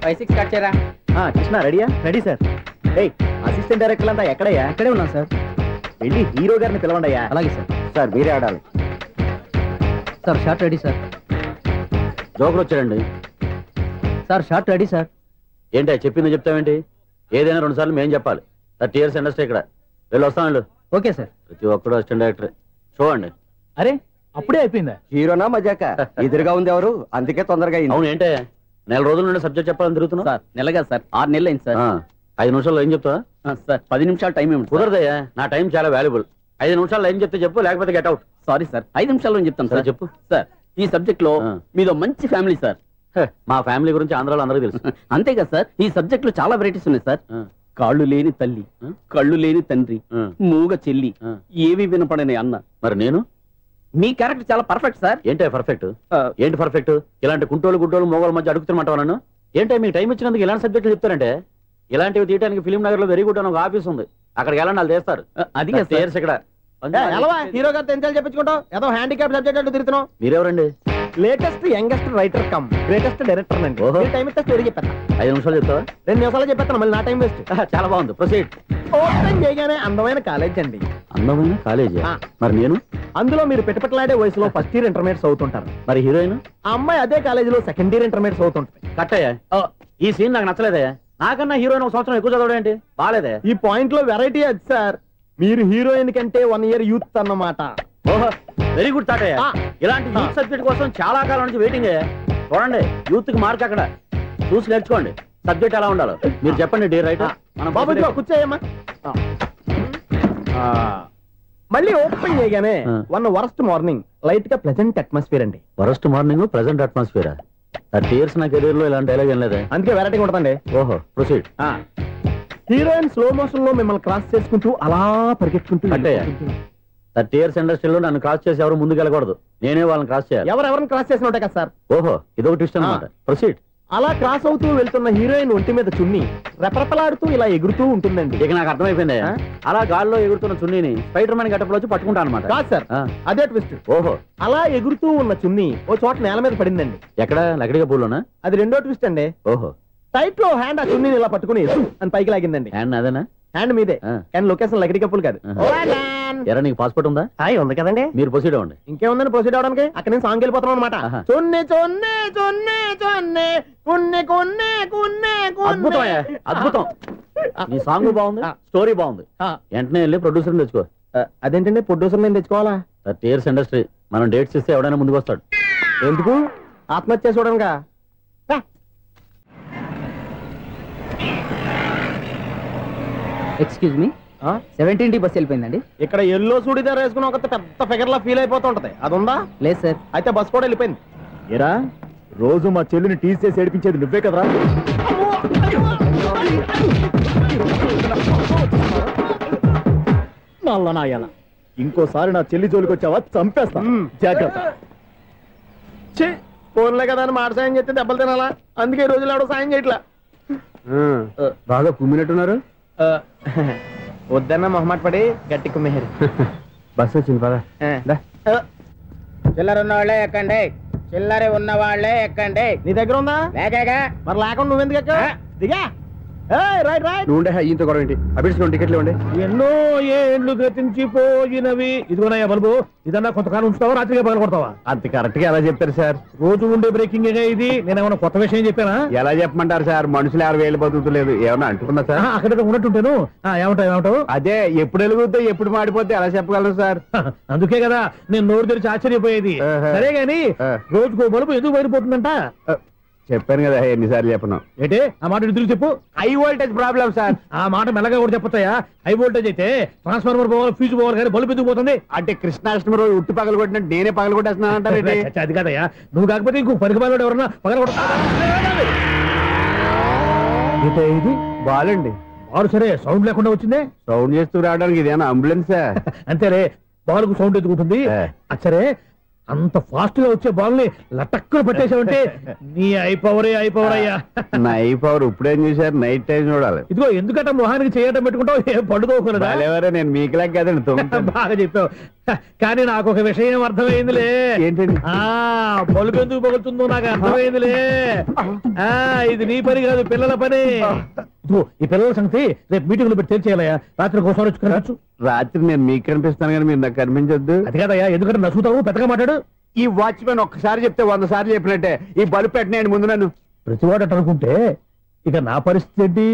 5-6 కట్ చేయరా. కృష్ణ రెడీయా? Ready sir. అసిస్టెంట్ డైరెక్టర్ అంతా ఎక్కడయ్యా? ఇక్కడే ఉన్నాం సార్. వెళ్ళి హీరో గారిని పిలవండి అయ్యా. అలాగే సార్. సార్ మీరే ఆడాలి sir. Short ready sir. Joker వచ్చాడండి సార్. Short ready sir. ఏంటి చెప్పింది చెప్తావేంటి? ఏదైనా 2 సార్లు మేం చెప్పాలి. 30 years ఇండస్ట్రీ ఇక్కడ. వెళ్ళి వస్తాను. Okay sir. ప్రతి ఒక్కడు అసిస్టెంట్ డైరెక్టర్. చూడండి. అరే అప్పుడే అయిపోయిందా? హీరోనా మజాక? ఎదురుగా ఉంది ఎవరు, అందుకే తొందరగా. అవును, ఏంటే 4 రోజుల నుండి సబ్జెక్ట్ చెప్పాలని తిరుగుతున్నావు? సార్ నెలగా సార్, 6 నెలలు అయింది సార్. 5 నిమిషాల్లో ఏం చెప్తావా? సార్ 10 నిమిషాలు టైం ఏమి కుదరదయ్యా, నా టైం చాలా వాల్యుబుల్. 5 నిమిషాల్లో ఏం చెప్తే చెప్పు, లేకపోతే గెట్ అవుట్. సారీ సార్, 5 నిమిషాల్లో చెప్తాను సార్. చెప్పు సార్. ఈ సబ్జెక్ట్ లో మీదో మంచి ఫ్యామిలీ సార్. మా ఫ్యామిలీ గురించి ఆంధ్రాలో అందరికీ తెలుసు. అంతే కదా సార్, ఈ సబ్జెక్ట్ లో చాలా వెరైటీస్ ఉన్నాయి సార్. కాళ్ళు లేని తల్లి, కళ్ళు లేని తండ్రి, మూగ చెల్లి, ఏవి వినపడని అన్న. మరి నేను? మీ క్యారెక్టర్ చాలా పర్ఫెక్ట్ సార్. ఏంటే పర్ఫెక్ట్? ఏంటి పర్ఫెక్ట్? ఇలాంటి కుంటోళ్ళు గుడ్డోళ్ళు మోగోళ్ళ మధ్య అడుగుతున్నమాట నన్ను. ఏంటంటే మీకు టైం ఇచ్చినందుకు ఇలాంటి సబ్జెక్టులు చెప్తారంటే, ఇలాంటివి తీయడానికి ఫిలిం నగర్ లో వెరీ గుడ్ అని ఒక ఆఫీస్ ఉంది, అక్కడికి వెళ్ళండి, వాళ్ళు చేస్తారు. అది ఇక్కడ హీరో గారు తెంచాలి చెప్పించుకుంటాం. ఏదో హ్యాండిక్యాప్ సబ్జెక్ట్ అంటూ తిరుగుతున్నాం. మీరెవరండి? Latest youngest writer cum greatest director అండి. టైం ఇస్తే స్టోరీ చెప్పేస్తా. 5 నిమిషాలు చెప్తావా? 2 నిమిషాలు చెప్పేస్తాను, మళ్ళీ నా టైం వేస్ట్. చాలా బాగుంది, ప్రొసీడ్. ఓపెన్ చేయగానే అందమైన కాలేజ్ అండి. అందమైన కాలేజీ? మరి నేను? అందులో మీరు పెట్టుపట్లాడే వయసులో ఫస్ట్ ఇయర్ ఇంటర్మీడియట్స్ అవుతుంటారు. మరి హీరోయిన్? ఆ అమ్మాయి అదే కాలేజీలో సెకండ్ ఇయర్ ఇంటర్మీడియట్స్ అవుతుంటుంది. కట్టయ్యా, ఈ సీన్ నాకు నచ్చలేదే. నాకన్నా హీరోయిన్ 1 సంవత్సరం ఎక్కువ చదవడం ఏంటి? బాలేదే. ఈ పాయింట్ లో వెరైటీ అది సార్. మీరు హీరోయిన్ కంటే 1 year యూత్ అన్నమాట. ఓహో, వెరీ గుడ్ థాట్ అయ్యా. ఇలాంటి యూత్ సబ్జెక్ట్ కోసం చాలా కాలం నుంచి వెయిటింగ్. చూడండి, యూత్ కి మార్క్ అక్కడ చూసి నేర్చుకోండి. సబ్జెక్ట్ ఎలా ఉండాలో మీరు చెప్పండి. డే రైటర్ బాబు కూర్చోయమ్మా. మళ్ళీ ఓపెన్ చేయగానే వన్ వరస్ట్ మార్నింగ్, లైట్ గా ప్లెజెంట్ అట్మాస్ఫియర్ అండి. Worst morning, pleasant atmosphere. 30 years నా కెరీర్ లో ఇలాంటి డైలాగ్ ఏం లేదే. అందుకే వెరైటీ ఉంటుందండి. ఓహో, ప్రొసీడ్. హీరోయిన్ స్లో మోషన్ లో మిమ్మల్ని క్రాస్ చేసుకుంటూ అలా పరిగెట్టుకుంటూ అంటే 30 years ఇండస్ట్రీలో నన్ను క్రాస్ చేసి ఎవరు ముందుకు వెళ్ళకూడదు, నేనే వాళ్ళని క్రాస్ చేయాలి. ఎవరెవరిని క్రాస్ చేసిన ఉంటాయి కదా సార్. ఓహో, ఇదొక ట్విస్ట్ అన్నమాట. ప్రొసీడ్. అలా క్రాస్ అవుతూ వెళ్తున్న హీరోయిన్ ఒంటి మీద చున్ని రెపరెపలాడుతూ ఇలా ఎగురుతూ ఉంటుందండి. ఇక నాకు అర్థమైపోయింది. అలా గాల్లో ఎగురుతున్న చున్నీని స్పైడర్ మ్యాన్ గెటప్లో వచ్చి పట్టుకుంటా అనమాట. కాదు సార్, అదే ట్విస్ట్. ఓహో, అలా ఎగురుతూ ఉన్న చున్ని ఓ చోట నేల మీద పడిందండి. ఎక్కడ? లకడిగా పూలోనా? అది రెండో ట్విస్ట్ అండి. ఓహో, టైట్ లో హ్యాండ్ ఆ చున్నీని ఇలా పట్టుకుని అని పైకి లాగిందండి. హ్యాండ్ అదేనా? హ్యాండ్ మీదే, కానీ లొకేషన్ లకడి కప్పులు కాదు. ఎరా నీకు పాస్పోర్ట్ ఉందా? ఉంది కదండి. మీరు ప్రొసీడ్ అవ్వండి. ఇంకేముందని ప్రొసీడ్ అవడానికి? అక్కడ నేను సాంగ్ వెళ్ళిపోతాం అనమాట. చొన్నే చొన్నే చొన్నే చొన్నే కున్నే కొన్నే కున్నే. అద్భుతం, అద్భుతం. నీ సాంగ్ బాగుంది, స్టోరీ బాగుంది. వెంటనే వెళ్ళి ప్రొడ్యూసర్ తెచ్చుకో. అదేంటండి ప్రొడ్యూసర్ నేను తెచ్చుకోవాలా? 30 years ఇండస్ట్రీ. మనం డేట్స్ ఇస్తే ఎవడైనా ముందుకు వస్తాడు. ఎందుకు? ఆత్మహత్య చూడనుగా. Excuse me, 17D bus వెళ్ళిపోయిందండి. ఇక్కడ ఎల్లో చూడిదార్ వేసుకుని ఒక పెద్ద ఫిగర్ లా ఫీల్ అయిపోతుంటది, అది ఉందా? లేదు సార్. అయితే బస్ కూడా వెళ్ళిపోయింది. ఏరా రోజు మా చెల్లిని టీస్ చేసి ఏడిపించేది నువ్వే కదరా? నల్ల నాయన, ఇంకోసారి నా చెల్లి జోలికి వచ్చావా చంపేస్తా, జాగ్రత్త. ఫోన్లే కదా అని మాట సాయం చేస్తే దెబ్బలు తినాలా? అందుకే ఈ రోజులు ఎవడో సాయం చేయట్లా. బాగా కుమ్మినట్టున్నారు. వద్దన్న మొహమాట పడి గట్టి కుమ్మేరు. బస్ వచ్చింది పదా. చిల్లర ఉన్న వాళ్ళే ఎక్కండి, చిల్లర ఉన్న వాళ్ళే ఎక్కండి. నీ దగ్గర ఉందా? లేకగా. మరి లేకుండా నువ్వెందుకు ఎక్క? దిగా. Right right. నువ్వు ఉండే ఈయంతో గొడవ ఏంటి? అభిడ్స్ టికెట్లు ఇవ్వండి. ఎన్నో ఏండ్లు గతించిపోయినవి. ఇదిగోనయ్యా బల్బు, ఇదన్నా కొంతకాలం ఉంచుతావా, రాత్రిగా పగల కొడతావా? అంత కరెక్ట్ గా ఎలా చెప్పారు సార్? రోజు ఉండే బ్రేకింగ్ ఇది. నేనేమన్నా కొత్త విషయం చెప్పానా? ఎలా చెప్పమంటారు సార్? మనుషులు 60,000 బతుకుతలేదు. ఏమన్నా అంటున్నా సార్? అక్కడ ఉన్నట్టుంటాను. ఏమంటావు? అదే ఎప్పుడు వెలుగుతో ఎప్పుడు మాడిపోతే ఎలా చెప్పగలను సార్? అందుకే కదా నేను నోరు తెరిచి ఆశ్చర్యపోయేది. సరే గాని రోజుకో బలుపు ఎందుకు బయటపోతుందంట? చెప్పాను కదా ఎన్నిసార్లు చెప్పను. ఏంటే ఆ మాట తిరిగి చెప్పు. High voltage problem sir. ఆ మాట మెల్లగా కూడా చెప్పొచ్చాయా? హై వోల్టేజ్ అయితే ట్రాన్స్ఫార్మర్ పోవాలి, ఫ్యూజ్ పోవాలి, కానీ బల్బు ఎందుకు పోతుంది? అంటే కృష్ణాష్టమి రోజు ఉట్టి పగలు కొట్టినట్టు నేనే పగలు కొట్టేస్తున్నాను అంటారు. అది కాదయ్యా, నువ్వు కాకపోతే ఇంకో పరిగణలో ఎవరన్నా పగల కొట్ట. ఇది బాలండి. బాలు సరే, సౌండ్ లేకుండా వచ్చిందే. సౌండ్ చేస్తూ రావడానికి ఇదేనా అంబులెన్సా? అంతేలే, బాలుకు సౌండ్ ఎత్తుకుంటుంది. సరే, అంత ఫాస్ట్ గా వచ్చే బాల్ ని లటక్కున పట్టేసావంటే నీ ఐ పవర్ అయ్యా. నా ఐ పవర్ ఇప్పుడేం చూసారు? నైట్ టైం చూడాలి. ఇదిగో ఎందుకంటే మొహానికి చేయడం పెట్టుకుంటావు, ఏం పండుకోకూడదా? నేను మీకులా కదండి. బాగా చెప్పావు. కానీ నాకు ఒక విషయం అర్థమైందిలే. ఏంటండి? బలుపు ఎందుకు పగులుతుందో నాకు అర్థమైందిలే. ఇది నీ పని కాదు, పిల్లల పని. ఈ పిల్లల సంగతి రేపు మీటింగ్ లో పెట్టి తెలిసేయాలయ్యా. రాత్రి ఒకసారి వచ్చి కనవచ్చు. రాత్రి నేను మీకు కనిపిస్తాను కానీ మీరు నాకు కనిపించొద్దు. అది కాదయ్యా, ఎందుకంటే నచ్చుతావు, పెద్దగా మాట్లాడు. ఈ వాచ్మెన్ ఒక్కసారి చెప్తే 100 సార్లు చెప్పినట్టే. ఈ బల్బు పెట్టినాయండి ముందు నన్ను. ప్రతివాడట అనుకుంటే ఇక నా పరిస్థితి ఏంటి?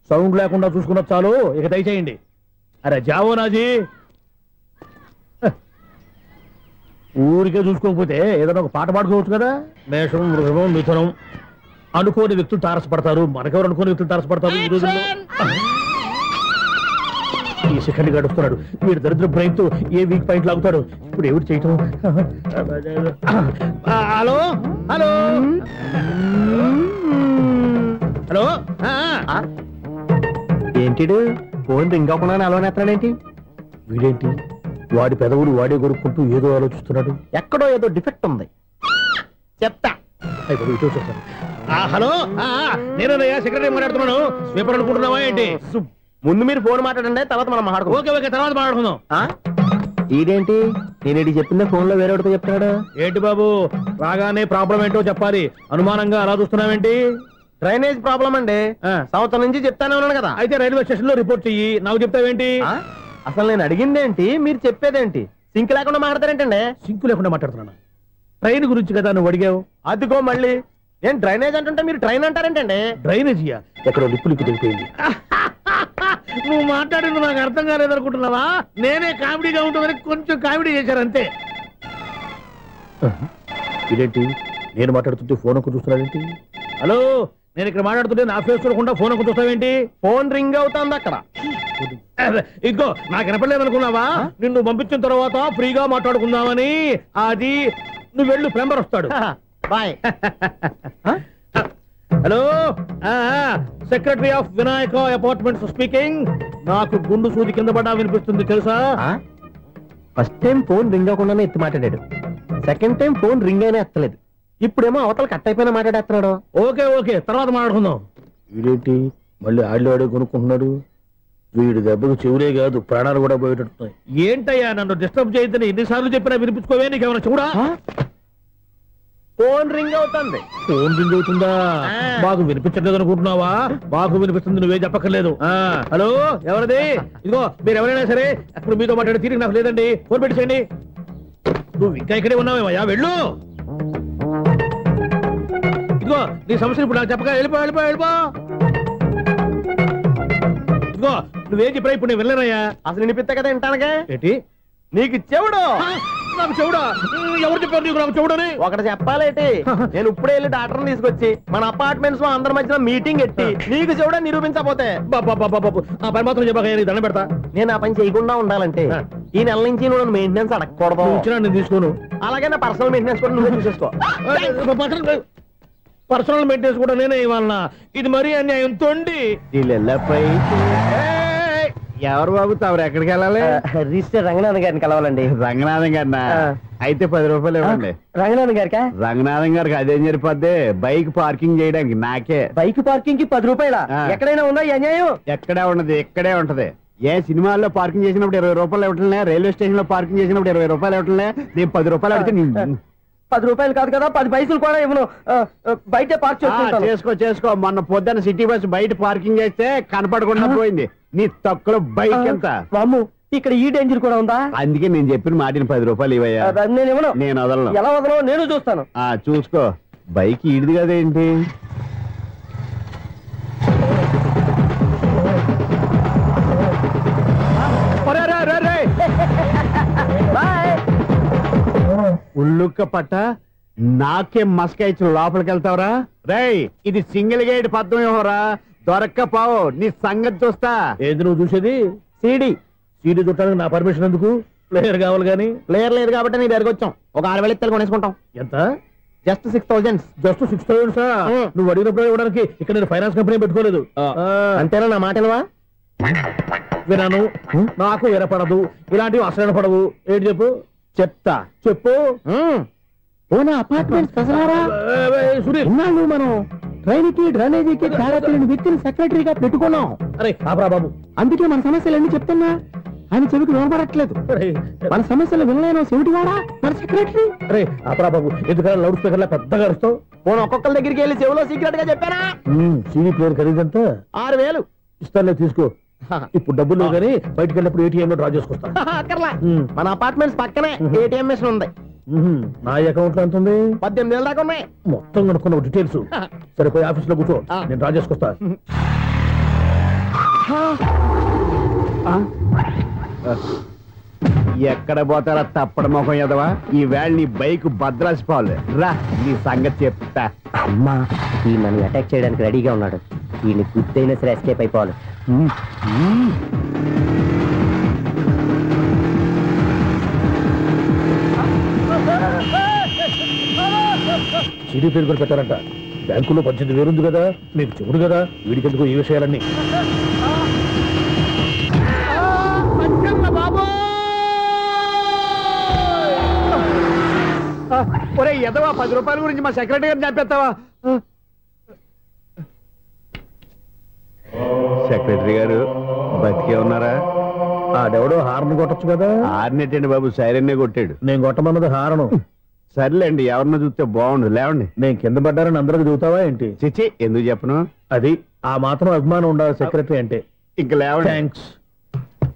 సౌండ్ లేకుండా చూసుకున్న చాలు, ఇక దయచేయండి. అరే జావో నాజీ, ఊరికే చూసుకోకపోతే ఏదైనా ఒక పాట పాడుకోవచ్చు కదా. మేషం, వృషభం, మిథునం అనుకోని వ్యక్తులు తారసపడతారు. మనకెవరు అనుకోని వ్యక్తులు తారసపడతారు ఈ రోజుల్లో? ఈ సెకండ్ గడుపుతున్నాడు వీడు దరిద్ర బ్రెయిన్ తో. ఏ వీక్ పాయింట్ లాగుతాడు ఇప్పుడు? ఎవరు చేయటం? Hello hello hello. ఏంటిడు ఫోన్ రింగ్ అవ్వకుండా అలవనేస్తాడేంటి? వీడేంటి వాడి పెదవులు వాడే కొరుక్కుంటూ ఏదో ఆలోచిస్తున్నాడు. ఎక్కడో ఏదో డిఫెక్ట్ ఉంది. చెప్తా. హలో, నేనయ్యా సెక్రటరీ మాట్లాడుతున్నాను. స్వీపర్ అనుకుంటున్నావా ఏంటి? ముందు మీరు ఫోన్ మాట్లాడండి, తర్వాత మనం మాట్లాడుకో. ఓకే ఓకే, తర్వాత మాట్లాడుకుందాం. ఇదేంటి నేను చెప్పిందే ఫోన్ లో వేరే చెప్తాడు? ఏంటి బాబు, రాగానే ప్రాబ్లం ఏంటో చెప్పాలి. అనుమానంగా అలా చూస్తున్నావేంటి? డ్రైనేజ్ ప్రాబ్లం అండి. సంవత్సరం నుంచి చెప్తానే ఉన్నాను కదా. అయితే రైల్వే స్టేషన్ లో రిపోర్ట్ చెయ్యి. నాకు చెప్తావేంటి? అసలు నేను అడిగిందేంటి, మీరు చెప్పేదేంటి? సింక్ లేకుండా మాట్లాడతారేంటండి? సింక్ లేకుండా మాట్లాడుతున్నాను. ట్రైన్ గురించి కదా నువ్వు అడిగావు. అదిగో మళ్ళీ నేను డ్రైనేజ్ అంటుంటే మీరు ట్రైన్ అంటారేంటండి? డ్రైనేజీయా? ఎక్కడో లిప్పు దిగిపోయింది. నువ్వు మాట్లాడింది నాకు అర్థం కాలేదనుకుంటున్నావా? నేనే కామెడీగా ఉంటుందని కొంచెం కామెడీ చేశారు అంతే. ఇదేంటి నేను మాట్లాడుతుంటే ఫోన్ ఒక్క చూస్తున్నావేంటి? హలో, నేను ఇక్కడ మాట్లాడుతుంటే నా ఫేస్ చూడకుండా ఫోన్ ఒక్క చూస్తావేంటి? ఫోన్ రింగ్ అవుతుంది అక్కడ. ఇదిగో నాకు వినపడలేదనుకున్నావా? నిన్ను పంపించిన తర్వాత ఫ్రీగా మాట్లాడుకుందామని. అది నువ్వు వెళ్ళు, ప్లంబర్ వస్తాడు. Bye. Hello, secretary of Vinayaka apartments speaking. నాకు గుండు సూది కింద పడ్డా వినిపిస్తుంది తెలుసా? ఫస్ట్ టైం ఫోన్ రింగ్ అవ్వకుండానే ఎత్తి మాట్లాడాడు. సెకండ్ టైం ఫోన్ రింగ్ అయినా ఎత్తలేదు. ఇప్పుడేమో అవతల కట్ అయిపోయినా మాట్లాడేస్తున్నాడు. ఓకే ఓకే, తర్వాత మాట్లాడుకుందాం. వీడేంటి మళ్ళీ ఆడిలో కొనుక్కుంటున్నాడు? వీడి దెబ్బకు చెవులే కాదు ప్రాణాలు కూడా పోయేటట్టున్నాయి. ఏంటయ్యా నన్ను డిస్టర్బ్ చేయొద్దని ఎన్నిసార్లు చెప్పినా వినిపించుకోవే? నీకేమైనా చూడా? ఫోన్ రింగ్ అవుతుంది. ఫోన్ రింగ్ అవుతుందా? మాకు వినిపించట్లేదు అనుకుంటున్నావా? మాకు వినిపిస్తుంది, నువ్వే చెప్పక్కర్లేదు. హలో, ఎవరిది? ఇదిగో మీరు ఎవరైనా సరే ఇప్పుడు మీతో మాట్లాడే తీరిక నాకు లేదండి. ఫోన్ పెట్టేసేయండి. నువ్వు ఇంకా ఇక్కడే ఉన్నావేమయ్యా, వెళ్ళు. ఇదిగో నీ సమస్యలు ఇప్పుడు నాకు చెప్పగా వెళ్ళిపో వెళ్ళిపో వెళ్ళిపో. ఇదిగో నువ్వేం చెప్పరా ఇప్పుడు నేను వెళ్ళానయ్యా. అసలు వినిపిస్తా కదా వింటానగా. ఏంటి నీకు చెవుడు? నాకు చెవుడా? ఎవరు చెప్పారు నీకు నాకు చెవుడని? ఒకటి చెప్పాలేటి, నేను ఇప్పుడే వెళ్ళి డాక్టర్ని తీసుకొచ్చి మన అపార్ట్మెంట్స్ లో అందరి మధ్యలో మీటింగ్ ఎట్టి నీకు చెవుడని నిరూపించకపోతే ఆ పని మాత్రం చెప్పక దండం పెడతా. నేను ఆ పని చేయకుండా ఉండాలంటే ఈ నెల నుంచి నువ్వు మెయింటెనెన్స్ అడగకూడదు. ఇచ్చినా నేను తీసుకోను. అలాగే నా పర్సనల్ మెయింటెనెన్స్ కూడా నువ్వే చూసేసుకో. పర్సనల్ మెయింటెనెన్స్ కూడా నేనే ఇవ్వాలన్నా? ఇది మరీ అన్యాయం తోండి. ఎవరు బాబు తమరు ఎక్కడికి వెళ్ళాలి? రిజిస్టర్ రంగనాథ్ గారిని కలవాలండి. రంగనాథం గారినా? అయితే 10 రూపాయలు ఇవ్వండి. రంగనాథ్ గారికా? రంగనాథం గారికి అదేం సరిపోద్ది, బైక్ పార్కింగ్ చేయడానికి నాకే. బైక్ పార్కింగ్ కి 10 రూపాయల? ఎక్కడైనా ఉందా ఈ అన్యాయం? ఎక్కడే ఉండదు, ఇక్కడే ఉంటది. ఏ సినిమాల్లో పార్కింగ్ చేసినప్పుడు 20 రూపాయలు ఇవ్వట్లే, రైల్వే స్టేషన్ లో పార్కింగ్ చేసినప్పుడు 20 రూపాయలు ఇవ్వట్లే. నేను 10 రూపాయలు అడిగితే 10 రూపాయలు కాదు కదా, 10 పైసలు కూడా ఇవ్వను. బయట పార్క్ చేసుకో. మొన్న పొద్దున్న సిటీ బస్ బయట పార్కింగ్ చేస్తే కనపడకుండా పోయింది. నీ తక్కువ బైక్ ఎంత? వామ్ము, ఇక్కడ ఈ డేంజర్ కూడా ఉందా? అందుకే నేను చెప్పిన మాటిని 10 రూపాయలు ఇవ్వయ్యా. నేను ఇవ్వను. నేను వదలను. ఎలా వదలను? నేను చూస్తాను. చూసుకో. బైక్ ఈడిది కదేంటి? ఉల్లుక్క పట్ట నాకే మస్క ఇచ్చిన లోపలికి వెళ్తావరా? రేయ్, ఇది సింగిల్ గేట్ పద్మం ఇవ్వరా? దొరక్కపోవు, నీ సంగతి చూస్తా. ఏది నువ్వు చూసేది? సీడీ చుట్టానికి నా పర్మిషన్ ఎందుకు? ప్లేయర్ కావాలి కానీ. ప్లేయర్ లేదు కాబట్టి నీ దగ్గరకు వచ్చాం. ఒక 6,000 ఇత్తలు కొనేసుకుంటాం. ఎంత? జస్ట్ 6,000. జస్ట్ 6,000? నువ్వు అడిగినప్పుడు ఇవ్వడానికి ఇక్కడ నేను ఫైనాన్స్ కంపెనీ పెట్టుకోలేదు. అంతేనా? నా మాటలవా? వినాను, నాకు వినపడదు. ఇలాంటివి అసలు పడవు. ఏంటి చెప్పు? చెప్తా. చెప్పు. అపార్ట్మెంట్ మనం ట్రైన్కి డ్రైనేజీకి తేడా తెలియని వ్యక్తిని సెక్రటరీగా పెట్టుకున్నాం. అరే ఆపరా బాబు, అందుకే మన సమస్యలన్నీ చెప్తున్నా. ఆయన చెవికి వినపడట్లేదు. మన సమస్యలు వినలేను చెవిటివాడా మన సెక్రటరీ. అరే ఆపరా బాబు, ఎందుకన్నా లౌడ్ స్పీకర్ లా పెద్దగా అరుస్తావు? పోను ఒక్కొక్కరి దగ్గరికి వెళ్ళి చెవిలో సీక్రెట్ గా చెప్పానా? సీడీ ప్లేయర్ ఖరీదంతా 6,000 ఇస్తానే, తీసుకో. ఇప్పుడు డబ్బులు లేవు కానీ బయటకు వెళ్ళినప్పుడు ఏటీఎం లో డ్రా చేసుకొస్తా. మన అపార్ట్మెంట్స్ పక్కనే ఏటీఎం మిషన్ ఉంది. నా అకౌంట్ లో ఎంత ఉంది? 18,000 దాకా ఉన్నాయి. మొత్తం కనుక్కున్న డీటెయిల్స్. సరిపోయి ఆఫీస్ లో కూర్చో, నేను డ్రా చేసుకొస్తా. ఎక్కడ పోతారా తప్పడ మొహం ఎదవా? ఈ వేళ నీ బైక్ భద్రాసిపోవాలి. రా, నీ సంగతి చెప్తా. అమ్మా, ఈ మనం అటాక్ చేయడానికి రెడీగా ఉన్నాడు. ఈయన గుద్దైనా సరే ఎస్కేప్ అయిపోవాలి. సీడీ పేరు కూడా పెట్టారంట. బ్యాంకులో 18,000 ఉంది కదా, మీకు చెవుడు కదా, వీడికెందుకు ఈ విషయాలన్నీ? ఒరే ఎదవా, 10 రూపాయల గురించి మా సెక్రటరీ గారిని చంపేస్తావా? సెక్రటరీ గారు బతికే ఉన్నారా? ఆడెవడో హార్న్ కొట్టచ్చు కదా. హార్న్ ఏంటండి బాబు, సైరన్నే కొట్టాడు. నేను కొట్టమన్నది హారను. సర్లేండి, ఎవరినో చూస్తే బాగుండు. లేవండి. నేను కింద పడ్డారని అందరికి చూతావా ఏంటి? చిచ్చి, ఎందుకు చెప్పను? అది ఆ మాత్రం అభిమానం ఉండాలి సెక్రటరీ అంటే. ఇంక లేవండి. థ్యాంక్స్.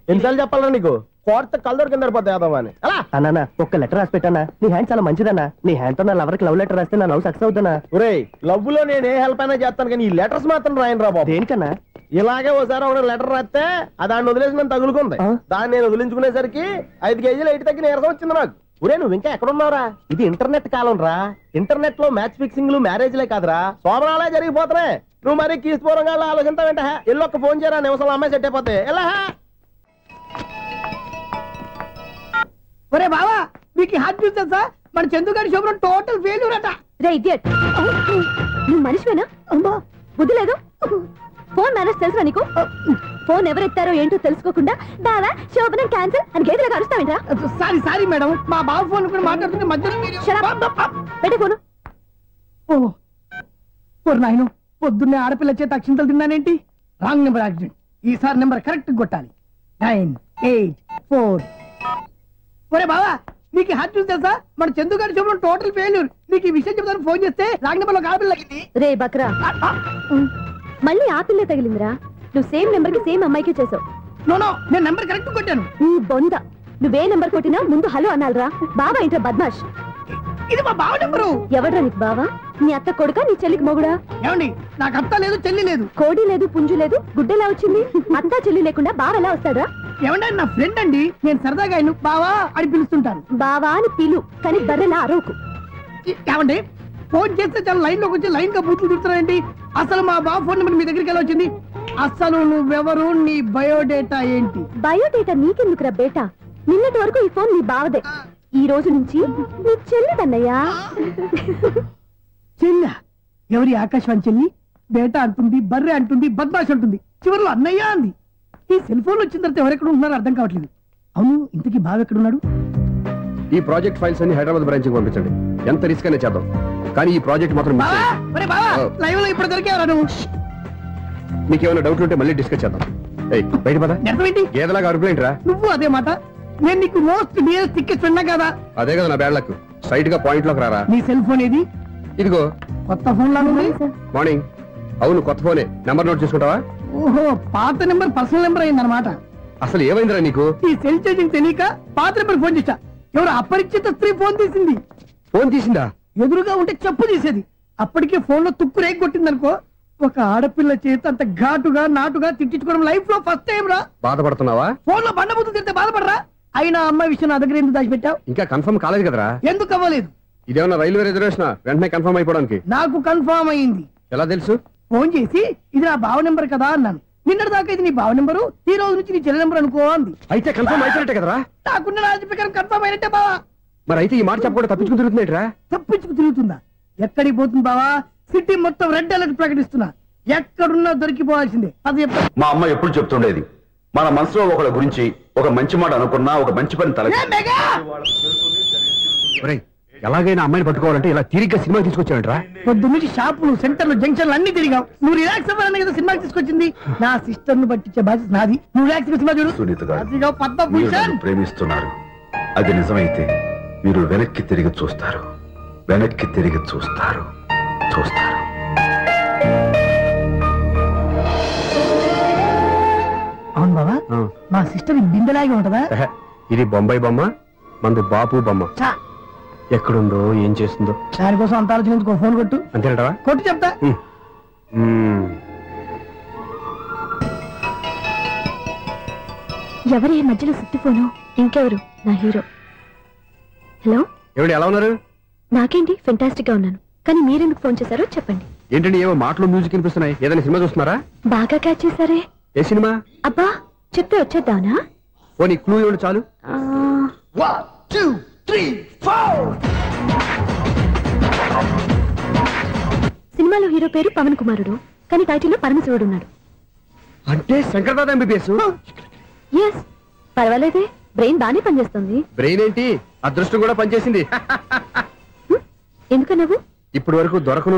ఎన్నిసార్లు చెప్పాలా నీకు? కోర్త కలర్ కింద పడిపోతాయి యాదవని అలా అన్నా ఒక్క లెటర్ రాసి పెట్టానా నీ హ్యాండ్ చాలా మంచిదన్నా నీ హ్యాండ్ తో నా లవర్కి లవ్ లెటర్ రాస్తే నా లవ్ సక్సెస్ అవుతానా ఒరేయ్ లవ్ లో నేను ఏ హెల్ప్ అయినా చేస్తాను కానీ ఈ లెటర్స్ మాత్రం రాయను రా బాబు దేనికన్నా ఇలాగే ఒకసారి ఒక లెటర్ రాస్తే అది దాన్ని వదిలేసి నేను తగులుకుంది దాన్ని నేను వదిలించుకునేసరికి 5 కేజీలు 8 తగ్గి నీరసం వచ్చింది నాకు ఒరే నువ్వు ఇంకా ఎక్కడున్నావురా ఇది ఇంటర్నెట్ కాలం రా ఇంటర్నెట్ లో మ్యాచ్ ఫిక్సింగ్లు మ్యారేజ్లే కాదురా శోభనాలే జరిగిపోతున్నాయి నువ్వు మరి కీస్పూరంగా ఆలోచించావంట ఎల్లొక్క ఫోన్ చేయరా నిమిషంలో అమ్మాయి సెట్ అయిపోతే ఎలా ఒరే బావా మీకు హాట్ న్యూస్ తెలుసా మన చందుగారి శుభ్రం టోటల్ ఫెయిల్యూర్ అట రే ఇడియట్ నువ్వు మనిషివేనా బుద్ధి లేదు ఫోన్ మేనేజ్ తెలుసా నీకు ఫోన్ ఎవరెత్తారో ఏంటో తెలుసుకోకుండా బావా శోభనం క్యాన్సిల్ అని గేదెలకు అరుస్తావేంట్రా సారీ సారీ మేడం మా బావ ఫోన్ కూడా మాట్లాడుతుంటే మధ్యలో పెట్టే ఫోను ఓ నాయను పొద్దున్నే ఆడపిల్ల చేత అక్షింతలు తిన్నానేంటి రాంగ్ నెంబర్ యాక్సిడెంట్ ఈసారి నెంబర్ కరెక్ట్ కొట్టాలి 984 ఒరే బావా నీకు హాట్ న్యూస్ తెలుసా మన చందుగారి శుభ్రం టోటల్ ఫెయిల్యూర్ నీకు ఈ విషయం చెప్తాను ఫోన్ చేస్తే రాంగ్ నెంబర్ లో ఆడపిల్ల తగ్గింది రే బక్రా మళ్ళీ ఆ పిల్లే తగిలిందిరా నువ్వు సేమ్ నెంబర్ కి సేమ్ అమ్మాయికి చేసావు నో నేను నెంబర్ కరెక్ట్ కొట్టాను నీ బొంద నువ్వే నెంబర్ కొట్టినా ముందు హలో అనాలిరా బావా ఏంట్రా బద్మాష్ ఇది మా బావ నెంబరు ఎవడ్రా నీకు బావా నీ అత్త కొడుక నీ చెల్లికి మొగుడా ఏమండి నాకు అత్త లేదు చెల్లి లేదు కోడి లేదు పుంజు లేదు గుడ్డెలా వచ్చింది అత్త చెల్లి లేకుండా బావ ఎలా వస్తాడా ఏమంటే నా ఫ్రెండ్ అండి నేను సరదాగా ఆయన బావా అని పిలుస్తుంటాను బావా అని పిలు కానీ బర్రెలా అరవకు ఏమండి ఫోన్ చేస్తే చాలా లైన్ లోకి వచ్చి లైన్ గా బూతులు తిడుతున్నాయండి అసలు మా బావ ఫోన్ నెంబర్ మీ దగ్గరికి ఎలా వచ్చింది అసలు నువ్వెవరు నీ బయోడేటా ఏంటి బయోడేటా నీకెందుకురా బేటా నిన్నటి వరకు ఈ ఫోన్ నీ బావదే ఈ రోజు నుంచి నీ చెల్లిదన్నయ్యా చెల్ల ఎవరి ఆకాశవాణి చెల్లి బేటా అంటుంది బర్రె అంటుంది బద్మాష్ అంటుంది చివరిలో అన్నయ్య అంది ఈ సెల్ ఫోన్ వచ్చిన తర్వాత ఎవరెక్కడ ఉంటున్నారో అర్థం కావట్లేదు అవును ఇంతకీ బావ ఎక్కడున్నాడు ఈ ప్రాజెక్ట్ ఫైల్స్ అన్ని హైదరాబాద్ బ్రాంచ్ కి పంపించండి ఎంత రిస్క్ అయినా చేద్దాం కానీ ఈ ప్రాజెక్ట్ మాత్రం మిస్ అయ్యింది. లైవ్ లో ఇప్పుడు దొరికేవరా నువ్వు నీకేమైనా డౌట్ ఉంటే మళ్ళీ డిస్కస్ చేద్దాం బయట పద నెరవేంటి గేదలాగా అరుపులేంట్రా నువ్వు అదే మాట నేను నీకు మోస్ట్ డియరెస్ట్ టికెట్స్ ఉన్నా కదా అదే కదా నా బ్యాడ్ లక్ స్ట్రైట్ గా పాయింట్ లోకి రారా నీ సెల్ ఫోన్ ఏది ఇదిగో కొత్త ఫోన్ లాగా ఉంది మార్నింగ్ అవును కొత్త ఫోనే నెంబర్ నోట్ చేసుకుంటావా ఓహో పాత నెంబర్ పర్సనల్ నెంబర్ అయిందన్నమాట అసలు ఏమైందిరా నీకు ఈ సెల్ చేసింగ్ తెలియక పాత నెంబర్ ఫోన్ చేశా ఎవరు అపరిచిత స్త్రీ ఫోన్ తీసింది ఫోన్ తీసిందా ఎదురుగా ఉంటే చెప్పు తీసేది అప్పటికే ఫోన్ లో తుక్కు రేగి కొట్టిందనుకో ఒక ఆడపిల్ల చేత అంత ఘాటుగా నాటుగా తిట్టించుకోవడం లైఫ్ లో ఫస్ట్ టైం రా బాధపడుతున్నావా ఫోన్ లో బండబుద్ధి తింటే బాధపడరా అయినా అమ్మాయి విషయం నా దగ్గర ఎందుకు దాచిపెట్టావు ఇంకా కన్ఫర్మ్ కాలేదు కదరా ఎందుకు అవ్వలేదు ఇదేమన్నా రైల్వే రిజర్వేషన్ వెంటనే కన్ఫర్మ్ అయిపోవడానికి నాకు కన్ఫర్మ్ అయింది ఎలా తెలుసు ఫోన్ చేసి ఇది నా బావ నెంబర్ కదా అన్నాను నిన్నటి దాకా ఇది నీ బావ నెంబరు ఈ రోజు నుంచి నీ చెల్లి నెంబర్ అనుకో అంది అయితే కన్ఫర్మ్ అయిపోయినట్టే కదరా నాకున్న రాజు ప్రకారం కన్ఫర్మ్ అయినట్టే బావా మరి అయితే ఈ మాట చెప్పకుండా తప్పించుకుని తిరుగుతున్నాయిట్రా తప్పించుకు తిరుగుతుందా ఎక్కడికి పోతుంది బావా సిటీ మొత్తం రెడ్ అలర్ట్ ప్రకటిస్తున్నా ఎక్కడున్నా దొరికిపోవాల్సిందే అది మా అమ్మ ఎప్పుడు చెప్తుండేది మన మనసులో ఒకళ్ళ గురించి ఒక మంచి మాట అనుకున్నా ఒక మంచి పని తల ఎలాగైనా అమ్మాయిని పట్టుకోవాలంటే ఇలా తిరిగ్గా సినిమా తీసుకొచ్చాడంట్రా పొద్దు నుంచి షాపులు సెంటర్లు జంక్షన్లు అన్ని తిరిగావు నువ్వు రిలాక్స్ అవ్వాలని కదా సినిమాకి తీసుకొచ్చింది నా సిస్టర్ ను పట్టించే బాధ్యత నాది నువ్వు రిలాక్స్ సినిమా చూడు సునీత గారు అదిగో పద్మభూషణ్ ప్రేమిస్తున్నారు అది నిజమైతే మీరు వెనక్కి తిరిగి చూస్తారు వెనక్కి తిరిగి చూస్తారు చూస్తారు అవును బావా మా సిస్టర్ బిందెలాగే ఉంటదా ఇది బొంబాయి బొమ్మ మంది బాపు బొమ్మ ఎక్కడుందో ఏం చేస్తుందో దానికోసం అంత ఆలోచన ఫోన్ కొట్టు అంతేనటవా కొట్టు చెప్తా ఎవరి మధ్యలో సుత్తి ఫోను ఇంకెవరు నా హీరో హలో ఎవడు ఎలా ఉన్నారు నాకేంటి ఫెంటాస్టిక్ గా ఉన్నాను కానీ మీరెందుకు ఫోన్ చేశారో చెప్పండి ఏంటండి ఏవో మాటలు మ్యూజిక్ వినిపిస్తున్నాయి ఏదైనా సినిమా చూస్తున్నారా బాగా క్యాచ్ చేశారే ఏ సినిమా అబ్బా చెప్తే వచ్చేద్దానా ఓ నీ క్లూ ఇవ్వండి చాలు సినిమాలో హీరో పేరు పవన్ కుమారుడు కానీ టైటిల్లో పరమశివుడు ఉన్నాడు అంటే శంకర్దాద ఎంబీబీఎస్ ఎస్ పర్వాలేదే బ్రెయిన్ బానే పనిచేస్తుంది బ్రెయిన్ ఏంటి అదృష్టం కూడా పనిచేసింది ఎందుకన్నావు ఇప్పుడు వరకు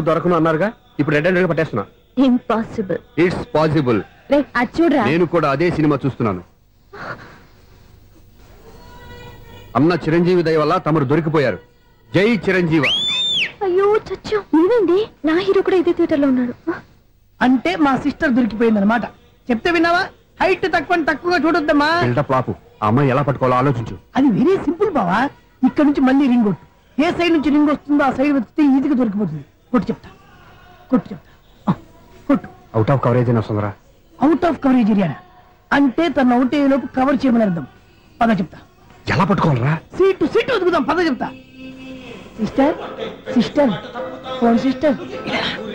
దొరకను అన్నారుగా ఇప్పుడు రెడ్ హ్యాండెడ్ గా పట్టేస్తున్నా ఇంపాసిబుల్ ఇట్స్ పాసిబుల్ అది చూడరా నేను కూడా అదే సినిమా చూస్తున్నాను అన్న చిరంజీవి దయ వల్ల తమరు దొరికిపోయారు జై చిరంజీవ అయ్యో చచ్చు నువ్వేంటి నా హీరో కూడా ఇదే థియేటర్ లో ఉన్నాడు అంటే మా సిస్టర్ దొరికిపోయింది అనమాట చెప్తే విన్నావా హైట్ తక్కువగా చూడొద్దమ్మా బిల్డప్ లాపు ఆ అమ్మాయి ఎలా పట్టుకోవాలో ఆలోచించు. అది వెరీ సింపుల్ బావా. ఇక్కడ నుంచి మళ్ళీ రింగ్ కొట్టు. ఏ సైడ్ నుంచి రింగ్ వస్తుందో ఆ సైడ్ వస్తే ఈజీగా దొరికిపోతుంది. కొట్టు చెప్తా. కొట్టు. అవుట్ ఆఫ్ కవరేజ్ అని వస్తుందిరా. అవుట్ ఆఫ్ కవరేజ్ ఏరియా అంటే తను అవుట్ అయ్యే లోపు కవర్ చేయమని అర్థం. పద చెప్తా. ఎలా పట్టుకోవాలరా? సీటు వెతుకుదాం. పద చెప్తా. Sister phone sister.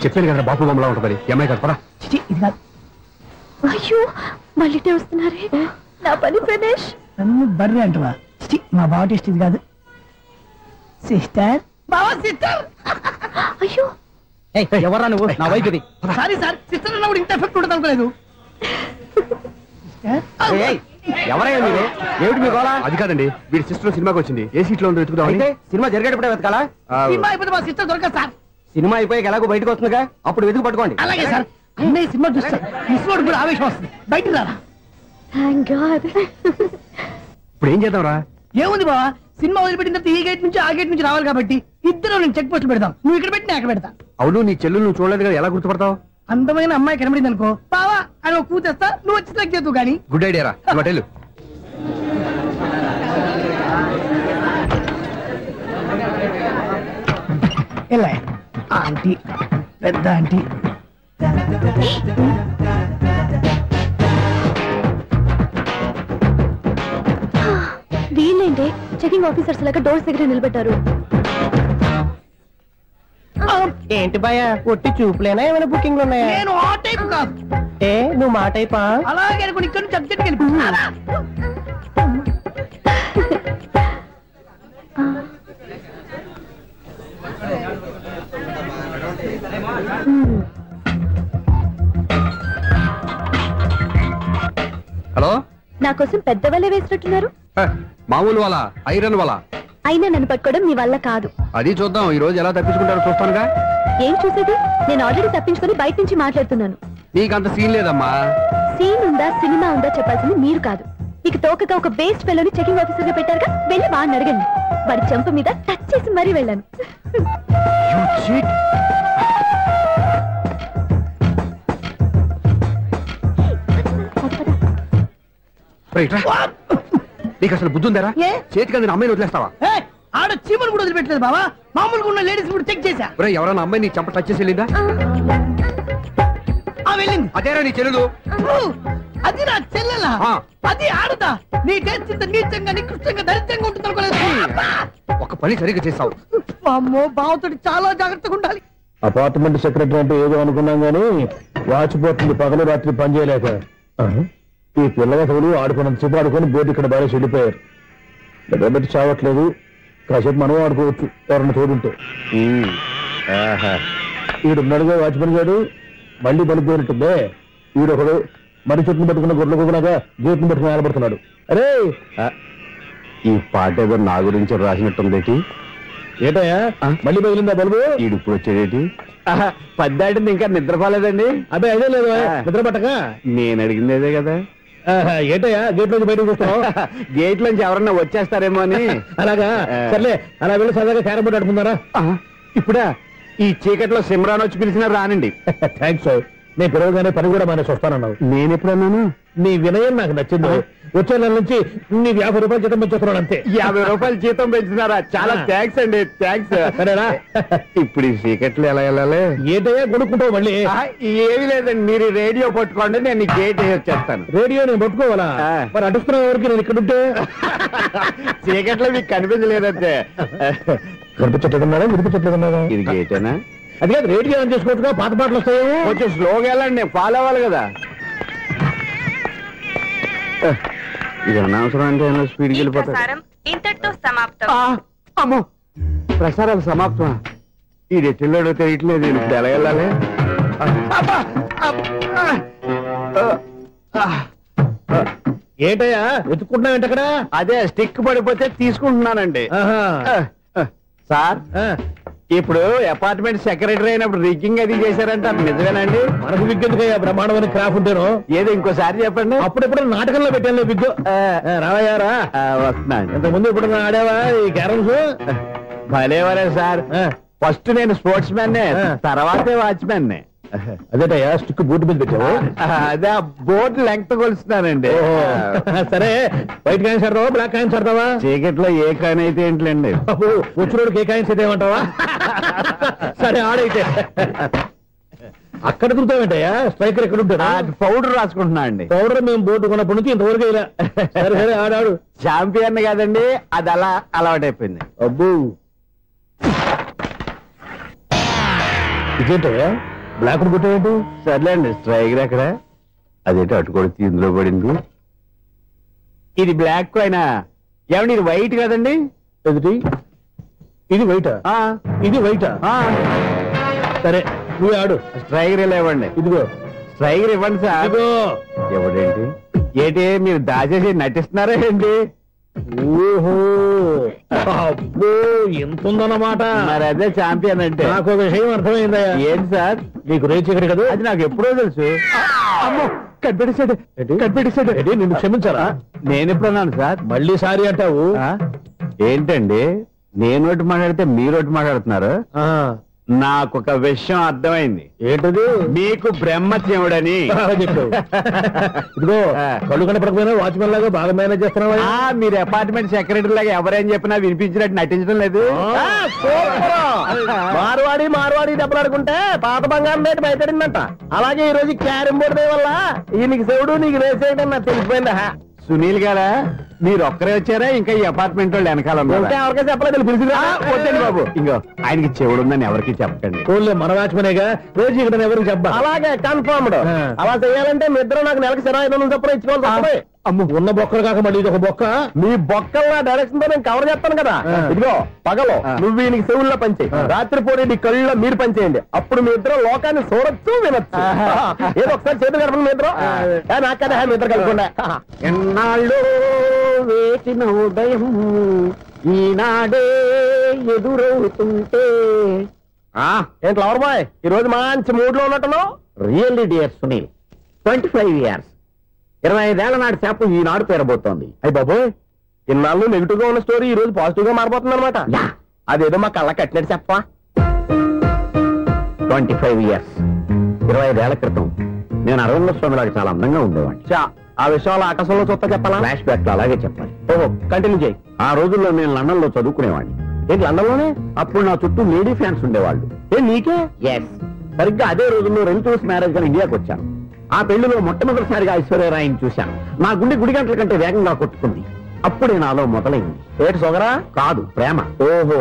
చెప్పాను కదా బాపు బొమ్మలా ఉంటుంది. అమ్మాయి కదా పరా. ఇది కాదు. అయ్యో మళ్ళీ వస్తున్నారే. నా పని ప్రదేశ్. నన్ను బర్రె అంటవా? మా బావ టేస్ట్ ఇది కాదు. సిస్టర్ బావా సిస్టర్. అయ్యో ఎవరా నువ్వు? నా వైపు ఇది. సారీ సార్, సిస్టర్ అన్నప్పుడు ఇంత ఎఫెక్ట్ ఉండదు అనుకోలేదు. ఎవరైనా మీరు? ఏమిటి మీ గోళ? అది కాదండి, వీడి సిస్టర్ సినిమాకి వచ్చింది. ఏ సీట్ లో ఉందో వెతుకుదాం. సినిమా జరిగేటప్పుడే వెతకాలా? సినిమా అయిపోతే మా సిస్టర్ దొరకదు సార్. సినిమా అయిపోయాక ఎలాగో బయటకు వస్తుందిగా, అప్పుడు వెతుకు పట్టుకోండి. అలాగే సార్. అన్నయ్య సినిమా చూస్తారు, మిస్లోడు కూడా ఆవేశం వస్తుంది. బయట రారా. Thank God. ఇప్పుడు ఏం చేద్దాం రా? ఏముంది బావా, సినిమా వదిలిపెట్టిన తర్వాత ఈ గేట్ నుంచి ఆ గేట్ నుంచి రావాలి కాబట్టి ఇద్దరు నేను చెక్ పోస్ట్ పెడతాం. నువ్వు ఇక్కడ పెట్టి నేను అక్కడ పెడతా. అవును, నీ చెల్లు నువ్వు చూడలేదు కదా, ఎలా గుర్తుపడతావు? అందమైన అమ్మాయి కనబడింది అనుకో బావా అని ఒక కూతేస్తా, నువ్వు వచ్చి సెలెక్ట్ చేద్దు. కానీ గుడ్ ఐడియా రా. హోటల్ ఎలా ఆంటీ, పెద్ద ఆంటీ. వీళ్ళేంటే చెకింగ్ ఆఫీసర్స్ లాగా డోర్స్ దగ్గర నిలబెట్టారు. ఏంటి భయ, ఒట్టి చూపులేనా ఏమైనా బుకింగ్లు ఉన్నాయా? నేను ఆ టైప్ కాదు. నువ్వు మా టైపా? అలాగే అనుకుని ఇక్కడ నుంచి అర్జెంట్కి వెళ్ళిపోతున్నా. హలో, నా కోసం పెద్ద వలే వేసినట్టున్నారు. మామూలు వాళ్ళ ఐరన్ వాళ్ళ. అయినా నన్ను పట్టుకోవడం మీ వల్ల కాదు. అది చూద్దాం, ఈ రోజు ఎలా తప్పించుకుంటారో చూస్తానుగా. ఏం చూసేది? నేను ఆల్రెడీ తప్పించుకొని బయట నుంచి మాట్లాడుతున్నాను. నీకంత సీన్ లేదమ్మా. సీన్ ఉందా సినిమా ఉందా చెప్పాల్సింది మీరు కాదు. మీకు తోకగా ఒక బేస్ట్ ఫెలోని చెకింగ్ ఆఫీసర్ గా పెట్టారుగా, వెళ్ళి వాడిని అడగండి. వాడి చెంప మీద టచ్ చేసి మరీ వెళ్ళాను. నీకు అసలు బుద్ధి ఉందారా? చేతికి అందిన అమ్మాయిని వదిలేస్తావా? ఆడ చీమలు కూడా వదిలిపెట్టలేదు బావా. మామూలుగా ఉన్న లేడీస్ కూడా చెక్ చేశా. ఎవరైనా అమ్మాయి నీ చెంప టచ్ చేసి వెళ్ళిందా? వెళ్ళింది. అదేరా నీ చెల్లెలు? అది నా చెల్లెలా? అది ఆడదా? నీ టేస్ట్ ఇంత నీచంగా నికృష్టంగా దరిద్రంగా ఉంటుంది అనుకోలేదు. ఒక పని సరిగ్గా చేస్తావు. అమ్మో, బావతోటి చాలా జాగ్రత్తగా ఉండాలి. అపార్ట్మెంట్ సెక్రటరీ అంటే ఏదో అనుకున్నాం గానీ వాచిపోతుంది పగలు రాత్రి పని చేయలేక. ఈ పిల్లగతులు ఆడుకున్నంత సేపు ఆడుకొని బోర్డు ఇక్కడ బాగా చెడిపోయారు. నిద్రబెట్టి చావట్లేదు. కాసేపు మనం ఆడుకోవచ్చు ఎవరన్నా తోడుంటే. ఈడున్నాడుగా వాచ్మెన్ గారు, మళ్ళీ బలిపోయినట్టుందే. ఈడొకడు మరి చెట్టును పట్టుకున్న గొడ్ల కుక్కలాగా గేట్ను పట్టుకుని ఆడబడుతున్నాడు. అరే, ఈ పాట ఏదో నా గురించి రాసినట్టుంది. ఏటయ్యా మళ్ళీ పగిలిందా బల్బు? ఈడు ఇప్పుడు వచ్చేదేటి? పద్దాటింది ఇంకా నిద్రపోలేదండి. అదే అదే లేదు నిద్ర పట్టక. నేను అడిగింది అదే కదా. ఏటయ్యా గేట్ నుంచి బయటకు చూస్తావు? గేట్ నుంచి ఎవరన్నా వచ్చేస్తారేమో అని. అలాగా, సర్లే అలా వెళ్ళి సరదాగా క్యారం బోర్డు ఆడుకుందారా? ఇప్పుడా? ఈ చీకట్లో సిమ్రాన్ వచ్చి పిలిచినా రానండి. థ్యాంక్స్. నేను పిలవగానే పని కూడా మానేసి వస్తానన్నావు. నేను ఎప్పుడన్నాను? నీ వినయం నాకు నచ్చింది. వచ్చే నెల నుంచి నీ 50 రూపాయలు జీతం పెంచుతున్నాను అంతే. 50 రూపాయలు జీతం పెంచుతున్నారా? చాలా థ్యాంక్స్ అండి. థ్యాంక్స్. సరేనా? ఇప్పుడు ఈ చీకట్లు ఎలా వెళ్ళాలి? ఏంటయ్యా కొనుక్కుంటావు మళ్ళీ? ఏమీ లేదండి, మీరు రేడియో పట్టుకోండి, నేను గేట్ వచ్చేస్తాను. రేడియో నేను పట్టుకోవాలా? మరి అడుస్తున్న వరకు నేను ఇక్కడ ఉంటే చీకట్లో మీకు కనిపించలేదంటే. కనిపించట్లేదన్నారా వినిపించట్లేదన్నారా? ఇది గేటేనా? అది కాదు, రేడియో ఆన్ చేసుకోవచ్చుగా, పాత పాటలు వస్తాయేమో. కొంచెం స్లోగా వెళ్ళండి, నేను ఫాలో అవ్వాలి కదా. ఇది అనవసరం అంటే స్పీడ్కి వెళ్ళిపోతాడు. ఇంతటితో సమాప్తం. అమ్మో, ప్రసారాలు సమాప్తం. ఈ రెట్టిల్లోడో తెలియట్లేదు. ఇప్పుడు ఎలా వెళ్ళాలి? ఏంటయ్యా వెతుక్కుంటున్నావు ఏంటి అక్కడ? అదే స్టిక్ పడిపోతే తీసుకుంటున్నానండి. సార్, ఇప్పుడు అపార్ట్మెంట్ సెక్రటరీ అయినప్పుడు రిగ్గింగ్ అది చేశారంటే అది నిజమేనండి? మనకు విగ్గు ఎందుకయ్యా, బ్రహ్మాండమైన క్రాఫ్ ఉంటాను. ఏదో ఇంకోసారి చెప్పండి. అప్పుడెప్పుడు నాటకంలో పెట్టాను విగ్గు. రావయ్యారా? వస్తున్నాను. ఇంతకుముందు ఇప్పుడు ఆడావా ఈ క్యారమ్స్? భలేవరే సార్. ఫస్ట్ నేను స్పోర్ట్స్ మ్యాన్, తర్వాతే వాచ్మెన్. అదేటయ్యా స్టిక్ బూట్ మీద పెట్టావు అదే ఆ బోర్డు లెంగ్త్ కొలుస్తున్నానండి. సరే వైట్ కాయిన్స్ ఆడతావా బ్లాక్ కాయిన్స్ ఆడతావా? చీకట్లో ఏ కాయిన్ అయితే ఏంటండి, వచ్చినోడికి ఏ కాయిన్స్ అయితే ఏమంటావా? సరే ఆడైతే. అక్కడ తిరుగుతావేంటయ్యా? స్ట్రైకర్ ఎక్కడ ఉంటాడా? పౌడర్ రాసుకుంటున్నా అండి. పౌడర్ మేము బోర్డు కొన్నప్పటి నుంచి ఇంతవరకు ఇలా. సరే సరే ఆడాడు. ఛాంపియన్ కాదండి, అది అలా అలవాటైపోయింది. అబ్బు ఇదేంటయ్యా బ్లాక్ కొట్టావేంటి? సర్లేండి, స్ట్రైకర్ ఎక్కడ? అదేంటి అటు కొడితే ఇందులో పడింది. ఇది బ్లాక్ కాయినా? ఏమండి ఇది వైట్ కదండి? ఎదుటి ఇది వైటా? ఇది వైటా? సరే నువ్వు ఆడు. స్ట్రైకర్ ఇలా ఇవ్వండి. ఇదిగో స్ట్రైకర్ ఇవ్వండి సార్. ఇదిగో. ఎవడేంటి ఏంటి మీరు దాచేసి నటిస్తున్నారా ఏంటి? ఓహో అబ్బో ఎంత ఉందన్నమాట. మరి అదే ఛాంపియన్ అంటే. నాకు ఒక విషయం అర్థమైందయ్యా. ఏంటి సార్? నీకు రేచి ఇక్కడ కదా? అది నాకు ఎప్పుడో తెలుసు. అమ్మో కనిపెట్టేశాడు, కనిపెట్టేశాడు. నిన్ను క్షమించారా? నేను ఎప్పుడన్నాను సార్? మళ్ళీ సారీ అంటావు? ఏంటండి నేను ఒకటి మాట్లాడితే మీరు ఒకటి మాట్లాడుతున్నారు? నాకు ఒక విషయం అర్థమైంది. ఏంటది? మీకు బ్రహ్మత్యముడని చెప్పావు. ఇదిగో కళ్ళు కనపడకపోయినా వాచ్మెన్ లాగా బాగా మేనేజ్ చేస్తున్నావా? మీరు అపార్ట్మెంట్ సెక్రటరీ లాగా ఎవరేం చెప్పినా వినిపించినట్టు నటించడం లేదు. మార్వాడి మార్వాడి దెబ్బలాడుకుంటే పాత బంగారం రేటు బయటడిందంట. అలాగే ఈ రోజు క్యారం బోర్డు దే వల్ల ఈయనకి శివుడు నీకు రేసేయడం నాకు తెలిసిపోయిందా? సునీల్ గారా మీరు ఒక్కరే వచ్చారా? ఇంకా ఈ అపార్ట్మెంట్ వాళ్ళు వెనకాల ఎవరికీ చెప్పలేదు, పిలిచిరా. వద్దండి బాబు, ఇంకో ఆయనకి చెవుడుందని ఎవరికి చెప్పకండి. మన వాచ్మనేగా రోజు ఇక్కడ ఎవరికి చెప్పా. అలాగే కన్ఫర్మ్డ్. అలా చేయాలంటే మీ ఇద్దరు నాకు నెలకు 25,000 చొప్పున ఇచ్చుకోవాలి. అమ్మ ఉన్న బొక్కలు కాక మళ్ళీ ఇది ఒక బొక్క. మీ బొక్కల డైరెక్షన్ తో నేను కవర్ చేస్తాను కదా. ఇదిగో పగలో నువ్వు ఈయనకి చెవుల్లో పంచే, రాత్రిపూట నీ కళ్ళలో మీరు పనిచేయండి. అప్పుడు మీ ఇద్దరు లోకాన్ని చూడొచ్చు వినొచ్చు. ఏదో ఒకసారి చేతులు కలపండి మీ ఇద్దరు. నాకు కదా మీ ఇద్దరు కలుపుకుండా. ఎన్నాళ్ళు వేసిన ఉదయం ఈనాడే ఎదురవుతుంటే. ఏంటి లవర్ బాయ్ ఈ రోజు మంచి మూడ్ లో ఉన్నట్టున్నావు? రియల్లీ డియర్ సునీల్, 25 years 25 ఏళ్ల నాటి చేప ఈనాడు పేరబోతోంది. అయ్యి బాబోయ్, ఇన్నాళ్ళు నెగిటివ్ గా ఉన్న స్టోరీ ఈ రోజు పాజిటివ్ గా మారిపోతుంది అనమాట. అదేదో మా కళ్ళ కట్టినట్టు చెప్పా. 25 years 25 ఏళ్ల క్రితం నేను అరవింద స్వామిలాగా చాలా అందంగా ఉండేవాడిని. ఆ విషయాలు ఆకాశంలో చూస్తా చెప్పాలా? ఫ్లాష్ బ్యాక్ లో అలాగే చెప్పాలి. ఓహో కంటిన్యూ చేయి. ఆ రోజుల్లో నేను లండన్ లో చదువుకునేవాడిని. ఏంటి లండన్ లోనే? అప్పుడు నా చుట్టూ లేడీ ఫ్యాన్స్ ఉండేవాళ్ళు. నీకే? ఎస్, సరిగ్గా అదే రోజుల్లో రిలేటివ్స్ మ్యారేజ్ గా ఇండియాకి వచ్చాను. ఆ పెళ్లిలో మొట్టమొదటిసారిగా ఐశ్వర్యరాయని చూశాను. నా గుండె గుడి గంటల కంటే వేగంగా కొట్టుకుంది. అప్పుడే నాలో మొదలైంది. ఏటి సొగరా? కాదు, ప్రేమ. ఓహో,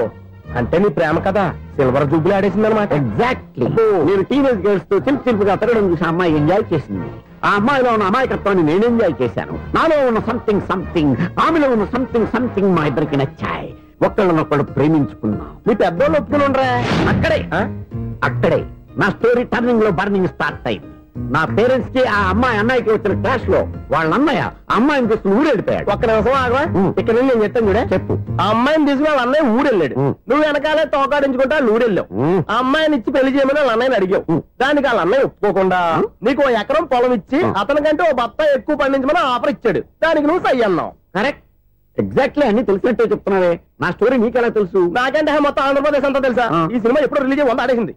అంటే నీ ప్రేమ కదా సిల్వర్ జూబ్లీ ఆడేసింది అనమాట. ఎగ్జాక్ట్లీ. నేను టీనేజ్ గర్ల్స్ తో చిలుపు చిలుపుగా తిరగడం చూసి అమ్మాయి ఎంజాయ్ చేసింది. ఆ అమ్మాయిలో ఉన్న అమాయకత్వాన్ని నేను ఎంజాయ్ చేశాను. నాలో ఉన్న సంథింగ్ ఆమెలో ఉన్న సంథింగ్ మా ఇద్దరికి నచ్చాయి. ఒక్కళ్ళనొక్కడు ప్రేమించుకున్నాం. మీ పెద్దోళ్ళు ఒప్పుకుని ఉండరా? అక్కడే నా స్టోరీ టర్నింగ్ లో బర్నింగ్ స్టార్ట్ అయింది. నా పేరెంట్స్ కి ఆ అమ్మాయి అన్నయ్యకి వచ్చిన క్లాష్ లో వాళ్ళ అన్నయ్య అమ్మాయిని తీసుకుని ఊరెళ్ళిపోయాడు. ఒక్క నిమిషం ఆగవా? ఇక్కడ నేను చెప్తాను కూడా చెప్పు. ఆ అమ్మాయిని తీసుకుని వాళ్ళ అన్నయ్య ఊరెళ్ళాడు. నువ్వు వెనకాలే తోకాడించుకుంటా ఊరెళ్ళావు. ఆ అమ్మాయిని ఇచ్చి పెళ్లి చేయమని వాళ్ళ అన్నయ్యని అడిగావు. దానికి వాళ్ళ అన్నయ్య ఒప్పుకోకుండా నీకు 1 ఎకరం పొలం ఇచ్చి అతనికంటే 1 బత్త ఎక్కువ పండించమని ఆఫర్ ఇచ్చాడు. దానికి నువ్వు సై అన్నావు. కరెక్ట్, ఎగ్జాక్ట్లీ అన్ని తెలిసినట్టే చెప్తున్నావే. నా స్టోరీ నీకెలా తెలుసు? నాకంటే మొత్తం ఆంధ్రప్రదేశ్ అంతా తెలుసా? ఈ సినిమా ఎప్పుడు రిలీజ్ 100 ఆడేసింది.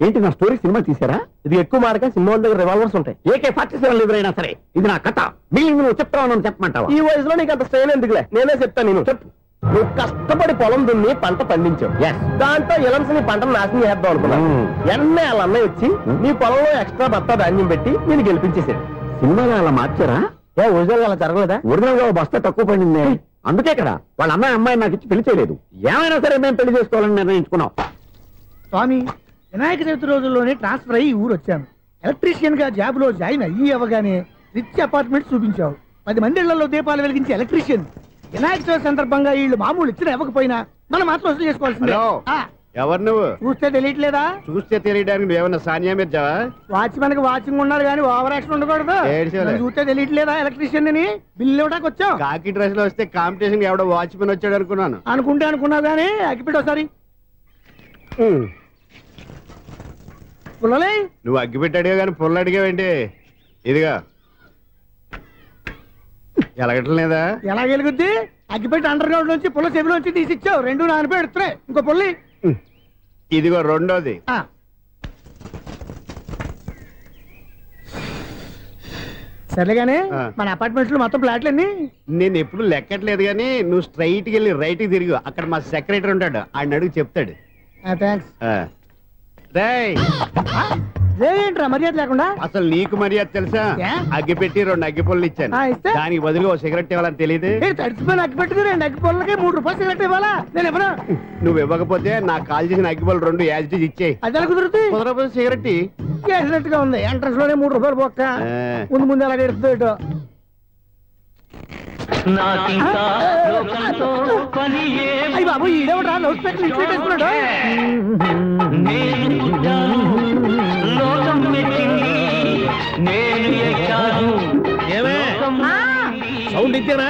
ఏంటి నా స్టోరీ సినిమా తీసారా? ఇది ఎక్కువ మార్గా సినిమా వాళ్ళ దగ్గర రివాల్వర్స్ ఉంటాయి. AK-47 ఎదురైనా సరే ఇది నా కథ. మిగిలిన నువ్వు చెప్తావు చెప్పమంటావా? ఈ వయసులో నీకు అంత స్ట్రెయిన్ ఎందుకులే, నేనే చెప్తాను. నేను చెప్పు. నువ్వు కష్టపడి పొలం దున్ని పంట పండించావు. దాంతో ఎలమ్స్ నీ పంటను నాశనం చేద్దాం అనుకున్నాను. ఎన్నే వాళ్ళ అన్నయ్య వచ్చి నీ పొలంలో ఎక్స్ట్రా బత్తా ధాన్యం పెట్టి నేను గెలిపించేసాడు. సినిమాలో అలా మార్చారా? ఒరిజినల్ అలా జరగలేదా? ఒరిజినల్ గా బస్తా తక్కువ పడింది. అందుకే కదా వాళ్ళ అమ్మాయి నాకు ఇచ్చి పెళ్లి చేయలేదు. ఏమైనా సరే మేము పెళ్లి చేసుకోవాలని నిర్ణయించుకున్నాం. స్వామి, వినాయక చవితి రోజుల్లోనే ట్రాన్స్ఫర్ అయ్యి ఊరు వచ్చాను. ఎలక్ట్రీషియన్ గా జాబ్ లో జాయిన్ అయ్యి అవగానే రిచ్ అపార్ట్మెంట్ చూపించావు. 10 మంది ఇళ్లలో దీపాలు వెలిగించే ఎలక్ట్రీషియన్. వినాయక చవితి సందర్భంగా వీళ్ళు మామూలు ఇచ్చినా ఇవ్వకపోయినా మనం మాత్రం వసూలు చేసుకోవాల్సిందే. ఎవరు నువ్వు? చూస్తే తెలియట్లేదా? చూస్తే తెలియడానికి నువ్వేమన్నా సానియా మీర్జావా? వాచ్మెన్ కి వాచింగ్ ఉండాలి కానీ ఓవర్ యాక్షన్ ఉండకూడదు. చూస్తే తెలియట్లేదా ఎలక్ట్రీషియన్ అని? బిల్లు ఇవ్వడానికి వచ్చావు. కాకి డ్రెస్ లో వస్తే కాంపిటీషన్ ఎవడో వాచ్మెన్ వచ్చాడు అనుకున్నాను. అనుకున్నావు కానీ అగ్గిపెట్టి ఒకసారి. పుల్లలే నువ్వు అగ్గిపెట్టి అడిగా కానీ పుల్ల అడిగావేంటి? ఇదిగా ఎలగటం లేదా? ఎలా వెలుగుద్ది? అగ్గిపెట్టి అండర్ గ్రౌండ్ నుంచి పుల్ల చెవిలోంచి తీసిచ్చావు. 2 నానపై ఎడుతున్నాయి. ఇంకో పుల్లి ఇదిగో రెండోది. సరేగానే మన అపార్ట్మెంట్స్ లో మొత్తం ఫ్లాట్లు అన్ని నేను ఎప్పుడు లెక్కట్లేదు కానీ నువ్వు స్ట్రైట్ కి వెళ్ళి రైట్ కి తిరిగి అక్కడ మా సెక్రటరీ ఉంటాడు ఆయన అడుగు చెప్తాడు. థ్యాంక్స్. రేయ్ ఏంట్రా మర్యాద లేకుండా? అసలు నీకు మర్యాద తెలుసా? అగ్గి పెట్టి 2 అగ్గి పుల్లలు ఇచ్చాను, దానికి బదులు ఓ సిగరెట్ ఇవ్వాలని తెలియదు. తడిచిపోయిన అగ్గి పెట్టుకుని 2 అగ్గి పుల్లలకి 3 రూపాయలు సిగరెట్ ఇవ్వాలా? నేను ఇవ్వను. నువ్వు ఇవ్వకపోతే నాకు కాల్ చేసిన అగ్గి పుల్లలు 2 యాజిటీస్ ఇచ్చేయి. అది ఎలా కుదురుతుంది? కుదరకపోతే సిగరెట్ చేసినట్టుగా ఉంది. ఎంట్రన్స్ లోనే 3 రూపాయలు పోక్క ముందు ముందు అలా ఎడుతుంది. అయ్యి బాబు ఈడేవడా లౌడ్ స్పీకర్ ఇన్స్టేట్ చేసుకున్నాడు. సౌండ్ ఇచ్చానా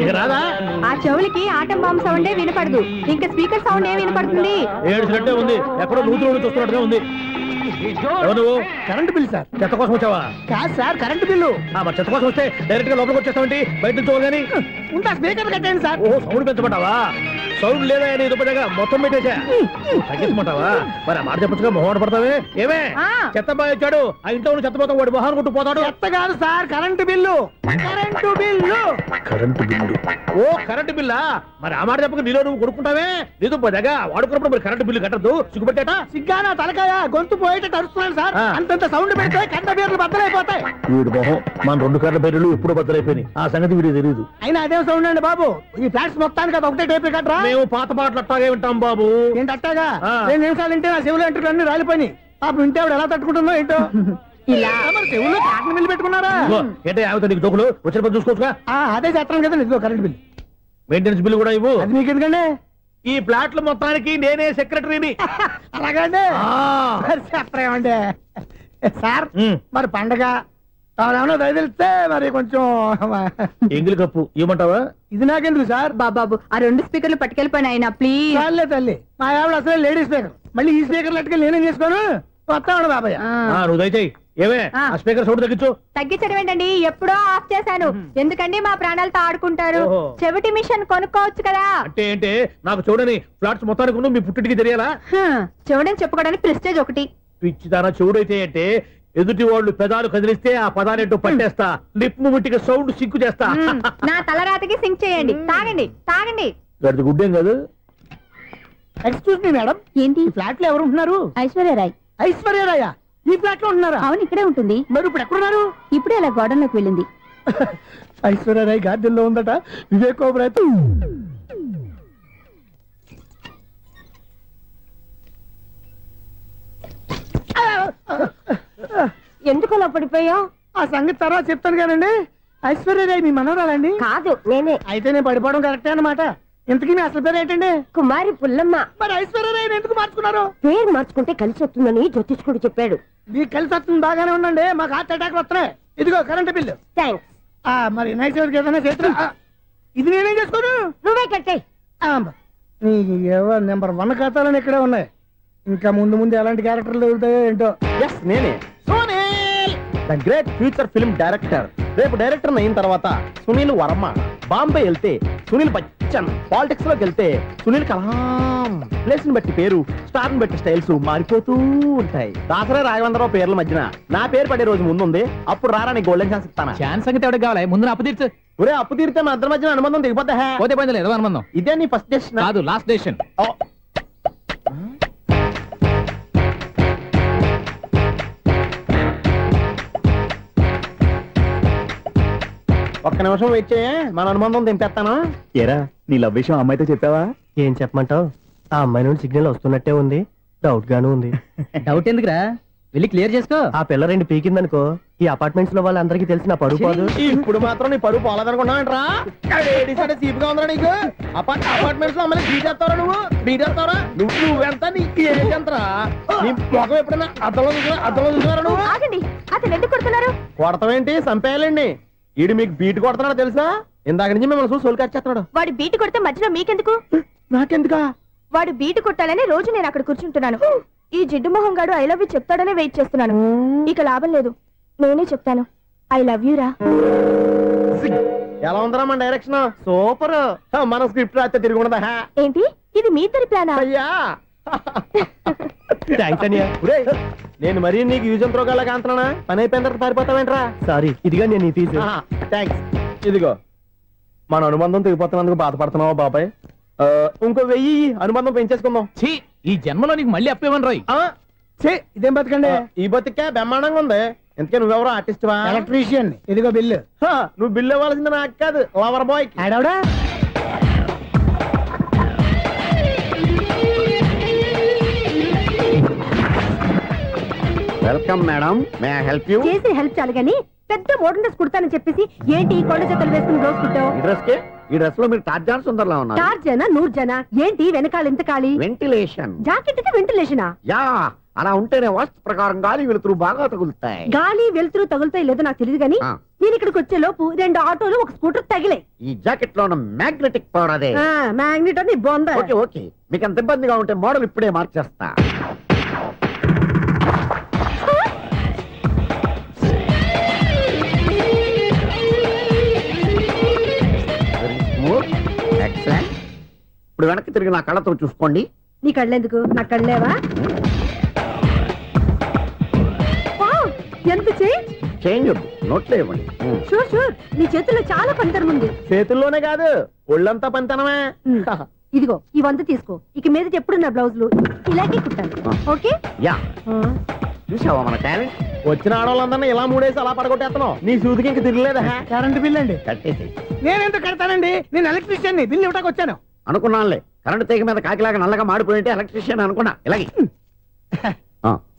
ఇక రాదా? ఆ చెవులకి ఆటం బాంబు సౌండే వినపడదు, ఇంకా స్పీకర్ సౌండ్ ఏ వినపడుతుంది? ఏడ్చినట్టే ఉంది, ఎక్కడో నూతులు చూస్తున్నట్టుగా ఉంది. నువ్వు కరెంట్ బిల్ సార్. చెత్త కోసం వచ్చావా? కాదు సార్, కరెంట్ బిల్లు. మరి చెత్త కోసం వస్తే డైరెక్ట్ గా లోపలికి వచ్చేస్తామంటే బయట నుంచి కానీ ఉంటా. స్పీకర్ కట్టండి సార్. ఓ సౌండ్ పెంచమంటావా? సౌండ్ లేదా నీ దుప్పటగా మొత్తం పెట్టేసా తగ్గించమంటావా? మరి ఆ మాట చెప్పచ్చుగా మొహమాట పడతావే. ఏమే చెత్త బాగా వచ్చాడు, ఆ ఇంట్లో చెత్త పోతాం, వాడు మొహాన్ని కొట్టు పోతాడు. చెత్త కాదు sir, current bill. Current bill. Current bill. ఓ కరెంటు బిల్లా? మరి ఆ మాట చెప్పక నీలో నువ్వు కొడుకుంటావే. నీతో దగ్గర వాడుకున్నప్పుడు మరి కరెంటు బిల్లు కట్టద్దు, సిగ్గుపెట్టేట. సిగ్గానా తలకాయ గొంతు పోయేటట్టు అరుస్తున్నాను సార్. అంతంత సౌండ్ పెడితే కంట బీర్లు బద్దలైపోతాయి. వీడు మొహం మన 2 కర్ర బీర్లు ఎప్పుడో బద్దలైపోయినాయి, ఆ సంగతి వీడికి తెలియదు. అయినా అదే సౌండ్ అండి బాబు. ఈ ఫ్లాట్స్ మొత్తానికి అది ఒకటే టేప్ కట్టరా? మేము పాత పాటలు అట్టాగే వింటాం బాబు. ఏంటి అట్టాగా? 2 నిమిషాలు వింటే నా చెవులు ఎంటర్ అన్ని రాలిపోయినాయి. పాపం వింటే ఆవిడ ఎలా తట్టుకుంటుందో ఏంటో. ఇలా మరి చెవుల్లో కాటన్ బిల్లు పెట్టుకున్నారా? ఏంటే ఆమెతో నీకు దోకులు వచ్చిన పని చూసుకోవచ్చుగా. అదే చేస్తాను కదా. ఇదిగో కరెంట్ బిల్. మెయింటెనెన్స్ బిల్లు కూడా ఇవ్వు. అది మీకు ఎందుకండి? ఈ ప్లాట్ల మొత్తానికి నేనే సెక్రటరీని. అలాగండి. చెప్పరేమండి సార్. మరి పండగ ఏమన్నా దయదలిస్తే మరి కొంచెం ఎంగిలి కప్పు ఇవ్వమంటావా? ఇది నాకెందుకు సార్? బాబాబు ఆ 2 స్పీకర్లు పట్టుకెళ్ళిపోయిన ఆయన ప్లీజ్. చాలే తల్లి, మా ఆవిడ అసలే లేడీ స్పీకర్. మళ్ళీ ఈ స్పీకర్ అట్టుకెళ్ళి నేనేం చేసుకోను. వస్తాడు బాబాయ్. నువ్వు దయచేయి. ఏమే ఆ స్పీకర్ సౌండ్ తగ్గించు. తగ్గించడం ఏంటండి, ఎప్పుడో ఆఫ్ చేశాను. ఎందుకండి మా ప్రాణాలతో ఆడుకుంటారు? చెవిటి మిషన్ కొనుక్కోవచ్చు కదా. అంటే ఏంటే నాకు చూడని ఫ్లాట్స్ మొత్తానికి మీ పుట్టింటికి తెలియాలా? చెవుడని చెప్పుకోవడానికి ప్రెస్టేజ్ ఒకటి. పిచ్చిదానా చెవుడైతే అంటే ఎదుటి వాళ్ళు పెదాలు కదిలిస్తే ఆ పదాలేంటో పట్టేస్తా, లిప్ ముట్టికి సౌండ్ సింకు చేస్తా. నా తలరాతకి సింక్ చేయండి. తాగండి తాగండి. గడిది గుడ్డేం కాదు. ఎక్స్క్యూజ్ మీ మేడం, ఏంటి ఫ్లాట్ లో ఎవరు ఉంటున్నారు? ఐశ్వర్యరాయ్. ఐశ్వర్యరాయ ఈ ఫ్లాట్ లో ఉంటున్నారా? అవును, ఇక్కడే ఉంటుంది. మరి ఇప్పుడు ఎక్కడున్నారు? ఇప్పుడే అలా గార్డెన్ లోకి వెళ్ళింది. ఐశ్వర్యరాయ్ గార్డెన్ లో ఉందట. వివేక్ ఓబరాయ్ ఎందుకు అలా పడిపోయావు? ఆ సంగతి తర్వాత చెప్తాను కానండి. ఐశ్వర్యరాయ్ మీ మనవరాలండి? కాదు, నేనే. అయితే నేను పడిపోవడం కరెక్టే అన్నమాట. ఇంతకీ మీ అసలు పేరు ఏంటండి? కుమారి పుల్లమ్మ. మరి ఐశ్వర్యరాయ్ ఎందుకు మార్చుకున్నారు? పేరు మార్చుకుంటే కలిసి వస్తుందని జ్యోతిష్కుడు చెప్పాడు. మీకు కలిసి వస్తుంది, బాగానే ఉండండి. మాకు హార్ట్ అటాక్ వస్తున్నాయి. ఇదిగో కరెంట్ బిల్లు. థ్యాంక్స్. మరి నైట్ ఏదైనా చేస్తున్నా ఇది నేనేం చేసుకోను. నువ్వే కట్టే. నెంబర్ 1 ఖాతాలని ఇక్కడే ఉన్నాయి. ఇంకా ముందు ముందు ఎలాంటి క్యారెక్టర్లు దొరుకుతాయో ఏంటో. ఎస్ నేనే the great future film director. రేపు డైరెక్టర్ అయిన తర్వాత సునీల్ వర్మ. బాంబే వెళ్తే సునీల్ బచ్చన్. పాలిటిక్స్ లోకి వెళ్తే సునీల్ కలాం. ప్లేస్ ని బట్టి పేరు, స్టార్ ని బట్టి స్టైల్స్ మారిపోతూ ఉంటాయి. దాసరా రాఘవేంద్రరావు పేర్ల మధ్యన నా పేరు పడే రోజు ముందుంది. అప్పుడు రారా నీ గోల్డెన్ ఛాన్స్ ఇస్తానా? ఛాన్స్ సంగతి ఎవరికి కావాలి? ముందు అప్పు తీర్చు. ఒరే అప్పు తీరితే మా ఇద్దరి మధ్యన అనుబంధం దిగిపోతా. పోతే పని లేదు అనుబంధం. ఇదే నీ ఫస్ట్ డెసిషన్ కాదు, లాస్ట్ డెసిషన్. ఒక్క నిమిషం వెయిట్ చేయ, మన అనుబంధం దింపేస్తాను. ఏరా నీ లవ్ విషయం అమ్మాయితో చెప్పావా? ఏం చెప్పమంటావు? ఆ అమ్మాయి నుండి సిగ్నల్ వస్తున్నట్టే ఉంది, డౌట్ గాను ఉంది. డౌట్ ఎందుకురా, వెళ్ళి క్లియర్ చేసుకో. ఆ పిల్ల 2 పీకిందనుకో, ఈ అపార్ట్మెంట్స్ లో వాళ్ళందరికీ తెలిసిన పరువు పోదు. ఇప్పుడు మాత్రం నీ పరువు పోలేదనుకున్నావంటరా? చీప్ గా ఉందా నీకు? అపార్ట్మెంట్స్ లో అమ్మని బీటేస్తావరా? బీటేస్తావరా? నువ్వెంత, నీకు ఏజ్ ఎంతరా? నీ మొఖం ఎప్పుడైనా అద్దంలో చూసారా నువ్వు? ఆగండి, అతను ఎందుకు కొడుతున్నారు? కొడతావేంటి? చంపేయాలండి. ఈడు మీకు బీట్ కొడుతున్నాడు తెలుసా? ఇందాక నుంచి మిమ్మల్ని చూసి సోలు కచ్చేస్తున్నాడు. వాడు బీటు కొడితే మధ్యలో మీకెందుకు? నాకెందుకా? వాడు బీటు కొట్టాలని రోజు నేను అక్కడ కూర్చుంటున్నాను. ఈ జిడ్డు మొహం గాడు ఐ లవ్ యూ చెప్తాడనే వెయిట్ చేస్తున్నాను. ఇక లాభం లేదు, నేనే చెప్తాను. ఐ లవ్ యూ రా. ఎలా ఉందరా మన డైరెక్షన్? సూపర్. మన స్క్రిప్ట్ రాస్తే తిరిగి ఉండదా? ఏంటి ఇది మీ ఇద్దరి ప్లానా? అయ్యా థ్యాంక్స్ అనియా. నేను మరీ నీకు యూజ్ అంత రోగాలకు అంటున్నా, పని అయిపోయిన తర్వాత పారిపోతావేంట్రా? సారీ, ఇదిగా నేను ఈ ఫీజు. థ్యాంక్స్. ఇదిగో మన అనుబంధం తెగిపోతున్నందుకు బాధపడుతున్నావా బాబాయ్? ఇంకో 1000 అనుబంధం పెంచేసుకుందాం. ఈ జన్మలో నీకు మళ్ళీ అప్పేమని రాయి. ఇదేం బతకండి? ఈ బతికే బ్రహ్మాండంగా ఉంది. ఎందుకే నువ్వెవరో ఆర్టిస్ట్ వా? ఎలక్ట్రీషియన్. ఇదిగో బిల్లు. నువ్వు బిల్లు ఇవ్వాల్సింది నాకు కాదు, లవర్ బాయ్. ఆడవడా? Welcome madam, may I help you? చేసి హెల్ప్ చాలు గాని పెద్ద మోడల్ డ్రెస్ కుడతానని చెప్పేసి ఏంటి ఈ కొండ జతలు వేసుకుని రోజు కుట్టావు? ఈ డ్రెస్ కే, ఈ డ్రెస్ లో మీరు టార్జాన్ సుందర్లా ఉన్నారు. టార్జనా 100 జన ఏంటి వెనకాల ఎంత ఖాళీ? వెంటిలేషన్. జాకెట్ కి వెంటిలేషనా? యా, అలా ఉంటేనే వాస్తు ప్రకారం గాలి వెలుతురు బాగా తగులుతాయి. గాలి వెలుతురు తగులుతాయి లేదో నాకు తెలియదు గానీ నేను ఇక్కడికి వచ్చే లోపు 2 ఆటోలు ఒక స్కూటర్ తగిలే. ఈ జాకెట్ లో ఉన్న మ్యాగ్నెటిక్ పవర్ అదే. మ్యాగ్నెట్ అని బొంద. ఓకే ఓకే, మీకు అంత ఇబ్బందిగా ఉంటే మోడల్ ఇప్పుడే మార్చేస్తా. ఎక్సలెంట్. ఇప్పుడు వెనక్కి తిరిగి నా కళ్ళతో చూసుకోండి. నీ కళ్ళెందుకు? నా కళ్ళేవా? ఎంత చేంజ్? చేంజ్ నోట్లో ఇవ్వండి. షూర్ షూర్, నీ చేతుల్లో చాలా పనితనం ఉంది. చేతుల్లోనే కాదు ఒళ్ళంతా పనితనమే. ఇదిగో ఈ 100 తీసుకో. ఇక మీద ఎప్పుడు నా బ్లౌజులు ఇలాగే కుట్టాలి. ఓకే? యా, చూసావా మన టాలెంట్? వచ్చిన ఆడవాళ్ళందరినీ ఇలా మూడేసి అలా పడగొట్టేస్తున్నావు. నీ సూదికి ఇంక తిరగలేదా? కరెంట్ బిల్ అండి. కట్టేసి. నేనెందుకు కడతానండి? నేను ఎలక్ట్రీషియన్. బిల్ ఇవ్వడానికి వచ్చాను. అనుకున్నానులే, కరెంట్ తీగ మీద కాకిలాగా నల్లగా మాడిపోయింటే ఎలక్ట్రీషియన్ అనుకున్నా. ఇలాగే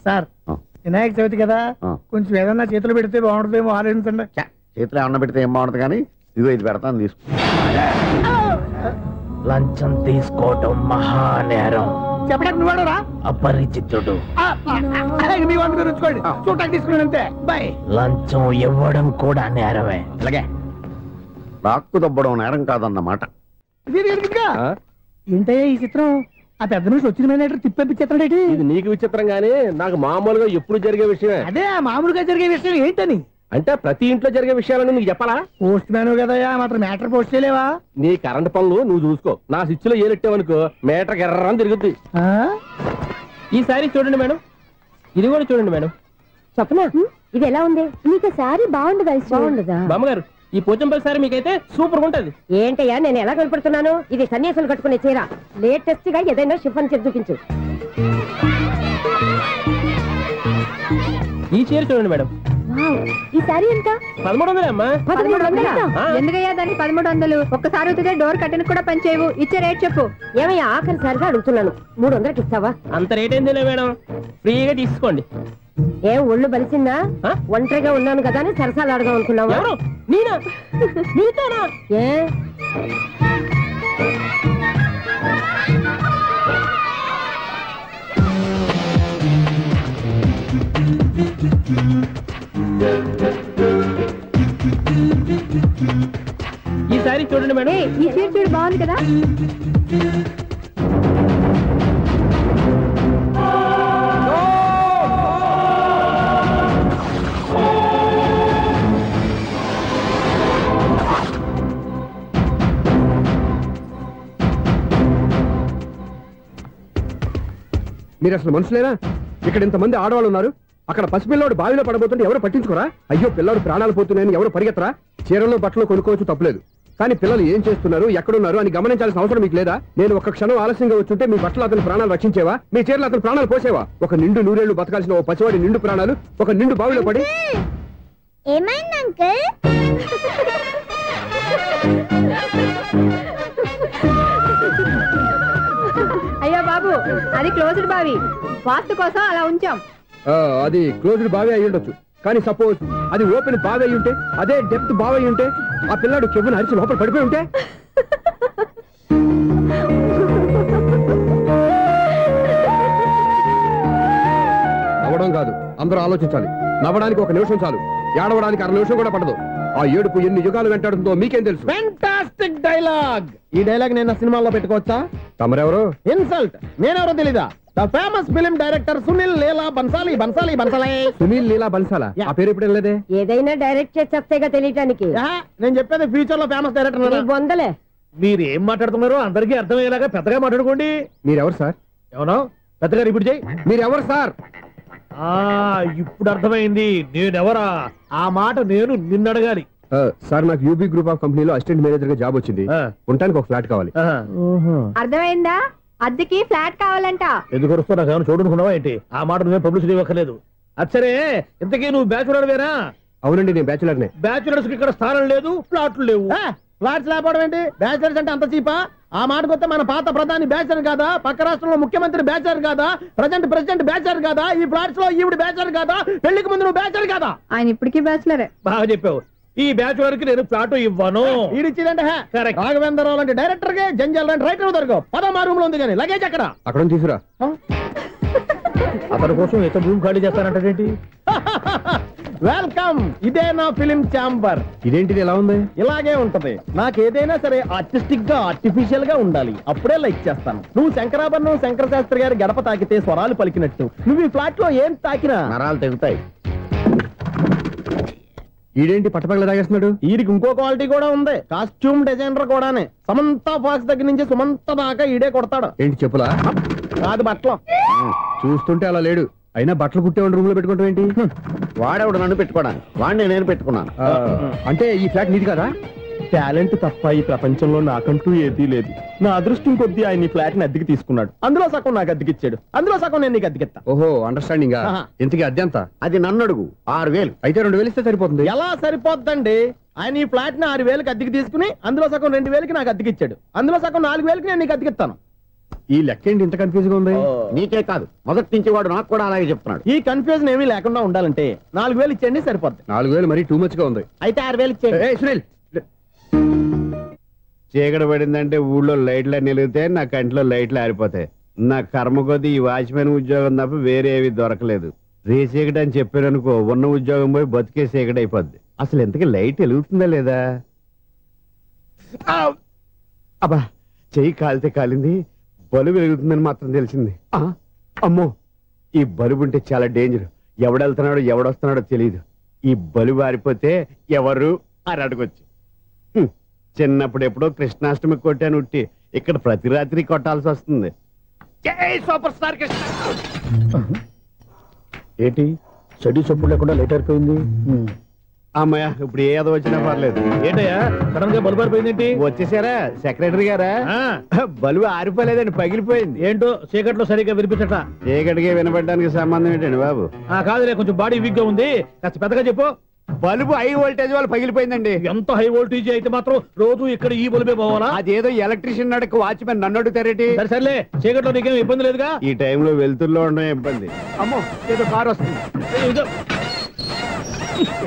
సార్, వినాయక చవితి కదా, కొంచెం ఏదన్నా చేతులు పెడితే బాగుంటుందేమో ఆలోచించండి. చేతిలో ఏమన్నా పెడితే ఏం బాగుంటుంది కానీ ఇదిగో ఇది పెడతాను, తీసుకో. లంచం తీసుకోవటం మహానేరం. చెప్పడానికి నువ్వాడరా? అపరిచితుడు. మీ వంద మీరు ఉంచుకోండి, చూడటానికి తీసుకున్నాను అంతే. బాయ్. లంచం ఇవ్వడం కూడా నేరమే. ఇలాగే రాక్కు దబ్బడం నేరం కాదన్నమాట. ఏంటయ్యా ఈ చిత్రం? ఆ పెద్ద నుంచి వచ్చిన మేనేటర్ తిప్పించేస్తాడేటి? ఇది నీకు విచిత్రం గానీ నాకు మామూలుగా ఎప్పుడు జరిగే విషయమే. అదే మామూలుగా జరిగే విషయం ఏంటని? అంటే ప్రతి ఇంట్లో జరిగే విషయాలను నీకు చెప్పాలా? పోస్ట్ మ్యాన్ కదయ్యా, మాత్రం మ్యాటర్ పోస్ట్ చేయలేవా? నీ కరెంట్ పనులు నువ్వు చూసుకో. నా స్విచ్ లో ఏలెట్టావనుకో మీటర్ ఎర్రని తిరుగుద్ది. ఈసారి చూడండి మేడం, ఇది కూడా చూడండి మేడం. చెప్పనా? ఇది ఎలా ఉంది? నీకు సారీ బాగుండదా? బాగుండదా బామ్మగారు? ఈ పోచంపల్లి సారీ మీకైతే సూపర్ ఉంటది. ఏంటయ్యా నేను ఎలా కనపడుతున్నాను? ఇది సన్యాసులు కట్టుకునే చీర. లేటెస్ట్ గా ఏదైనా షిఫన్ చేసి చూపించు. ఈ చీర చూడండి మేడం. ఈ సారీ ఎంత? 1300 అమ్మా. 1300? ఎందుకయ్యా దానికి 1300? ఒక్కసారి వచ్చితే డోర్ కట్టెన్ కూడా పనిచేయవు. ఇచ్చే రేట్ చెప్పు. ఏమయ్యా ఆఖరిసారిగా అడుగుతున్నాను, 300కి ఇస్తావా? అంత రేట్ ఏందిలే మేడం, ఫ్రీగా తీసుకోండి. ఏం ఒళ్ళు బలిసిందా? ఒంటరిగా ఉన్నాను కదా అని సరసాలు అడదాం అనుకున్నావా? ఎవరు? నేనా? నీతోనా? ఏ ఈ సారీ చూడండి మేడం. ఈ చీర చూడు, బాగుంది కదా? మీరు అసలు మనుషులేనా? ఇక్కడ ఇంతమంది ఆడవాళ్ళు ఉన్నారు, అక్కడ పసిపిల్లాడు బావిలో పడబోతుంటే ఎవరు పట్టించుకోరా? అయ్యో పిల్లాడు ప్రాణాలు పోతున్నాయని ఎవరు పరిగెత్తరా? చీరలో బట్టలు కొనుక్కోవచ్చు, తప్పులేదు. కానీ పిల్లలు ఏం చేస్తున్నారు, ఎక్కడున్నారు అని గమనించాల్సిన అవసరం మీకు లేదా? నేను ఒక క్షణం ఆలస్యంగా వచ్చుంటే మీ బట్టలు అతని ప్రాణాలు రక్షించేవా? మీ చీరలు అతని ప్రాణాలు పోసేవా? ఒక నిండు 100 ఏళ్లు బతకాల్సిన ఓ పసివాడి నిండు ప్రాణాలు ఒక నిండు బావిలో పడి. ఏమైంది అంకుల్? అయ్యో బాబు, అది క్లోజ్డ్ బావి, వాస్తు కోసం అలా ఉంచాం. అది క్లోజ్డ్ బావి అయి ఉండొచ్చు, కానీ సపోజ్ అది ఓపెన్ బావి అయి ఉంటే, అదే డెప్త్ బావి అయి ఉంటే, ఆ పిల్లాడు కెవ్వును అరిచి లోపల పడిపోయి ఉంటే? నవ్వడం కాదు, అందరూ ఆలోచించాలి. నవ్వడానికి 1 నిమిషం చాలు, ఏడవడానికి 1/2 నిమిషం కూడా పడదు. ఆ ఏడుపు ఎన్ని యుగాలు వెంటాడుతుందో మీకేం తెలుసు? Fantastic dialogue. ఈ డైలాగ్ నేను సినిమాలో పెట్టుకోవచ్చా? తమరెవరు? ఇన్సల్ట్. నేనెవరో తెలీదా? The famous film director Sunil Leela Bhansali. Bhansali Bhansali Sunil Leela బన్సాలా? ఆ పేరు ఇప్పుడు లేదే. ఏదైనా డైరెక్ట్ చేసేస్తేగా తెలియటానికి. నేను చెప్పేది ఫ్యూచర్ లో ఫేమస్ డైరెక్టర్. బొందలే. మీరు ఏం మాట్లాడుతున్నారో అందరికీ అర్థమయ్యేలాగా పెద్దగా మాట్లాడుకోండి. మీరెవరు సార్? ఎవరో పెద్దగా రిపీట్ చేయి. మీరెవరు సార్? ఇప్పుడు అర్థమైంది నేనెవరా. ఆ మాట నేను నిన్ను అడగాలి. సార్ నాకు యూబీ గ్రూప్ ఆఫ్ కంపెనీలో అసిస్టెంట్ మేనేజర్ గా జాబ్ వచ్చింది. ఉండటానికి ఒక ఫ్లాట్ కావాలి. అర్థమైందా? అద్దెకి ఫ్లాట్ కావాలంట. ఎందుకు వస్తావు? నాకు ఏమైనా చూడనుకున్నావా ఏంటి? ఆ మాట నువ్వే పబ్లిసిటీ ఇవ్వక్కర్లేదు. అచ్చరే, ఇంతకీ నువ్వు బ్యాచులర్ వేరా? అవునండి, నేను బ్యాచులర్నే. బ్యాచులర్స్ కి ఇక్కడ స్థానం లేదు, ఫ్లాట్లు లేవు. ఫ్లాట్స్ లేకపోవడం ఏంటి? బ్యాచిలర్స్ అంటే అంత చీపా? ఆ మాటకొస్తే మన పాత ప్రధాని బ్యాచర్ కాదా? పక్క రాష్ట్రంలో ముఖ్యమంత్రి బ్యాచర్ కాదా? ప్రెసిడెంట్ బ్యాచర్ కాదా? ఈ ఫ్లాట్స్ లో ఈవిడ బ్యాచర్ కాదా? పెళ్లికి ముందు నువ్వు బ్యాచర్ కాదా? ఆయన ఇప్పటికీ బ్యాచులరే. బాగా చెప్పావు. ఈ బ్యాచులర్ కి నేను ఫ్లాట్ ఇవ్వను. ఈడిచ్చిందంటే రాఘవేంద్రరావు లాంటి డైరెక్టర్ గా జంజల్ లాంటి రైటర్ దొరకవు. పదమా రూమ్ లో ఉంది కానీ లగేజ్ అక్కడ. అక్కడ తీసుకురా. అతని కోసం ఎంత రూమ్ ఖాళీ చేస్తానంటే వెల్కమ్. ఇదే నా ఫిలిం ఛాంబర్. ఇదేంటిది ఎలా ఉంది? ఇలాగే ఉంటది. నాకేదైనా సరే ఆర్టిస్టిక్ గా ఆర్టిఫిషియల్ గా ఉండాలి, అప్పుడే లైక్ చేస్తాను. నువ్వు శంకరాభరణం శంకర శాస్త్రి గారి గడప తాకితే స్వరాలు పలికినట్టు నువ్వు ఈ ఫ్లాట్ లో ఏం తాకినా నరాలు తెగుతాయి. ఈడేంటి పట్టపగల తాగేస్తున్నాడు? వీడికి ఇంకో క్వాలిటీ కూడా ఉంది. కాస్ట్యూమ్ డిజైనర్ కూడానే. సమంత ఫాక్స్ దగ్గర నుంచి సుమంత దాకా ఈడే కొడతాడు. ఏంటి చెప్పులా? కాదు, బట్టలు. చూస్తుంటే అలా లేడు. అయినా బట్టలు కుట్టేవాడి రూమ్ లో పెట్టుకుంటాం ఏంటి? వాడేవాడు నన్ను పెట్టుకోవడానికి, వాడిని నేను పెట్టుకున్నాను. అంటే ఈ ఫ్లాట్ నీది కదా? టాలెంట్ తప్ప ఈ ప్రపంచంలో నాకంటూ ఏదీ లేదు. నా అదృష్టం కొద్దీ ఆయన ఈ ఫ్లాట్ ని అద్దెకి తీసుకున్నాడు. అందులో సగం నాకు అద్దెకిచ్చాడు, అందులో సగం నేను నీకు అద్దెకిస్తా. ఓహో, అండర్స్టాండింగ్. ఇంతకీ అద్దె ఎంత? అది నన్ను అడుగు. 6,000. అయితే 2,000 ఇస్తే సరిపోతుంది. ఎలా సరిపోద్దండి? ఆయన ఈ ఫ్లాట్ ని 6,000కి అద్దెకి తీసుకుని అందులో సగం 2,000కి నాకు అద్దెకిచ్చాడు, అందులో సగం 4,000కి నేను నీకు అద్దెకిస్తాను. ఈ లెక్క ఏంటి ఇంత కన్ఫ్యూజ్ గా ఉంది? నీకే కాదు, మొదటి నుంచి వాడు నాకు కూడా అలాగే చెప్తున్నాడు. ఈ కన్ఫ్యూజన్ ఏమీ లేకుండా ఉండాలంటే 4,000 ఇచ్చేయండి, సరిపోద్ది. 4,000 మరీ టూ మచ్ గా ఉంది. అయితే 6,000 ఇచ్చేయండి. సునీల్, చీకటి పడిందంటే ఊళ్ళో లైట్లు నిలిగితే నా కంటిలో లైట్లు ఆరిపోతాయి. నా కర్మ కొద్దీ ఈ వాచ్మెన్ ఉద్యోగం తప్ప వేరే ఏవి దొరకలేదు. రేసీకటి అని చెప్పారనుకో, ఉన్న ఉద్యోగం పోయి బతికే చీకటి అయిపోద్ది. అసలు ఎంతకీ లైట్ వెలుగుతుందా లేదా? అబ్బా, చెయ్యి కాలితే కాలింది, బలుబు వెలుగుతుందని మాత్రం తెలిసింది. అమ్మో, ఈ బలుబు ఉంటే చాలా డేంజర్. ఎవడెళ్తున్నాడో ఎవడొస్తున్నాడో తెలియదు. ఈ బలుబు ఆరిపోతే ఎవరు అని అడగొచ్చు. చిన్నప్పుడు ఎప్పుడో కృష్ణాష్టమి కొట్టాను ఉట్టి, ఇక్కడ ప్రతి రాత్రి కొట్టాల్సి వస్తుంది. జై సూపర్ స్టార్ కృష్ణ. ఏంటి చెడు చెప్పుడు లేకుండా లేట్ అయిపోయింది? అమ్మయ్య, ఇప్పుడు ఏదో వచ్చినా పర్లేదు. ఏంటయ్యా సడన్ గా బల్బు ఆరిపోయింది ఏంటి? వచ్చేసారా సెక్రటరీ గారా? బలుబు ఆరిపోలేదండి, పగిలిపోయింది. ఏంటో చీకట్లో సరిగ్గా వినిపించట. చీకటికి వినపడడానికి సంబంధం ఏంటండి బాబు? కాదులే, కొంచెం బాడీ వీక్ గా ఉంది, కాస్త పెద్దగా చెప్పు. బల్బు హై వోల్టేజ్ వాళ్ళు పగిలిపోయిందండి. ఎంత హై వోల్టేజ్ అయితే మాత్రం రోజు ఇక్కడ ఈ బల్బే పోవాలా? అదేదో ఎలక్ట్రీషియన్ నడక వాచ్మెన్ నన్ను అడుగుతారేటి? సరేలే, చీకట్లో నీకేం ఇబ్బంది లేదుగా? ఈ టైంలో వెళ్తుల్లో ఉండడం ఇబ్బంది. అమ్మో, ఏదో కారు వస్తుంది.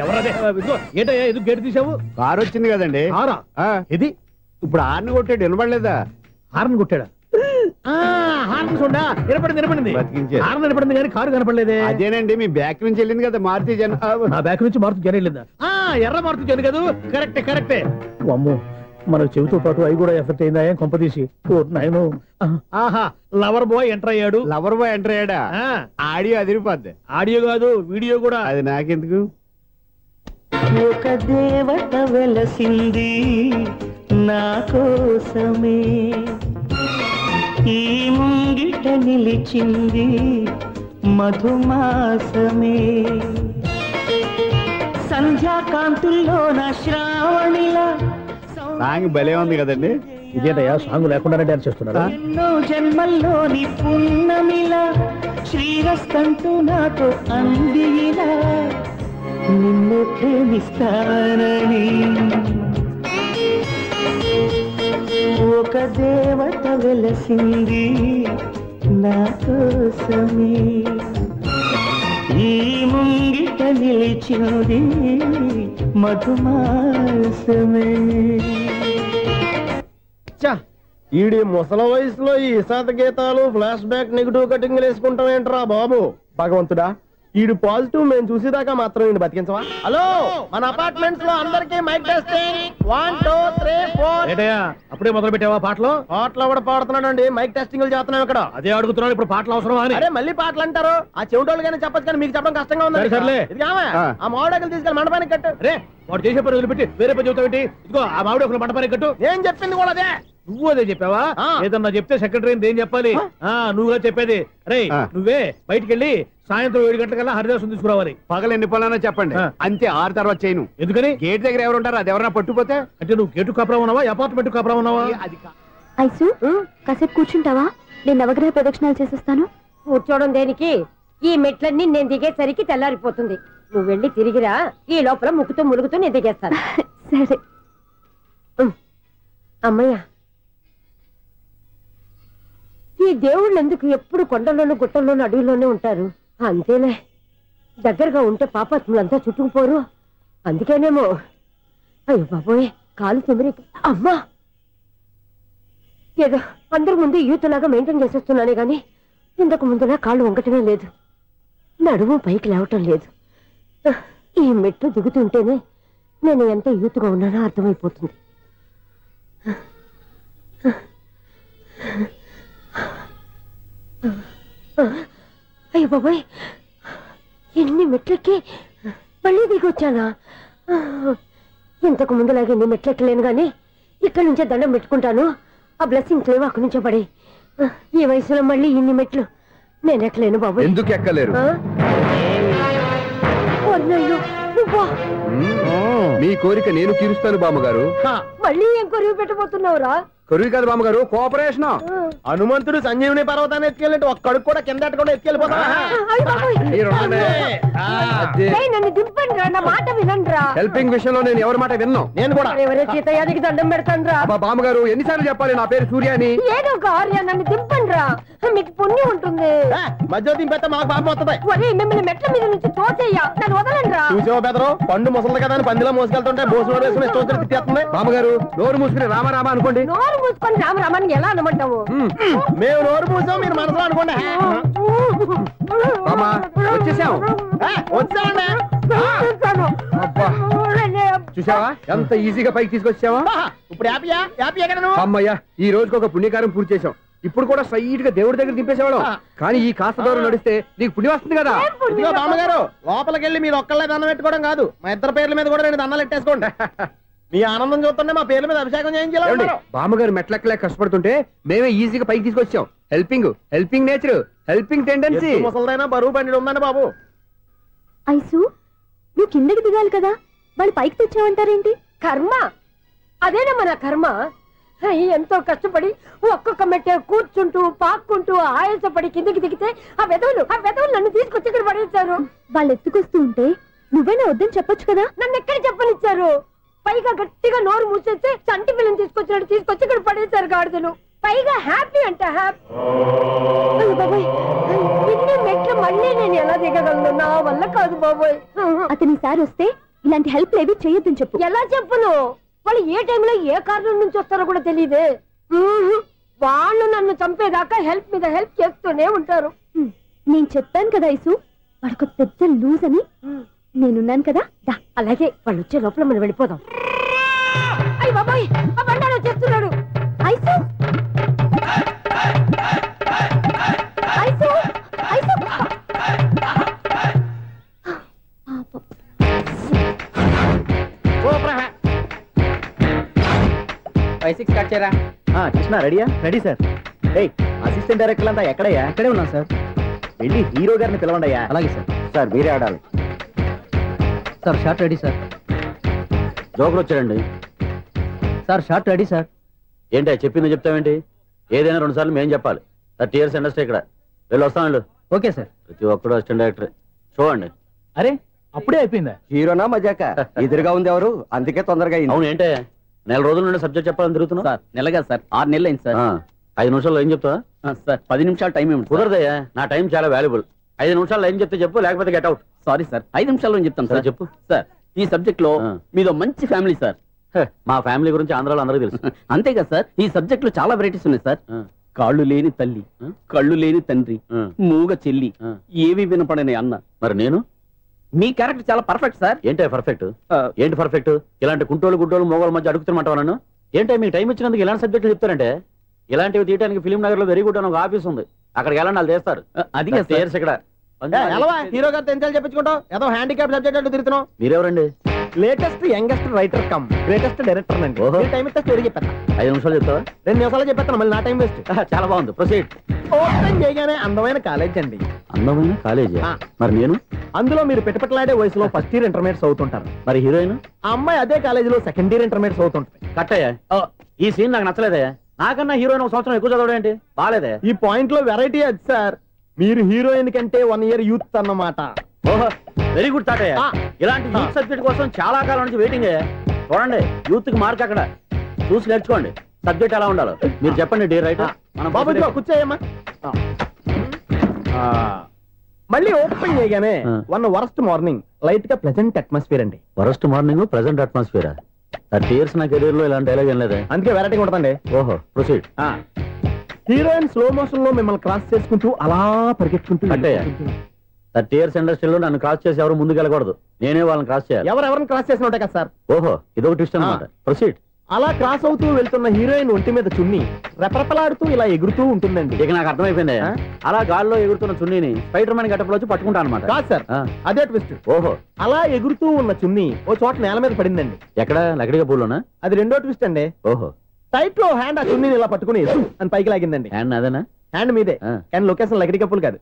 ఎవరదే? ఏంటయ్యా ఎందుకు గేటు తీసావు? కారు వచ్చింది కదండి. కారా? ఇది ఇప్పుడు హార్న్ కొట్టాడు, వినపడలేదా? హార్న్ కొట్టాడా? హార్న్ చూడా వినపడింది. హార్న్ వినపడింది కానీ కారు కనపడలేదే. అదేనండి, మీ బ్యాక్ నుంచి వెళ్ళింది కదా మారుతి జన. నా బ్యాక్ నుంచి మారుతి జన వెళ్ళిందా? ఎర్ర మారుతి జన కదా? కరెక్టే. అమ్మో, మన చెవితో పాటు అవి కూడా ఎఫెక్ట్ అయిందా? ఏం కొంపదీసి? ఆహా, లవర్ బాయ్ ఎంటర్ అయ్యాడు. లవర్ బాయ్ ఎంటర్ అయ్యాడా? ఆడియో అదిరిపోద్ది. ఆడియో కాదు, వీడియో కూడా. అది నాకెందుకు? ఒక దేవత వెలసింది నా కోసమే, ఈ ముంగిట నిలిచింది మధుమాసమే, సంధ్యాకాంతుల్లో నా శ్రావణిలా. సాంగ్ భలే ఉంది కదండి. ఇదేంటయ్యా సాంగ్ లేకుండానే డాన్స్ చేస్తున్నారా? ఎన్నో జన్మల్లోని పున్నమిలా శ్రీరస్తంటూ నాతో అందిలా, నిన్ను ప్రేమిస్తానని ఒక దేవత వెలసింది నా కోసమే, ఈ ముంగిట నిలిచింది మధుమాసమే. ఈడి ముసల వయసులో ఈ ఇసాత గీతాలు, ఫ్లాష్ బ్యాక్, నెగిటివ్ కటింగ్ వేసుకుంటాం ఏంట్రా బాబు? భగవంతుడా, ఈడు పాజిటివ్ మేము చూసేదాకా మాత్రం ఈయన బతికించవా? హలో, మన అపార్ట్మెంట్స్ లో అందరికీ మైక్ టెస్టింగ్ 1 2 3 4. ఏంటయ్యా అప్పుడే మొదలు పెట్టావా పాటలు? పాటలు కూడా పాడుతున్నాడు అండి, మైక్ టెస్టింగ్ చేస్తున్నాం ఇక్కడ. అదే అడుగుతున్నాను, ఇప్పుడు పాటలు అవసరమా అని. అరే మళ్ళీ పాటలు అంటారు, ఆ చెవిటోళ్ళు కానీ చెప్పచ్చు కానీ మీకు చెప్పడం కష్టంగా ఉంది. సర్లే. ఆ మామిడాకులు తీసుకెళ్ళి మండపానికి కట్టు. రే వాడు చేసే పని వదిలిపెట్టి వేరే పని చెబుతావు ఏంటి? ఇదిగో ఆ మామిడి ఒక మంటపానికి కట్టు. నేను చెప్పింది కూడా అదే. నువ్వు అదే చెప్పావా? ఏదన్నా చెప్తే సెక్రటరీ ఏం చెప్పాలి? నువ్వుగా చెప్పేది. రే నువ్వే బయటికి వెళ్ళి సాయంత్రం 7 గంటలకల్లా హరిదాసు తీసుకురావాలి. పగలు ఎన్ని పనులన్నా చెప్పండి, అంతే 6 తర్వాత చేయను. ఎందుకని? గేట్ దగ్గర ఎవరు ఉంటారు, అది ఎవరన్నా పట్టుపోతే. అంటే నువ్వు గేటు కాపురా ఉన్నావా, అపార్ట్మెంట్ కాపురా ఉన్నావా? ఐసు కాసేపు కూర్చుంటావా? నేను నవగ్రహ ప్రదక్షిణాలు చేసేస్తాను. కూర్చోవడం దేనికి? ఈ మెట్లన్నీ నేను దిగేసరికి తెల్లారిపోతుంది. నువ్వు వెళ్ళి తిరిగిరా, ఈ లోపల ముక్కుతూ ములుగుతూ నేను దిగేస్తాను. సరే అమ్మయ్య, ఈ దేవుళ్ళు ఎందుకు ఎప్పుడు కొండల్లోనూ గుట్టల్లోనూ అడవిలోనే ఉంటారు? అంతేలే, దగ్గరగా ఉంటే పాపాత్ములంతా చుట్టుకుపోరు. అందుకేనేమో. అయ్యో బాబోయ్, కాలు తిమిరి. అమ్మా, ఏదో అందరి ముందు యూత్లాగా మెయింటైన్ చేసేస్తున్నానే గాని ఇంతకు ముందులా కాళ్ళు వంకటమే లేదు, నడుము పైకి లేవటం లేదు. ఈ మెట్లు దిగుతుంటేనే నేను ఎంత యూత్గా ఉన్నానో అర్థమైపోతుంది. అయ్యో బాబాయ్, ఎన్ని మెట్లెక్కి మళ్ళీ దిగొచ్చానా? ఇంతకు ముందులాగే ఎన్ని మెట్లెక్కలేను గాని ఇక్కడి నుంచే దండం పెట్టుకుంటాను. ఆ బ్లెస్సింగ్స్ లేవు అక్కడి నుంచే పడి. ఈ వయసులో మళ్ళీ ఇన్ని మెట్లు నేను ఎక్కలేను బాబాయ్. ఎందుకు ఎక్కలేరు? మీ కోరిక నేను తీరుస్తాను బామ్మగారు. మళ్ళీ ఏం కొరివి పెట్టబోతున్నావురా? కొరివి కాదు బామ్మగారు, కోఆపరేషన్. హనుమంతుడు సంజీవుని పర్వతాన్ని ఎత్తుకెళ్ళి ఒక్కడికి కూడా కింద ఎట్టకుండా ఎత్తుకెళ్ళిపోతా. నన్ను దింపండి రా, నా మాట వినండిరా. హెల్పింగ్ విషయంలో నేను ఎవరి మాట విన్నాను. నేను కూడా ఎవరే సీతయ్యానికి దండం పెడతాను రా. బామ్మగారు ఎన్నిసార్లు చెప్పాలి నా పేరు సూర్యాని? ఏదో ఒక ఆర్య, నన్ను దింపండి రా, మీకు పుణ్యం ఉంటుంది. మధ్య దింపేస్తే మాకు పాపం వస్తుంది. మిమ్మల్ని మెట్ల మీద నుంచి తోసేయ్యా, నన్ను వదలండి రా. చూసావా బెదరు, పండు ముసలి కదా అని పందిలో మోసుకెళ్తుంటే బోసు వేసుకుని స్తోత్రం తిట్టేస్తుంది. బామ్మగారు నోరు మూసుకుని రామారామ అనుకోండి. నోరు మూసుకొని రామరామాన్ని ఎలా అనమంటావు? మేము నోరు మూసాం, మీరు మనసులో అనుకోండి. వచ్చేసాం. వచ్చామండి. చూసావా ఎంత ఈజీగా పైకి తీసుకొచ్చావా? ఇప్పుడు అమ్మయ్యా, ఈ రోజుకి ఒక పుణ్యకారం పూర్తి చేసాం. ఇప్పుడు కూడా స్ట్రైట్ గా దేవుడి దగ్గర దింపేసేవాడు. కానీ ఈ కాస్త దూరం నడిస్తే నీకు పుణ్యం వస్తుంది కదా. బామ్మగారు లోపలికి వెళ్ళి మీరు ఒక్కళ్ళే దండం పెట్టుకోవడం కాదు, మా ఇద్దరు పేర్ల మీద కూడా 2 దండాలు ఎట్టేసుకోండి. మీ ఆనందం చూస్తుంటే మా పేర్ల మీద అభిషేకం చేయించాలి. బామ్మగారు మెట్లెక్కలే కష్టపడుతుంటే మేమే ఈజీగా పైకి తీసుకొచ్చాం. Helping nature, helping tendency. ముసలిదైనా బరువు బండి ఉందండి బాబు. ఐసు నువ్వు కిందకి దిగాలి కదా, వాళ్ళు పైకి తెచ్చావంటారేంటి? కర్మ అదేనమ్మా నా కర్మ. ఎంతో కష్టపడి ఒక్కొక్క మెట్టే కూర్చుంటూ పాక్కుంటూ ఆయాసపడి కిందకి దిగితే ఆ వెధవులు నన్ను తీసుకొచ్చి ఇక్కడ పడేశారు. వాళ్ళు ఎత్తుకొస్తూ ఉంటే నువ్వేనా వద్దని చెప్పొచ్చు కదా. నన్ను ఎక్కడ చెప్పనిచ్చారు? పైగా గట్టిగా నోరు మూసేస్తే చంటి పిల్లని తీసుకొచ్చినట్టు తీసుకొచ్చి ఇక్కడ పడేశారు గాడిదలు. పైగా హ్యాపీ అంటే హ్యాపీ. బాబోయ్, ఇన్ని మెట్లు మళ్ళీ నేను ఎలా దిగగలను? నా వల్ల కాదు బాబోయ్. అతని సారి వస్తే ఇలాంటి హెల్ప్ లేవి చేయొద్దని చెప్పు. ఎలా చెప్పును? వాళ్ళు ఏ టైంలో ఏ కారణం నుంచి వస్తారో కూడా తెలియదే. వాళ్ళు నన్ను చంపేదాకా హెల్ప్ మీద హెల్ప్ చేస్తూనే ఉంటారు. నేను చెప్పాను కదా ఐసు, వాడొక పెద్ద లూజ్ అని. నేనున్నాను కదా. అలాగే వాళ్ళు వచ్చే లోపల మనం వెళ్ళిపోదాం. అయ్య బాబాయ్, ఆ బండారు వచ్చేస్తున్నాడు. ఐసు ఐసు ఐసు 5-6 కట్ చేయరా. కృష్ణ రెడీయా? Ready sir. అసిస్టెంట్ డైరెక్టర్ అంతా ఎక్కడయ్యా? ఇక్కడే ఉన్నాం సార్. వెళ్ళి హీరో గారిని పిలవండి అయ్యా. అలాగే సార్. సార్ మీరే ఆడాలి sir. Short ready sir. Joker వచ్చాడండి సార్. Short ready sir. ఏంటి చెప్పింది చెప్తావేంటి? ఏదైనా 2 సార్లు మేం చెప్పాలి. 30 years ఇండస్ట్రీ ఇక్కడ. వెళ్ళి వస్తాను. Okay sir. ప్రతి ఒక్కడు అసిస్టెంట్ డైరెక్టర్. చూడండి. అరే అప్పుడే అయిపోయిందా? హీరోనా మజాక? ఎదురుగా ఉంది ఎవరు, అందుకే తొందరగా. అవును ఏంటే 4 రోజుల నుండి సబ్జెక్ట్ చెప్పాలని తిరుగుతున్నా సార్. నెలగా సార్, 6 నెలలు అయింది సార్. 5 నిమిషాల్లో ఏం చెప్తావా సార్? 10 నిమిషాలు టైం ఏమి కుదరదయ్యా, నా టైం చాలా వాల్యుబుల్. 5 నిమిషాల్లో ఏం చెప్తే చెప్పు, లేకపోతే గెట్ అవుట్. సారీ సార్, 5 నిమిషాల్లో చెప్తాను సార్. చెప్పు సార్. ఈ సబ్జెక్ట్ లో మీదో మంచి ఫ్యామిలీ సార్. మా ఫ్యామిలీ గురించి ఆంధ్రాలో అందరికీ తెలుసు. అంతేగా సార్, ఈ సబ్జెక్ట్ లో చాలా వెరైటీస్ ఉన్నాయి సార్. కాళ్ళు లేని తల్లి, కళ్ళు లేని తండ్రి, మూగ చెల్లి, ఏవి వినపడని అన్న. మరి నేను? మీ క్యారెక్టర్ చాలా పర్ఫెక్ట్ సార్. ఏంటే పర్ఫెక్ట్? ఏంటి పర్ఫెక్ట్? ఇలాంటి కుంటోలు గుడ్డోలు మోగోల మధ్య అడుగుతున్నమాట నన్ను. ఏంటో మీకు టైం ఇచ్చినందుకు ఇలాంటి సబ్జెక్టులు చెప్తారంటే, ఇలాంటివి తీయడానికి ఫిలిం నగర్ లో వెరీ గుడ్ అని ఒక ఆఫీస్ ఉంది, అక్కడికి వెళ్ళండి వాళ్ళు చేస్తారు. అది ఇక్కడ హీరో గారితో ఎంత చెప్పించుకుంటావు? ఏదో హ్యాండిక్యాప్ సబ్జెక్ట్ అంటే తిరుగుతున్నావు. మీరెవరండి? Latest youngest writer cum greatest director అండి. టైం ఇస్తే స్టోరీ చెప్పేస్తా. 5 నిమిషాలు చెప్తావా? 2 నిమిషాలు చెప్పేస్తాను, మళ్ళీ నా టైం వేస్ట్. చాలా బాగుంది, ప్రొసీడ్. ఓపెన్ చేయగానే అందమైన కాలేజ్ అండి. అందమైన కాలేజీ? మరి నేను? అందులో మీరు పెట్టుపట్లాడే వయసులో ఫస్ట్ ఇయర్ ఇంటర్మీడియట్స్ అవుతుంటారు. మరి హీరోయిన్? ఆ అమ్మాయి అదే కాలేజీలో సెకండ్ ఇయర్ ఇంటర్మీడియట్స్ అవుతుంటాయి. కట్టయ్యా, ఈ సీన్ నాకు నచ్చలేదయ్యా. నాకన్నా హీరోయిన్ 1 సంవత్సరం ఎక్కువ చదవడేంటి? బాగాలేదే. ఈ పాయింట్ లో వెరైటీ అది సార్. మీరు హీరోయిన్ కంటే 1 ఇయర్ యూత్ అన్నమాట. ఓహో, వెరీ గుడ్ తాటయ్య. ఇలాంటి యూత్ సబ్జెక్ట్ కోసం చాలా కాలం నుంచి వెయిటింగ్. చూడండి, యూత్ కి మార్క్ అక్కడ చూసి నేర్చుకోండి. సబ్జెక్ట్ ఎలా ఉండాలో మీరు చెప్పండి. డే రైటర్ బాబు కూర్చోయమ్మా. మళ్ళీ ఓపెన్ చేయగానే వన్ వరస్ట్ మార్నింగ్, లైట్ గా ప్లెజెంట్ అట్మాస్ఫియర్ అండి. Worst morning, present atmosphere. 30 years నా కెరీర్ లో ఇలాంటి డైలాగ్ ఏం లేదా? అందుకే వెరైటీ ఉంటుందండి. ఓహో, ప్రొసీడ్. హీరోయిన్ స్లో మోషన్ లో మిమ్మల్ని క్రాస్ చేసుకుంటూ అలా పరిగెట్టుకుంటూ 30 years ఇండస్ట్రీలో నన్ను క్రాస్ చేసి ఎవరు ముందుకు వెళ్ళకూడదు, నేనే వాళ్ళని క్రాస్ చేయాలి. ఎవరెవరిని క్రాస్ చేసిన ఉంటాయి కదా సార్. ఓహో, ఇదొక ట్విస్ట్ అన్నమాట. ప్రొసీడ్. అలా క్రాస్ అవుతూ వెళ్తున్న హీరోయిన్ ఒంటి మీద చున్ని రెపరెపలాడుతూ ఇలా ఎగురుతూ ఉంటుందండి. ఇక నాకు అర్థమైపోయింది. అలా గాల్లో ఎగురుతున్న చున్నీని స్పైడర్ మ్యాన్ గెటప్ లో వచ్చి పట్టుకుంటా అనమాట. కాదు సార్, అదే ట్విస్ట్. ఓహో, అలా ఎగురుతూ ఉన్న చున్ని ఓ చోట నేల మీద పడిందండి. ఎక్కడ? లకడిగా పూలోనా? అది రెండో ట్విస్ట్ అండి. ఓహో, టైట్ లో హ్యాండ్ ఆ చున్నీని ఇలా పట్టుకుని అని పైకి లాగిందండి. హ్యాండ్ అదేనా? హ్యాండ్ మీదే, కానీ లొకేషన్ లకడి కప్పులు కాదు.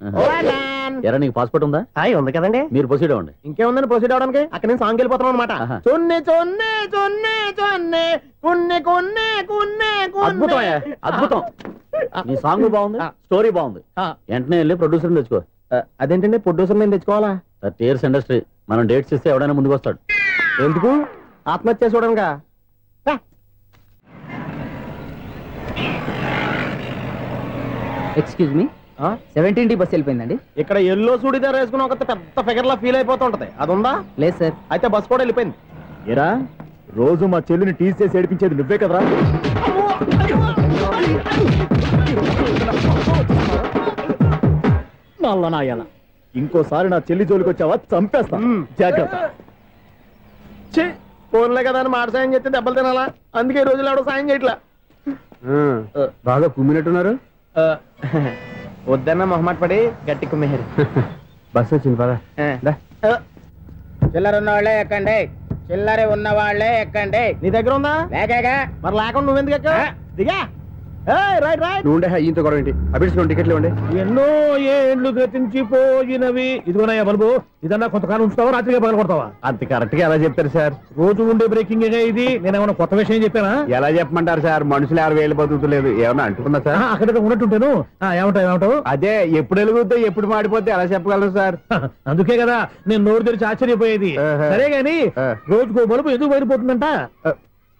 ఎరా, నీకు పాస్పోర్ట్ ఉందా? ఉంది కదండి. మీరు ప్రొసీడ్ అవ్వండి. ఇంకేముందని ప్రొసీడ్ అవడానికి? అక్కడ నేను సాంగ్ వెళ్ళిపోతున్నాం అనమాట. చున్నే చున్నే చున్నే చున్నే కున్నే కున్నే కున్నే. అద్భుతం, అద్భుతం. నీ సాంగ్ బాగుంది, స్టోరీ బాగుంది. వెంటనే వెళ్ళి ప్రొడ్యూసర్ తెచ్చుకో. అదేంటండి ప్రొడ్యూసర్ నేను తెచ్చుకోవాలా? 30 years ఇండస్ట్రీ, మనం డేట్స్ ఇస్తే ఎవడైనా ముందుకు వస్తాడు. ఎందుకు? ఆత్మహత్య చూడనుగా. Excuse me, 17D bus వెళ్ళిపోయిందండి. ఇక్కడ ఎల్లో చూడిదార్ వేసుకుని ఒక పెద్ద ఫిగర్ లా ఫీల్ అయిపోతుంటది, అది ఉందా? లేదు సార్. అయితే బస్ కూడా వెళ్ళిపోయింది. ఏరా, రోజు మా చెల్లిని టీస్ చేసి ఏడిపించేది నువ్వే కదరా? నల్లనాయాల, ఇంకోసారి నా చెల్లి జోలికి వచ్చావా చంపేస్తా, జాగ్రత్త. ఫోన్లే కదా అని మాట సాయం చేస్తే దెబ్బలు తినాలా? అందుకే ఈ రోజులు ఎవడో సాయం చేయట్లా. బాగా కుమ్మినట్టున్నారు. వద్దన్న మొహమాట పడి గట్టి కుమ్మేరు. బస్ వచ్చింది పదా. చిల్లర ఉన్న వాళ్ళే ఎక్కండి, చిల్లర ఉన్న వాళ్ళే ఎక్కండి. నీ దగ్గర ఉందా? లేకగా. మరి లేకుండా నువ్వెందుకు ఎక్కావు? దిగా. Right right. నువ్వు ఉండే ఈయంతో గొడవ ఏంటి? అభిడ్స్ టికెట్లు ఇవ్వండి. ఎన్నో ఏండ్లు గతించిపోయినవి. ఇదిగోనయ్యా బల్బు, ఇదన్నా కొంతకాలం ఉంచుతావా, రాత్రిగా పగల కొడతావా? అంత కరెక్ట్ గా ఎలా చెప్తారు సార్? రోజు ఉండే బ్రేకింగ్ ఇది. నేనేమన్నా కొత్త విషయం చెప్పానా? ఎలా చెప్పమంటారు సార్? మనుషులు 60 ఏళ్ళు బతుకుతలేదు, ఏమన్నా అంటున్నా సార్? అక్కడ ఉన్నట్టుంటాను. ఏమంటావు? అదే, ఎప్పుడు వెలుగుతో ఎప్పుడు మాడిపోతే ఎలా చెప్పగలరు సార్? అందుకే కదా నేను నోరు తెరిచి ఆశ్చర్యపోయేది. సరే గాని రోజుకో బల్బు ఎందుకు బయటపోతుందంట?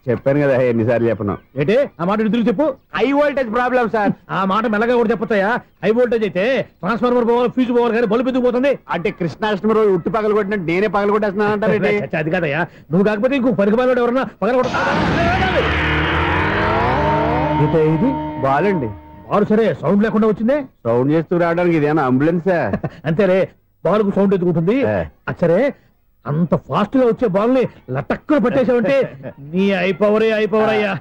చెప్పాను కదా, ఎన్నిసార్లు చెప్పను. ఏంటే ఆ మాట ఎదురు చెప్పు. High voltage problem sir. ఆ మాట మెల్లగా కూడా చెప్పొచ్చాయా? హై వోల్టేజ్ అయితే ట్రాన్స్ఫార్మర్ పోవాలి, ఫ్యూజ్ పోవాలి, కానీ బల్బు ఎందుకు పోతుంది? అంటే కృష్ణాష్టమి రోజు ఉట్టి పగలు కొట్టినట్టు నేనే పగలు కొట్టేస్తున్నానంటే అది కాదయ్యా, నువ్వు కాకపోతే ఇంకో పనికి బాగా ఎవరన్నా పగల కొడతా. ఇది బాలండి. బాలు సరే, సౌండ్ లేకుండా వచ్చిందే. సౌండ్ చేస్తూ రావడానికి ఇదేనా అంబులెన్సా? అంతేలే, బాలుకు సౌండ్ ఎదుగుతుంది. సరే, అంత ఫాస్ట్ గా వచ్చే బాల్ ని లటక్కున పట్టేసావంటే నీ ఐపవర్ అయ్యా.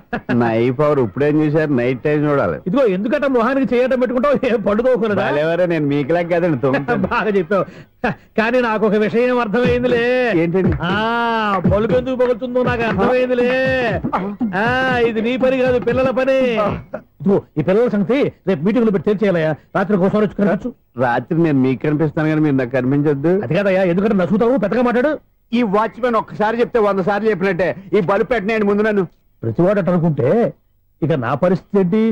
నా ఐపవర్ ఇప్పుడేం చూసారు? నైట్ టైం చూడాలి. ఇదిగో ఎందుకంటే మొహానికి చేయడం పెట్టుకుంటావు, పండుకోకూడదా? మీకులా కదండి. బాగా చెప్పావు. కానీ నాకు ఒక విషయం అర్థమైందిలే. ఏంటండి? బల్బు ఎందుకు పగులుతుందో నాకు అర్థమైందిలే. ఇది నీ పని కాదు, పిల్లల పని. ఈ పిల్లల సంగతి రేపు మీటింగ్ లో పెట్టి తెలిసేయాలయ్యా. రాత్రి ఒకసారి వచ్చి కనవచ్చు. రాత్రి నేను మీకు కనిపిస్తాను కానీ మీరు నాకు కనిపించొద్దు. అది కాదయ్యా, ఎందుకంటే నసుగుతావు, పెద్దగా మాట్లాడు. ఈ వాచ్మెన్ ఒక్కసారి చెప్తే 100 సార్లు చెప్పినట్టే. ఈ బల్బు పెట్టినాయండి ముందు నన్ను. ప్రతివాడు అనుకుంటే ఇక నా పరిస్థితి ఏంటి?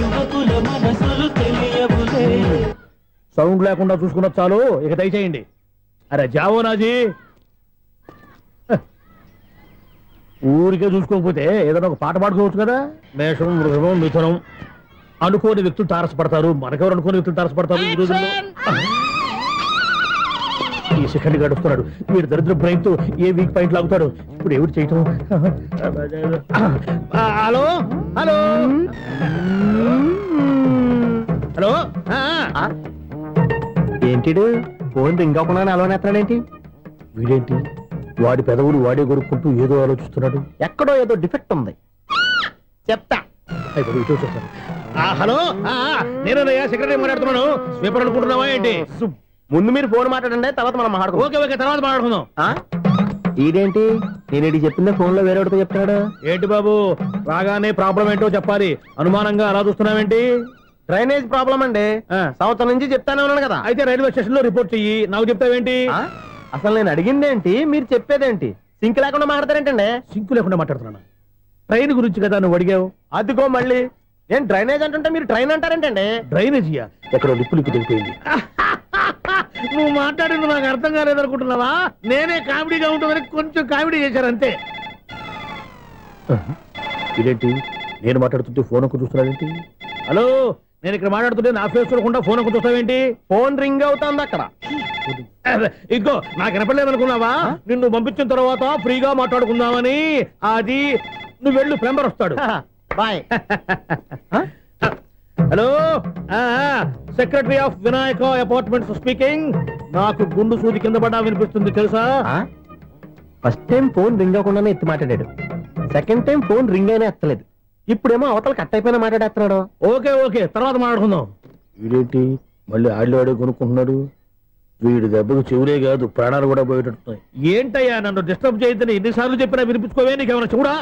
యువకుల మనసులు తెలియవులే. సౌండ్ లేకుండా చూసుకున్న చాలు, ఇక దయచేయండి. అరే జావో నాజీ, ఊరికే చూసుకోకపోతే ఏదైనా ఒక పాట పాడుకోవచ్చు కదా. మేషం, వృషభం, మిథునం అనుకోని వ్యక్తులు తారసపడతారు. మనకెవరు అనుకోని వ్యక్తులు తారసపడతారు ఈ రోజుల్లో. ఈ సెకండ్ గడుపుతున్నాడు వీడు దరిద్ర బ్రెయిన్ తో ఏ వీక్ పాయింట్ లాగుతాడు. ఇప్పుడు ఎవరు చేయటం? Hello hello hello. ఏంటిడు ఫోన్ రింగ్ అవ్వకుండా అలవనేస్తున్నాడేంటి? వీడేంటి వాడి పెదవులు వాడే కొరుక్కుంటూ ఏదో ఆలోచిస్తున్నాడు. ఎక్కడో ఏదో డిఫెక్ట్ ఉంది, చెప్తా. హలో, నేనయ్యా సెక్రటరీ మాట్లాడుతున్నాను. స్వీపర్ అనుకుంటున్నావా ఏంటి? ముందు మీరు ఫోన్ మాట్లాడండి, తర్వాత మనం మాట్లాడుకో. ఓకే ఓకే, తర్వాత మాట్లాడుకుందాం. ఇదేంటి నేను చెప్పిందే ఫోన్ లో వేరే ఒకటి చెప్తాడు. ఏంటి బాబు రాగానే ప్రాబ్లం ఏంటో చెప్పాలి. అనుమానంగా అలా చూస్తున్నావేంటి? డ్రైనేజ్ ప్రాబ్లం అండి. సంవత్సరం నుంచి చెప్తానే ఉన్నాను కదా. అయితే రైల్వే స్టేషన్ లో రిపోర్ట్ చెయ్యి, నాకు చెప్తావేంటి? అసలు నేను అడిగిందేంటి, మీరు చెప్పేదేంటి? సింక్ లేకుండా మాట్లాడతారేంటండి? సింకు లేకుండా మాట్లాడుతున్నా. ట్రైన్ గురించి కదా నువ్వు అడిగావు. అదిగో మళ్ళీ నేను డ్రైనేజ్ అంటుంటే మీరు ట్రైన్ అంటారేంటండి? డ్రైనేజీయా? ఎక్కడో లిప్పు తెలిపోయింది. నువ్వు మాట్లాడింది నాకు అర్థం కాలేదనుకుంటున్నావా? నేనే కామెడీగా ఉంటుందని కొంచెం కామెడీ చేశారు అంతే. ఇదేంటి నేను మాట్లాడుతుంటే ఫోన్ ఒక్క చూస్తున్నావేంటి? హలో, నేను ఇక్కడ మాట్లాడుతుంటే నా ఫేస్ చూడకుండా ఫోన్ ఒక్క చూస్తావేంటి? ఫోన్ రింగ్ అవుతుంది అక్కడ. ఇదిగో నాకు వినపడలేదు అనుకున్నావా? నిన్ను పంపించిన తర్వాత ఫ్రీగా మాట్లాడుకుందామని. అది నువ్వు వెళ్ళు, ప్లంబర్ వస్తాడు. Bye. Hello, secretary of Vinayaka apartments speaking. నాకు గుండు సూది కింద పడ్డా వినిపిస్తుంది తెలుసా? ఫస్ట్ టైం ఫోన్ రింగ్ అవ్వకుండానే ఎత్తి మాట్లాడాడు. సెకండ్ టైం ఫోన్ రింగ్ అయినా ఎత్తలేదు. ఇప్పుడేమో అవతల కట్ అయిపోయినా మాట్లాడేస్తున్నాడు. ఓకే ఓకే, తర్వాత మాట్లాడుకుందాం. వీడేంటి మళ్ళీ ఆడిలో కొనుక్కుంటున్నాడు? వీడి దెబ్బకు చెవులే కాదు ప్రాణాలు కూడా పోయేటట్టున్నాయి. ఏంటయ్యా నన్ను డిస్టర్బ్ చేయొద్దని ఎన్నిసార్లు చెప్పినా వినిపించుకోవే? నీకేమైనా చూడా?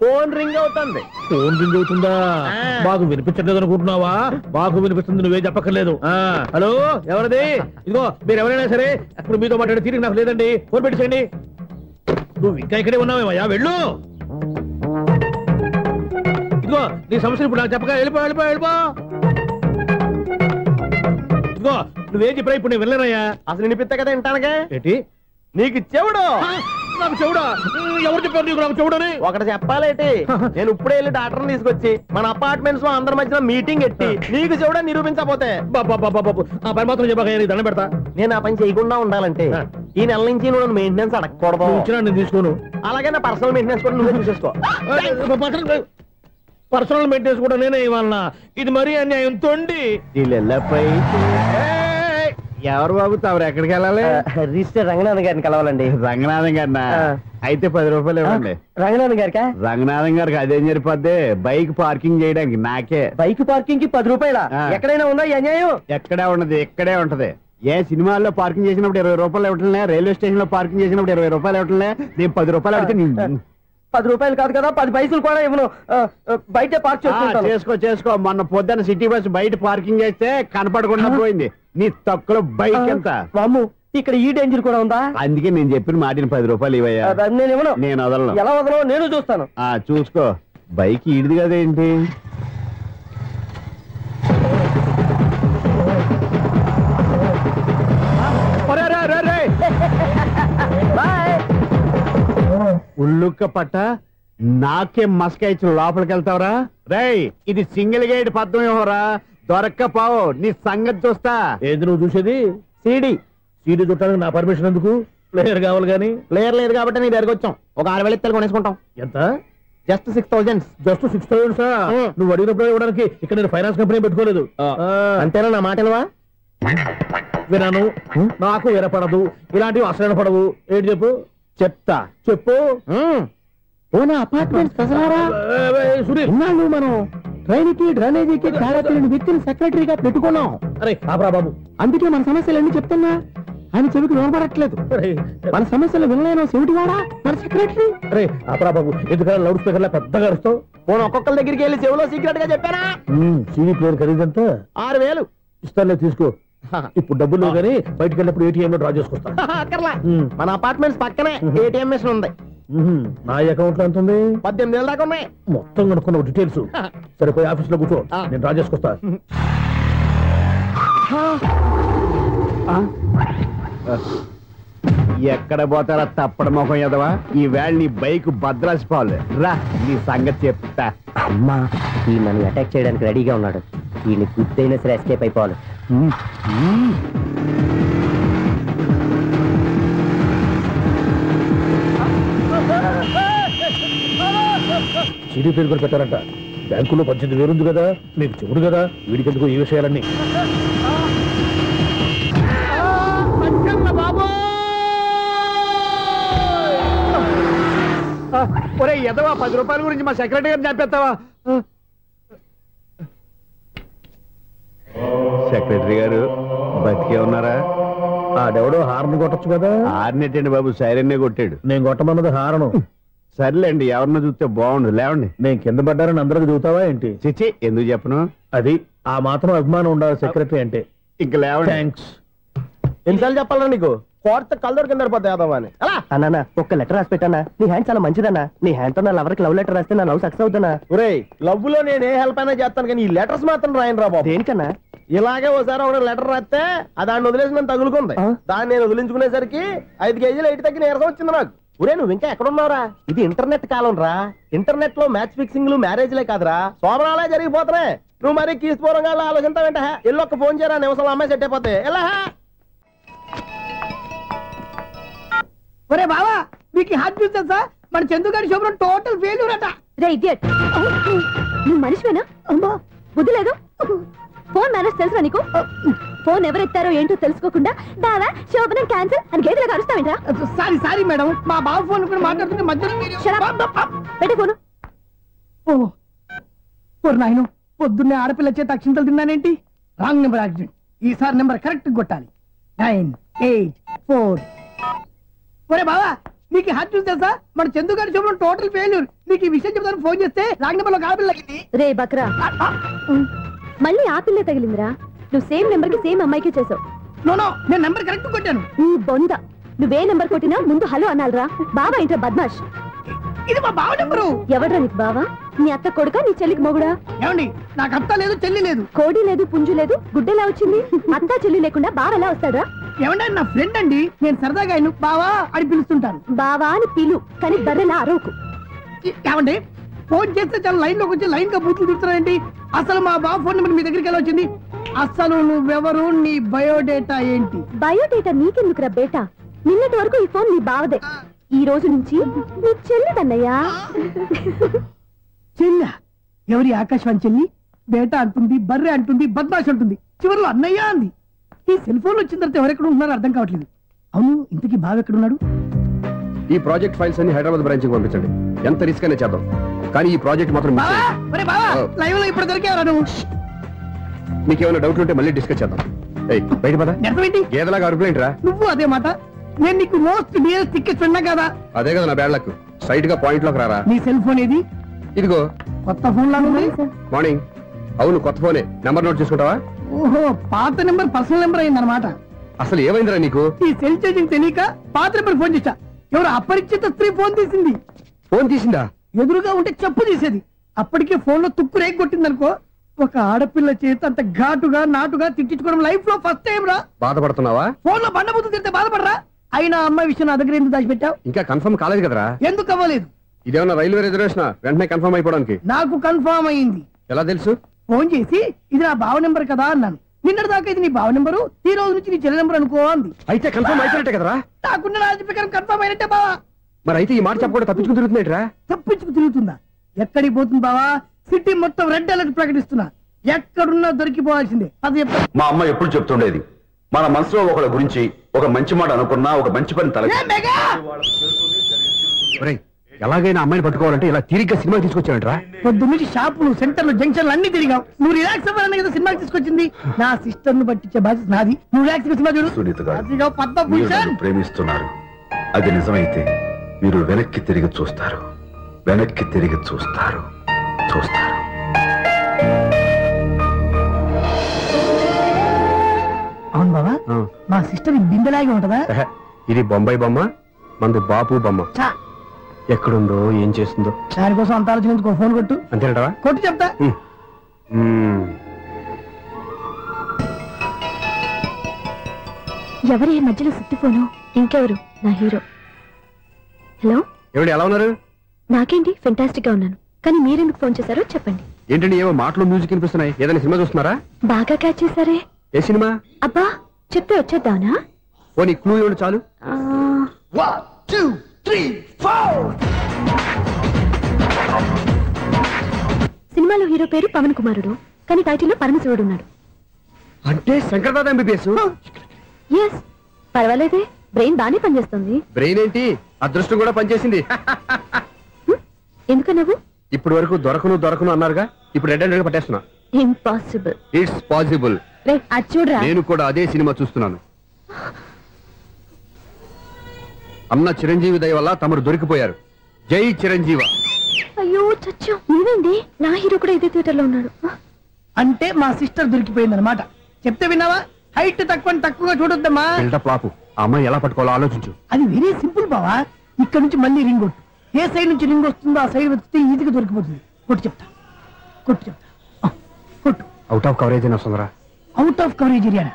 ఫోన్ రింగ్ అవుతుంది. ఫోన్ రింగ్ అవుతుందా? మాకు వినిపించట్లేదు అనుకుంటున్నావా? మాకు వినిపిస్తుంది, నువ్వే చెప్పక్కర్లేదు. హలో, ఎవరిది? ఇదిగో మీరు ఎవరైనా సరే అప్పుడు మీతో మాట్లాడే తీరిక నాకు లేదండి. ఫోన్ పెట్టేసేయండి. నువ్వు ఇంకా ఇక్కడే ఉన్నావేమయ్యా, వెళ్ళు. ఇదిగో నీ సమస్యలు ఇప్పుడు నాకు చెప్పగా వెళ్ళిపో వెళ్ళిపో వెళ్ళిపో. ఇదిగో నువ్వేం చెప్పరా ఇప్పుడు నేను వెళ్ళానయ్యా. అసలు వినిపిస్తా కదా వింటానగా. ఏంటి నీకు చెవుడు? నాకు చెవుడా? ఎవరు చెప్పారు నీకు నాకు చెవుడని? ఒకటి చెప్పాలేంటి, నేను ఇప్పుడే వెళ్ళి డాక్టర్ని తీసుకొచ్చి మన అపార్ట్మెంట్స్ లో అందరి మధ్యన మీటింగ్ ఎట్టి నీకు చెవుడా నిరూపించకపోతే ఆ పని మాత్రం చెప్పక దండం పెడతా. నేను ఆ పని చేయకుండా ఉండాలంటే ఈ నెల నుంచి నువ్వు మెయింటెనెన్స్ అడగకూడదు. నేను తీసుకోను. అలాగే నా పర్సనల్ మెయింటెనెన్స్ కూడా నువ్వే చూసేసుకో. పర్సనల్ మెయింటెనెన్స్ కూడా నేనే ఇవ్వాలన్నా? ఇది మరీ అన్యాయం తోండి. ఎవరు బాబు తమరు ఎక్కడికి వెళ్ళాలి? రిజిస్టర్ రంగనాథన్ గారిని కలవాలండి. రంగనాథం గారినా? అయితే 10 రూపాయలు ఇవ్వండి. రంగనాథన్ గారికా? రంగనాథం గారికి అదేం సరిపోద్ది, బైక్ పార్కింగ్ చేయడానికి నాకే. బైక్ పార్కింగ్ కి 10 రూపాయల? ఎక్కడైనా ఉందా ఈ అన్యాయం? ఎక్కడే ఉండదు, ఇక్కడే ఉంటది. ఏ సినిమాల్లో పార్కింగ్ చేసినప్పుడు 20 రూపాయలు ఇవ్వట్లే, రైల్వే స్టేషన్ లో పార్కింగ్ చేసినప్పుడు 20 రూపాయలు ఇవ్వట్లే. నేను 10 రూపాయలు అడితే 10 రూపాయలు కాదు కదా, 10 పైసలు కూడా ఇవ్వను. బయట పార్క్ చేసుకో. మొన్న పొద్దున్న సిటీ బస్ బయట పార్కింగ్ చేస్తే కనపడకుండా పోయింది. నీ తక్కువ బైక్ ఎంత? వామ్ము, ఇక్కడ ఈ డేంజర్ కూడా ఉందా? అందుకే నేను చెప్పిన మాటిని 10 రూపాయలు ఇవ్వయ్యా. నేను ఇవ్వను. నేను వదలను. ఎలా వదలను? నేను చూస్తాను. చూసుకో. బైక్ ఈడిది కదేంటి? ఉల్లుక్క పట్ట నాకే మస్క ఇచ్చిన లోపలికి వెళ్తావరా? రేయ్, ఇది సింగిల్ గేట్ పద్మం ఇవ్వరా? దొరక్కపోవు, నీ సంగతి చూస్తా. ఏంది నువ్వు చూసేది? సీడీ చుట్టానికి నా పర్మిషన్ ఎందుకు? ప్లేయర్ కావాలి కానీ. ప్లేయర్ లేదు కాబట్టి నీ దగ్గరకు వచ్చాం. ఒక 6,000 ఇత్తలు కొనేసుకుంటాం. ఎంత? జస్ట్ 6,000. జస్ట్ 6,000? నువ్వు అడిగినప్పుడు ఇవ్వడానికి ఇక్కడ నేను ఫైనాన్స్ కంపెనీ పెట్టుకోలేదు. అంతేనా? నా మాటలువా? వినాను, నాకు వినపడదు. ఇలాంటివి అసలు వినపడవు. ఏంటి చెప్పు? చెప్తా. చెప్పు. అపార్ట్మెంట్స్ ఇన్నాళ్ళు మనం ట్రైన్కి డ్రైనేజీకి తేడా తెలియని వ్యక్తిని సెక్రటరీగా పెట్టుకున్నాం. అరే ఆపరా బాబు, అందుకే మన సమస్యలన్నీ చెప్తున్నా. ఆయన చెవికి వినపడట్లేదు. మన సమస్యలు వినలేను చెవిటి వాడా మన సెక్రటరీ. అరే ఆపరా బాబు, ఎందుకంటే లౌడ్ స్పీకర్ లా పెద్దగా అరుస్తావు. పోను ఒక్కొక్కరి దగ్గరికి వెళ్ళి చెవిలో సీక్రెట్ గా చెప్పానా? సీడీ ప్లేయర్ ఖరీదంతా 6,000 ఇస్తానులే, తీసుకో. ఇప్పుడు డబ్బులు లేవు కానీ బయటకు వెళ్ళినప్పుడు ఏటీఎం లో డ్రా చేసుకొస్తా. మన అపార్ట్మెంట్స్ పక్కనే ఏటీఎం మిషన్ ఉంది. నా అకౌంట్ లో ఎంత ఉంది? 18,000 దాకా ఉన్నాయి. మొత్తం కనుక్కున్న డీటెయిల్స్. సరిపోయి ఆఫీస్ లో కూర్చో, నేను డ్రా చేసుకొస్తా. ఎక్కడ పోతారా తప్పడ మొహం ఎదవా? ఈ వేళ నీ బైక్ భద్రాసిపోవాలి. రా నీ సంగతి చెప్తా. అమ్మా ఈ నన్ను అటాక్ చేయడానికి రెడీగా ఉన్నాడు. ఈయన గుద్దైనా సరే ఎస్కేప్ అయిపోవాలి. సిడీ పేరు కూడా పెట్టారంట. బ్యాంకులో 18,000 ఉంది కదా, మీకు చెవుడు కదా, వీడికెందుకు ఈ విషయాలన్నీ? ఒరే ఎదవా, 10 రూపాయల గురించి మా సెక్రటరీ గారిని చంపేస్తావా? సెక్రటరీ గారు బతికే ఉన్నారా? ఆడెవడో హార్న్ కొట్టచ్చు కదా. హార్నెట్టండి బాబు, సైరన్నే కొట్టాడు. నేను కొట్టమన్నది హారను. సర్లేండి, ఎవరినో చూస్తే బాగుండు. లేవండి. నేను కింద పడ్డారని అందరికి చూతావా ఏంటి? చిచ్చి, ఎందుకు చెప్పను? అది ఆ మాత్రం అభిమానం ఉండాలి సెక్రటరీ అంటే. ఇంక లేవండి. థ్యాంక్స్. ఎన్నిసార్లు చెప్పాలన్నా నీకు? కోర్టు కలర్ కింద పోతే యాదవ్ అని. అన్నా ఒక్క లెటర్ రాసి పెట్టానా? నీ హ్యాండ్ చాలా మంచిదన్నా. నీ హ్యాండ్ తో నా లవర్కి లవ్ లెటర్ రాస్తే నా లవ్ సక్సెస్ అవుతానా? ఒరేయ్, లవ్ లో నేను ఏ హెల్ప్ అయినా చేస్తాను, కానీ ఈ లెటర్స్ మాత్రం రాయను రా బాబు. దేనికన్నా? ఇలాగే ఒకసారి ఒక లెటర్ రాస్తే దాన్ని వదిలేసి నేను తగులుకుంది. దాన్ని నేను వదిలించుకునేసరికి 5 కేజీలు 8 తగ్గి నీరసం వచ్చింది నాకు. ఒరే నువ్వు ఇంకా ఎక్కడున్నావురా? ఇది ఇంటర్నెట్ కాలం రా. ఇంటర్నెట్ లో మ్యాచ్ ఫిక్సింగ్లు మ్యారేజ్లే కాదురా, శోభనాలే జరిగిపోతున్నాయి. నువ్వు మరి కీస్పూరంగా ఆలోచించావేంట? ఎల్లొక్క ఫోన్ చేయరా, నిమిషంలో అమ్మాయి సెట్ అయిపోతే. ఎలా? ఒరే బావా, మీకు హార్ట్ న్యూస్ తెలుసా? మన చందుగారి శోభనం టోటల్ ఫెయిల్యూర్ అట. రే ఇడియట్, నువ్వు మనిషివేనా? బుద్ధి లేదు. ఫోన్ మేనేజ్ తెలుసా నీకు? ఫోన్ ఎవరెత్తారో ఏంటో తెలుసుకోకుండా బావా శోభనం క్యాన్సిల్ అని గేదెలకు అరుస్తావేంట్రా? సారీ మేడం, మా బావ ఫోన్ కూడా మాట్లాడుతుంటే మధ్యలో పెట్టే ఫోను. ఓ నాయను, పొద్దున్నే ఆడపిల్ల చేత అక్షింతలు తిన్నానేంటి? Wrong number accident. ఈసారి నెంబర్ కరెక్ట్ కొట్టాలి. 984. ఒరే బావా, నీకు హార్ట్ న్యూస్ తెలుసా? మన చందుగారి శోభనం టోటల్ ఫెయిల్యూర్. నీకు ఈ విషయం చెప్తాను ఫోన్ చేస్తే రాంగ్ నెంబర్ లో ఆడపిల్ల తగ్గింది. రే బక్రా, మళ్ళీ ఆ పిల్లే తగిలిందిరా. నువ్వు సేమ్ నెంబర్ కి సేమ్ అమ్మాయికే చేసావు. నో, నేను నెంబర్ కరెక్ట్ కొట్టాను. నీ బొంద, నువ్వే నెంబర్ కొట్టినా ముందు హలో అనాలిరా. బావా ఇంట్లో బద్మాష్. ఇది మా బావ నెంబరు. ఎవడ్రా నీకు బావా? నీ అత్త కొడుక, నీ చెల్లికి మొగుడా? ఏమండి, నాకు అత్త లేదు, చెల్లి లేదు. కోడి లేదు, పుంజు లేదు, గుడ్డెలా వచ్చింది? అత్త చెల్లి లేకుండా బావ ఎలా వస్తాడా? ఏమండి, నా ఫ్రెండ్ అండి. నేను సరదాగా ఆయన బావా అని పిలుస్తుంటాను. బావా అని పిలు, కానీ బర్రెలా అరవకు. ఏమండి, ఫోన్ చేస్తే చాలా లైన్ లోకి వచ్చి లైన్ గా బూతులు తిడుతున్నారండి. అసలు మా బావ ఫోన్ నెంబర్ మీ దగ్గరికి ఎలా వచ్చింది? అసలు నువ్వెవరు? నీ బయోడేటా ఏంటి? బయోడేటా నీకెందుకురా బేటా? నిన్నటి వరకు ఈ ఫోన్ నీ బావదే. ఈ రోజు నుంచి నీ చెల్లిదన్నయ్యా. చెల్ల? ఎవరి ఆకాశవాణి చెల్లి? బేటా అంటుంది, బర్రె అంటుంది, బద్మాష్ అంటుంది, చివరిలో అన్నయ్య అంది. ఈ సెల్ ఫోన్ వచ్చిన తర్వాత ఎవరెక్కడ ఉంటున్నారో అర్థం కావట్లేదు. అవును, ఇంతకీ బావ ఎక్కడున్నాడు? ఈ ప్రాజెక్ట్ ఫైల్స్ అన్ని హైదరాబాద్ బ్రాంచ్ కి పంపించండి. ఎంత రిస్క్ అయినా చేద్దాం, కానీ ఈ ప్రాజెక్ట్ మాత్రం లైవ్ లో ఇప్పుడు దొరికేవరా నువ్వు? మీకేమైనా డౌట్ ఉంటే మళ్ళీ డిస్కస్ చేద్దాం. బయట పద. గేదలాగా అరుపులేంటి రా? నువ్వు అదే మాట. నేను నీకు మోస్ట్ డియరెస్ట్ టికెట్స్ విన్నా కదా. అదే కదా నా బ్యాడ్ లక్. స్ట్రైట్ గా పాయింట్ లోకి రారా. నీ సెల్ ఫోన్ ఏది? ఇదిగో. కొత్త ఫోన్ లాగా ఉంది. మార్నింగ్. అవును, కొత్త ఫోనే. నెంబర్ నోట్ చేసుకుంటావా? ఓహో, పాత నెంబర్ పర్సనల్ నెంబర్ అయిందన్నమాట. అసలు ఏమైందిరా నీకు? ఈ సెల్ చేంజింగ్ తెలియక పాత నెంబర్ ఫోన్ చేశా. ఎవరు అపరిచిత స్త్రీ ఫోన్ తీసింది. ఫోన్ తీసిందా? ఎదురుగా ఉంటే చెప్పు తీసేది. అప్పటికే ఫోన్ లో తుక్కు రేగి కొట్టిందనుకో. ఒక ఆడపిల్ల చేత అంత ఘాటుగా నాటుగా తిట్టించుకోవడం లైఫ్ లో ఫస్ట్ టైం రా. బాధపడుతున్నావా? ఫోన్ లో బండబుద్ధి తింటే బాధపడరా? అయినా అమ్మాయి విషయం నా దగ్గర ఎందుకు దాచిపెట్టావు? ఇంకా కన్ఫర్మ్ కాలేదు కదరా. ఎందుకు అవ్వలేదు? ఇదేమన్నా రైల్వే రిజర్వేషన్? వెంటనే కన్ఫర్మ్ అయిపోవడానికి. నాకు కన్ఫర్మ్ అయింది. ఎలా తెలుసు? ఫోన్ చేసి ఇది నా బావ నెంబర్ కదా అన్నాను. నిన్నటి దాకా ఇది నీ బావ నెంబరు, ఈ రోజు నుంచి నీ చెల్లి నెంబర్ అనుకో అంది. అయితే కన్ఫర్మ్ అయిపోయినట్టే కదరా? నాకున్న రాజు ప్రకారం కన్ఫర్మ్ అయినట్టే బావా. మరి అయితే ఈ మాట చెప్పకుండా తప్పించుకు తిరుగుతున్నట్రా? తప్పించుకు తిరుగుతుందా? ఎక్కడికి పోతుంది బావా? సిటీ మొత్తం రెడ్ అలర్ట్ ప్రకటిస్తున్నా. ఎక్కడున్నా దొరికిపోవాల్సిందే. అది మా అమ్మ ఎప్పుడు చెప్తుండేది, మన మనసులో ఒకళ్ళ గురించి ఒక మంచి మాట అనుకున్నా ఒక మంచి పని తల. ఎలాగైనా అమ్మాయిని పట్టుకోవాలంటే ఇలా తిరిగ్గా సినిమా తీసుకొచ్చాడంట్రా. పొద్దు నుంచి షాపులు, సెంటర్లు, జంక్షన్లు అన్ని తిరిగావు. నువ్వు రిలాక్స్ అవ్వాలని కదా సినిమాకి తీసుకొచ్చింది. నా సిస్టర్ ను పట్టించే బాధ్యత నాది. నువ్వు రిలాక్స్ సినిమా చూడు. సునీత గారు ప్రేమిస్తున్నారు. అది నిజమైతే మీరు వెనక్కి తిరిగి చూస్తారు, వెనక్కి తిరిగి చూస్తారు, చూస్తారు. అవును బాబా, మా సిస్టర్ బిందెలాగే ఉంటదా? ఇది బొంబాయి బొమ్మ, మంది బాపు బొమ్మ. ఎక్కడుందో ఏం చేస్తుందో. దానికోసం అంత ఆలోచించుకో. ఫోన్ కొట్టు. అంతేనటవా? కొట్టు చెప్తా. ఎవరు ఈ మధ్యలో సుత్తి ఫోను? ఇంకెవరు? నా హీరో. హలో, ఎవడు ఎలా ఉన్నారు? నాకేంటి ఫెంటాస్టిక్ గా ఉన్నాను, కానీ మీరెందుకు ఫోన్ చేశారో చెప్పండి. ఏంటండి ఏవో మాటలు మ్యూజిక్ వినిపిస్తున్నాయి, ఏదైనా సినిమా చూస్తున్నారా? బాగా క్యాచ్ చేశారే. ఏ సినిమా? అబ్బా చెప్తే వచ్చేద్దానా? ఓ నీ క్లూ ఇవ్వండి చాలు. 1 2 3 4. సినిమాలో హీరో పేరు పవన్ కుమారుడు, కానీ టైటిల్లో పరమశివుడు ఉన్నాడు. అంటే శంకర్దాద ఎంబీబీఎస్. ఎస్, పర్వాలేదే, బ్రెయిన్ బానే పనిచేస్తుంది. బ్రెయిన్ ఏంటి, అదృష్టం కూడా పనిచేసింది. ఎందుకన్నావు? ఇప్పటి వరకు దొరకను అన్నారుగా, ఇప్పుడు రెడ్ పట్టేస్తున్నా. ఇంపాసిబుల్. It's possible. అది చూడరా. నేను కూడా అదే సినిమా చూస్తున్నాను. అన్న చిరంజీవి దయ వల్ల తమరు దొరికిపోయారు. జై చిరంజీవ. అయ్యో చచ్చు, నీవేంటి? నా హీరో కూడా ఇదే థియేటర్ లో ఉన్నాడు. అంటే మా సిస్టర్ దొరికిపోయింది అనమాట. చెప్తే విన్నావా? హైట్ తక్కువగా చూడొద్దమ్మా. బిల్డప్ లాపు. ఆ అమ్మాయి ఎలా పట్టుకోవాలో ఆలోచించు. అది వెరీ సింపుల్ బావా. ఇక్కడ నుంచి మళ్ళీ రింగ్ కొట్టు. ఏ సైడ్ నుంచి రింగ్ వస్తుందో ఆ సైడ్ వస్తే ఈజీగా దొరికిపోతుంది. కొట్టు చెప్తా. కొట్టు. అవుట్ ఆఫ్ కవరేజ్ అని వస్తుందిరా. అవుట్ ఆఫ్ కవరేజ్ ఏరియా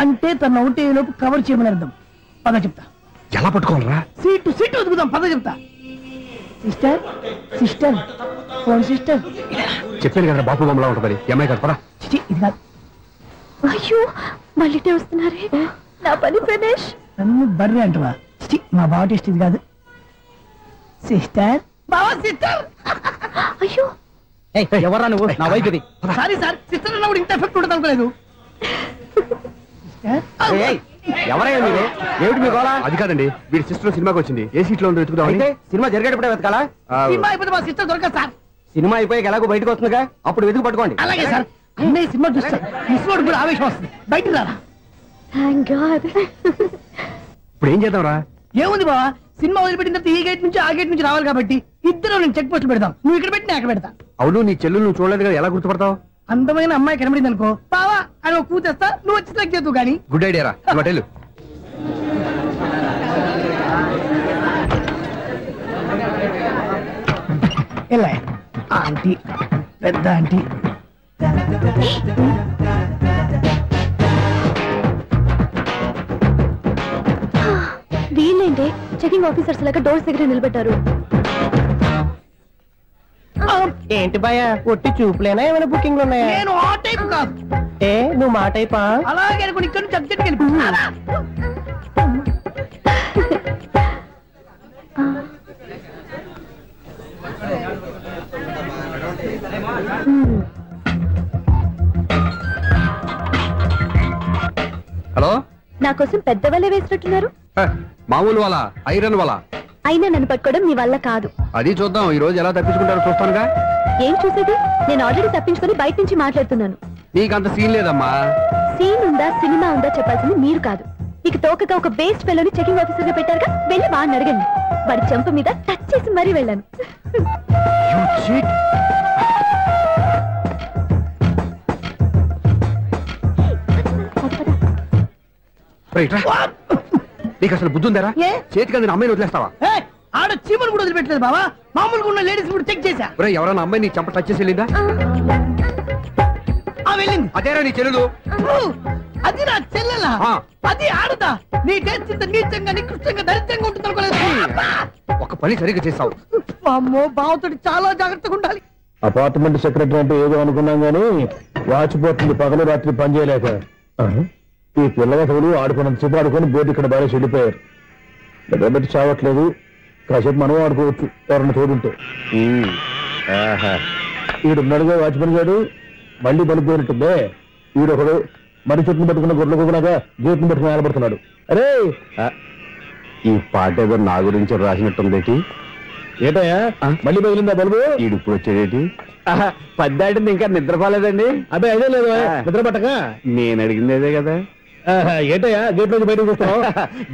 అంటే తన అవుట్ అయ్యే లోపు కవర్ చేయమని అర్థం. పద చెప్తా. ఎలా పట్టుకోవాలరా? సీటు వెతుకుదాం. పద చెప్తా. Sister phone sister. చెప్పాను కదా బాపు బొమ్మలా ఉంటుంది. అమ్మాయి కదా పరా. ఇది కాదు. అయ్యో మళ్ళీ వస్తున్నారే. నా పని ఫినిష్. నన్ను బర్రె అంటవా? మా బావ టేస్ట్ ఇది కాదు. సిస్టర్. అయ్యో ఎవరా నువ్వు? నా వైపు ఇది. సారీ సార్, సిస్టర్ అన్నప్పుడు ఇంత ఎఫెక్ట్ ఉంటుంది అనుకోలేదు. ఎవరైనా మీరే? ఏమిటి మీ గోళ? అది కాదండి, వీడి సిస్టర్ సినిమాకి వచ్చింది. ఏ సీట్ లో ఉందో వెతుకుదాం. సినిమా జరిగేటప్పుడే వెతకాలా? సినిమా అయిపోతే మా సిస్టర్ దొరకదు సార్. సినిమా అయిపోయాక ఎలాగో బయటకు వస్తుందిగా, అప్పుడు వెతుకు పట్టుకోండి. అలాగే సార్. అన్నయ్య సినిమా చూస్తారు, మిస్వాడు కూడా ఆవేశం వస్తుంది. బయట రారా. Thank God. ఇప్పుడు ఏం చేద్దాం రా? ఏముంది బావా, సినిమా వదిలిపెట్టిన తర్వాత ఈ గేట్ నుంచి ఆ గేట్ నుంచి రావాలి కాబట్టి ఇద్దరు నేను చెక్ పోస్ట్ పెడతాం. నువ్వు ఇక్కడ పెట్టి నేను అక్కడ పెడతా. అవును, నీ చెల్లు నువ్వు చూడలేదు కదా, ఎలా గుర్తుపడతావు? అందమైన అమ్మాయి కనబడింది అనుకో, బావా అని ఒక కూతేస్తా, నువ్వు వచ్చి సెలెక్ట్ చేద్దు కానీ. గుడ్ ఐడియా రా. హోటల్ ఎలా ఆంటీ, పెద్ద ఆంటీ. వీళ్ళేంటే చెకింగ్ ఆఫీసర్స్ లాగా డోర్స్ దగ్గర నిలబెట్టారు. ఏంటి భయ, ఒట్టి చూపులేనా ఏమైనా బుకింగ్లు ఉన్నాయా? నేను ఆ టైప్ కాదు. ఏ నువ్వు మా టైపా? అలాగే అనుకుని ఇక్కడ నుంచి అర్జెంట్కి వెళ్ళిపోతున్నా. హలో, నా కోసం పెద్ద వలే వేసినట్టున్నారు. మామూలు వాళ్ళ, ఐరన్ వాళ్ళ. అయినా నన్ను పట్టుకోవడం మీ వల్ల కాదు. అది చూద్దాం, ఈ రోజు ఎలా తప్పించుకుంటారో చూస్తానుగా. ఏం చూసేది? నేను ఆల్రెడీ తప్పించుకొని బయట నుంచి మాట్లాడుతున్నాను. నీకంత సీన్ లేదమ్మా. సీన్ ఉందా సినిమా ఉందా చెప్పాల్సింది మీరు కాదు. మీకు తోకగా ఒక బేస్ట్ ఫెలోని చెకింగ్ ఆఫీసర్ గా పెట్టారుగా, వెళ్ళి వాడిని అడగండి. వాడి చెంప మీద టచ్ చేసి మరీ వెళ్ళాను. నీకు అసలు బుద్ధి ఉందారా? చేతికి అందిన అమ్మాయిని వదిలేస్తావా? ఆడ చీమలు కూడా వదిలిపెట్టలేదు బావా. మామూలుగా ఉన్న లేడీస్ కూడా చెక్ చేశా. ఎవరైనా అమ్మాయి నీ చెంప టచ్ చేసి వెళ్ళిందా? వెళ్ళింది. అదేరా నీ చెల్లెలు? అది నా చెల్లెలా? అది ఆడదా? నీ టేస్ట్ ఇంత నీచంగా నికృష్టంగా దరిద్రంగా ఉంటుంది అనుకోలేదు. ఒక పని సరిగ్గా చేస్తావు. అమ్మో, బావతోటి చాలా జాగ్రత్తగా ఉండాలి. అపార్ట్మెంట్ సెక్రటరీ అంటే ఏదో అనుకున్నాం గానీ వాచిపోతుంది పగలు రాత్రి పని చేయలేక. ఈ పిల్లవసలు ఆడుకున్నంతసేపు ఆడుకొని బోర్డు ఇక్కడ బాగా చెడిపోయారు. నిద్రబెట్టి చావట్లేదు. కాసేపు మనం ఆడుకోవచ్చు ఎవరన్నా తోడుంటే. ఈడున్నాడుగా వాచ్మెన్ గారు, మళ్ళీ బలిపోయినట్టుందే. ఈడొకడు మరి చెట్టును పట్టుకున్న గొడ్ల కుక్కలాగా గేట్ను పట్టుకుని ఆడబడుతున్నాడు. అరే, ఈ పాట ఏదో నా గురించి రాసినట్టుంది. ఏటయ్యా మళ్ళీ బదిలిందా బల్బు? ఈడుప్పుడు వచ్చేదేటి? పద్దాటింది ఇంకా నిద్రపోలేదండి. అదే అదే లేదు నిద్ర పట్టక. నేను అడిగింది అదే కదా. ఏటయ్యా గేట్ నుంచి బయటకు చూస్తావు?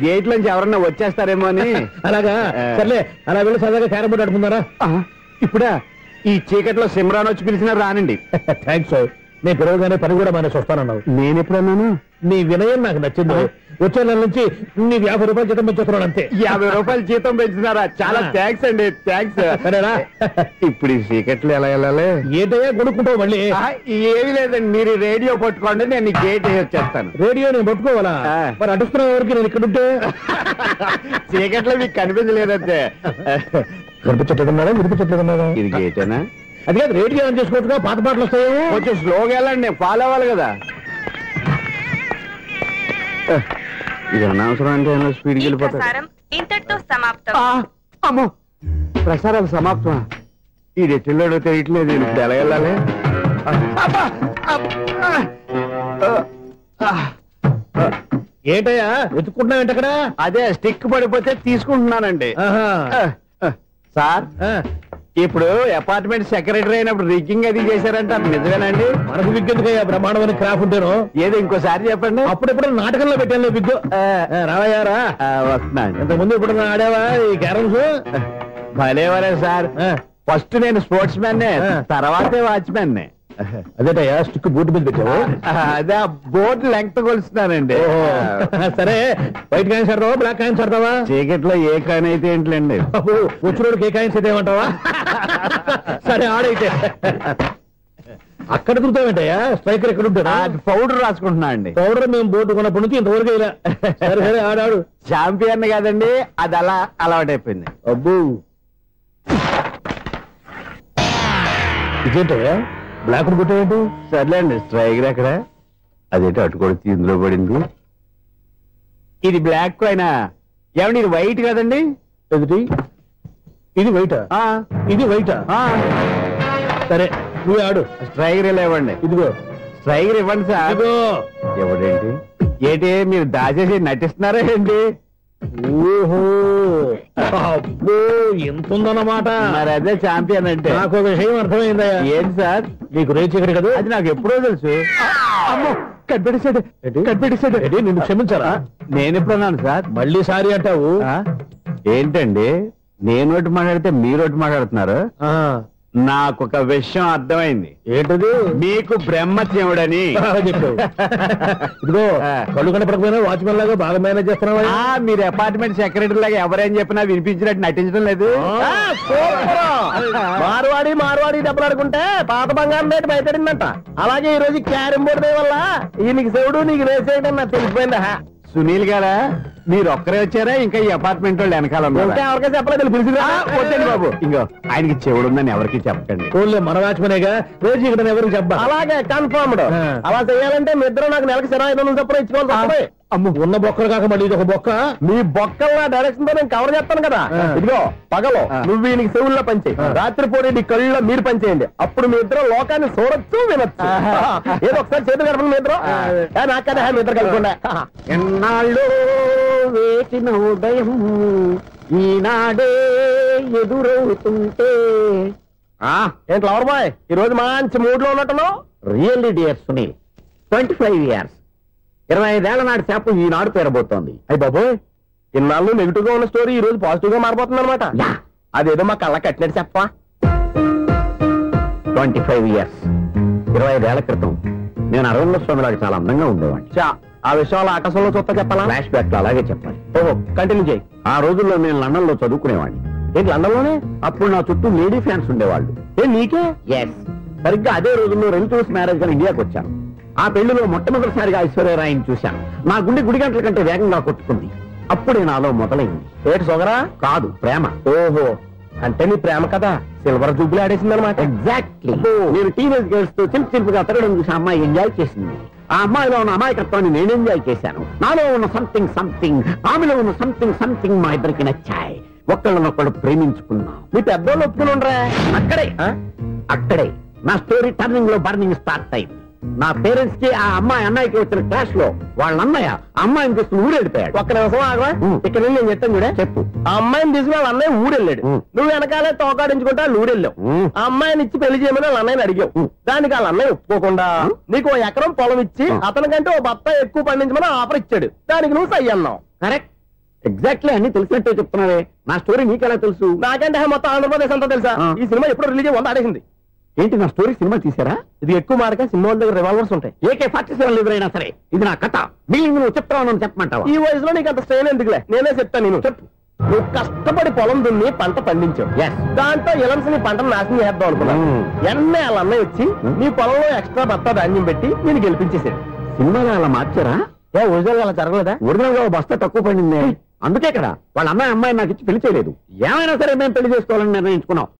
గేట్ నుంచి ఎవరన్నా వచ్చేస్తారేమో అని. అలాగా, సర్లే అలా వెళ్ళి సరదాగా క్యారం బోర్డు ఆడుకున్నారా? ఇప్పుడా? ఈ చీకట్లో సిమ్రాన్ వచ్చి పిలిచినా రానండి. థ్యాంక్స్. నేను పిలవగానే పని కూడా మానేసి వస్తానన్నావు. నేను ఎప్పుడన్నాను? నీ వినయం నాకు నచ్చింది. వచ్చే నెల నుంచి నీకు 50 రూపాయలు జీతం పెంచుతున్నాను అంతే. 50 రూపాయలు జీతం పెంచుతున్నారా? చాలా థ్యాంక్స్ అండి, థ్యాంక్స్. సరేనా? ఇప్పుడు ఈ చీకట్లు ఎలా వెళ్ళాలి? ఏంటయ్యా కొనుక్కుంటావు మళ్ళీ? ఏమి లేదండి, మీరు రేడియో పట్టుకోండి, నేను గేట్ వచ్చేస్తాను. రేడియో నేను పట్టుకోవాలా? మరి అడుస్తున్న వరకు నేను ఇక్కడ ఉంటే చీకట్లో మీకు కనిపించలేదంటే. కనిపించట్లేదన్నారా వినిపించట్లేదన్నారా? ఇది గేటేనా? అది కాదు, రేడియో ఆన్ చేసుకోవచ్చుగా, పాత పాటలు వస్తాయేమో. కొంచెం స్లోగా వెళ్ళండి, నేను ఫాలో అవ్వాలి కదా. ఇది అనవసరం అంటే స్పీడ్కి వెళ్ళిపోతాడు. ఇంతటితో సమాప్తం. అమ్మో, ప్రసారాలు సమాప్తమా? ఈ రెట్టిల్లోడో తెలియట్లేదు, నేను ఇప్పుడు ఎలా వెళ్ళాలి? ఏంటయ్యా వెతుక్కుంటున్నావు ఏంటి అక్కడ? అదే స్టిక్ పడిపోతే తీసుకుంటున్నానండి. సార్, ఇప్పుడు అపార్ట్మెంట్ సెక్రటరీ అయినప్పుడు రిగ్గింగ్ అది చేశారంటే అది నిజమేనండి? మనకు విగ్ ఎందుకయ్యా, బ్రహ్మాండమైన క్రాఫ్ ఉంటాను. ఏదో ఇంకోసారి చెప్పండి. అప్పుడెప్పుడు నాటకంలో పెట్టాను విగ్. రావయ్యారా? వస్తున్నాను. ఇంతకుముందు ఇప్పుడు ఆడావా ఈ క్యారమ్స్? భలేవరే సార్, ఫస్ట్ నేను స్పోర్ట్స్ మ్యాన్, తర్వాతే వాచ్మెన్. అదేటయ్యా స్టిక్ బోర్డు మీద పెట్టావు? అదే బోర్డు లెంగ్త్ కొలుస్తున్నానండి. సరే, వైట్ కాయిన్స్ ఆడతావా బ్లాక్ కాయిన్స్ ఆడతావా? చీకట్లో ఏ కాయిన్ అయితే ఏంటండి, వచ్చినోడికి ఏ కాయిన్స్ అయితే ఏమంటావా? సరే ఆడైతే. అక్కడ తిరుగుతావేంటయ్యా? స్ట్రైకర్ ఎక్కడ ఉంటాడా? పౌడర్ రాసుకుంటున్నా అండి. పౌడర్ మేము బోర్డు కొన్నప్పటి నుంచి ఇంతవరకు ఇలా. సరే సరే ఆడాడు. ఛాంపియన్ కాదండి, అది అలా అలవాటైపోయింది. అబ్బు, ఇదేంటయ్యా బ్లాక్ కొట్టేయండి? సర్లేండి, స్ట్రైకర్ ఎక్కడ? అదేంటి అటుకొడితే ఇందులో పడింది. ఇది బ్లాక్ అయినా ఏమండి, ఇది వైట్ కదండి? ఎదుటి ఇది వైటా? ఇది వైటా? సరే నువ్వు ఆడు. స్ట్రైకర్ ఇలా ఇవ్వండి. ఇదిగో స్ట్రైకర్ ఇవ్వండి సార్. ఇదిగో. ఎవడేంటి ఏంటి మీరు దాచేసి నటిస్తున్నారా ఏంటి? ఓహో, అబ్బో ఎంత ఉందన్నమాట. మరి అదే ఛాంపియన్ అంటే. నాకు ఒక విషయం అర్థమైందయ్యా. ఏంటి సార్? నీకు రేచి ఇక్కడ కదా? అది నాకు ఎప్పుడో తెలుసు. అమ్మో, కనిపెట్టేశాడు, కనిపెట్టేశాడు. నిన్ను క్షమించారా? నేను ఎప్పుడన్నాను సార్? మళ్ళీ సారీ అంటావు? ఏంటండి, నేను ఒకటి మాట్లాడితే మీరు ఒకటి మాట్లాడుతున్నారు. నాకు ఒక విషయం అర్థమైంది. ఏంటది? మీకు బ్రహ్మత్యముడని చెప్పావు. ఇదిగో, కళ్ళు కనపడకపోయినా వాచ్మెన్ లాగా బాగా మేనేజ్ చేస్తున్నావా? మీరు అపార్ట్మెంట్ సెక్రటరీ లాగా ఎవరేం చెప్పినా వినిపించినట్టు నటించడం లేదు. మార్వాడి దెబ్బలాడుకుంటే పాత బంగారం రేటు బయటడిందంట. అలాగే ఈ రోజు క్యారం బోర్డు వల్ల ఈయనకి శివుడు నీకు రేసేయడం నాకు తెలిసిపోయిందా? సునీల్ గారా, మీరు ఒక్కరే వచ్చారా? ఇంకా ఈ అపార్ట్మెంట్ వాళ్ళు వెనకాల ఎవరికైనా చెప్పలేదు, పిలిచిరా. వద్దండి బాబు, ఇంకో ఆయనకి చెవుడుందని ఎవరికి చెప్పకండి. ఓన్లీ మన వాచ్మనేగా, రోజు ఇక్కడ ఎవరికి చెప్పా. అలాగే కన్ఫర్మ్డ్. అలా చేయాలంటే మీ ఇద్దరు నాకు నెలకి 500 చొప్పున ఇచ్చుకోవాలి. అమ్మ, ఉన్న బొక్కలు కాక మళ్ళీ ఇది ఒక బొక్క. మీ బొక్కల డైరెక్షన్ తో నేను కవర్ చేస్తాను కదా. ఇదిగో, పగలో నువ్వు ఈయనకి చెవుల్లో పంచే, రాత్రిపూట నీ కళ్ళలో మీరు పనిచేయండి. అప్పుడు మీ ఇద్దరు లోకాన్ని చూడొచ్చు, వినొచ్చు. ఏదో ఒకసారి చేతులు కలపండి మీ ఇద్దరు. నాకు కదా మీ ఇద్దరు కలపకుండా. ఎన్నాళ్ళు వేసిన ఉదయం ఈనాడే ఎదురవుతుంటే. ఏంటి లవర్ బాయ్, ఈ రోజు మంచి మూడ్ లో ఉన్నట్టున్నావు? రియల్లీ డియర్ సునీల్, 25 years, 25 ఏళ్ల నాటి చేప ఈనాడు పేరబోతోంది. అయ్యి బాబోయ్, ఇన్నాళ్ళు నెగిటివ్ గా ఉన్న స్టోరీ ఈ రోజు పాజిటివ్ గా మారిపోతుంది అనమాట. అదేదో మా కళ్ళ కట్టినట్టు చెప్పా. 25 years, 25 ఏళ్ల క్రితం నేను అరవింద స్వామిలాగా చాలా అందంగా ఉండేవాడిని. ఆ విషయాలు ఆకాశంలో చూస్తా చెప్పాలా? ఫ్లాష్ బ్యాక్ లో అలాగే చెప్పాలి. ఓహో, కంటిన్యూ చేయి. ఆ రోజుల్లో నేను లండన్ లో చదువుకునేవాడిని. ఏంటి లండన్ లోనే? అప్పుడు నా చుట్టూ లేడీ ఫ్యాన్స్ ఉండేవాళ్ళు. నీకే? ఎస్, సరిగ్గా అదే రోజుల్లో రిలేటివ్స్ మ్యారేజ్ గా ఇండియాకి వచ్చాను. ఆ పెళ్లిలో మొట్టమొదటిసారిగా ఐశ్వర్యరాయని చూశాను. నా గుండె గుడి గంటల కంటే వేగంగా కొట్టుకుంది. అప్పుడే నాలో మొదలైంది. ఏటి సొగరా? కాదు, ప్రేమ. ఓహో, అంటే నీ ప్రేమ కదా సిల్వర్ జూబ్లీ ఆడేసింది అనమాట. ఎగ్జాక్ట్లీ. నేను టీనేజ్ గర్ల్స్ తో చిలుపుగా తిరగడం చూసి అమ్మాయి ఎంజాయ్ చేసింది. ఆ అమ్మాయిలో ఉన్న అమాయకత్వాన్ని నేను ఎంజాయ్ చేశాను. నాలో ఉన్న సంథింగ్, ఆమెలో ఉన్న సంథింగ్ మా ఇద్దరికి నచ్చాయి. ఒక్కళ్ళనొక్కడు ప్రేమించుకున్నాం. మీ పెద్దోళ్ళు ఒప్పుకుని ఉండరా? అక్కడే నా స్టోరీ టర్నింగ్ లో బర్నింగ్ స్టార్ట్ అయింది. నా పేరెంట్స్ కి ఆ అమ్మాయి అన్నయ్యకి వచ్చిన క్లాష్ లో వాళ్ళ అన్నయ్య అమ్మాయిని తీసుకుని ఊరెళ్ళిపోయాడు. ఒక్క నిమిషం ఆగవా? ఇక్కడ నేను చెప్తాను కూడా. చెప్పు. ఆ అమ్మాయిని తీసుకుని వాళ్ళ అన్నయ్య ఊరెళ్ళాడు. నువ్వు వెనకాలే తోకాడించుకుంటా ఊరెళ్ళావు. ఆ అమ్మాయిని ఇచ్చి పెళ్లి చేయమని వాళ్ళ అన్నయ్యని అడిగావు. దానికి వాళ్ళ అన్నయ్య ఒప్పుకోకుండా నీకు 1 ఎకరం పొలం ఇచ్చి అతనికంటే ఓ బత్త ఎక్కువ పండించమని ఆఫర్ ఇచ్చాడు. దానికి నువ్వు సై అన్నావు. కరెక్ట్, ఎగ్జాక్ట్లీ అన్ని తెలిసినట్టే చెప్తున్నావే. నా స్టోరీ నీకెలా తెలుసు? నాకంటే మొత్తం ఆంధ్రప్రదేశ్ అంతా తెలుసా? ఈ సినిమా ఎప్పుడు రిలీజ్ 100 ఆడేసింది. ఏంటి నా స్టోరీ సినిమా తీసారా? ఇది ఎక్కువ మాటగా సినిమా వాళ్ళ దగ్గర రివాల్వర్స్ ఉంటాయి. AK-47 ఎవరైనా సరే ఇది నా కథ. మిగిలింది నువ్వు చెప్తావు చెప్పమంటావా? ఈ వయసులో నీకు అంత స్ట్రెయిన్ ఎందుకులే, నేనే చెప్తాను. నేను చెప్పు. నువ్వు కష్టపడి పొలం దున్ని పంట పండించావు. దాంతో ఎలమ్స్ నీ పంటను నాశనం చేద్దాం అనుకున్నాను. ఎన్నే వాళ్ళ అన్నయ్య వచ్చి నీ పొలంలో ఎక్స్ట్రా బత్తా ధాన్యం పెట్టి నేను గెలిపించేసాడు. సినిమాలో అలా మార్చారా? ఒరిజినల్ అలా జరగలేదా? ఒరిజినల్ గా బస్తా తక్కువ పడింది. అందుకే కదా వాళ్ళ అమ్మాయి నాకు ఇచ్చి పెళ్లి చేయలేదు. ఏమైనా సరే మేము పెళ్లి చేసుకోవాలని నిర్ణయించుకున్నాం.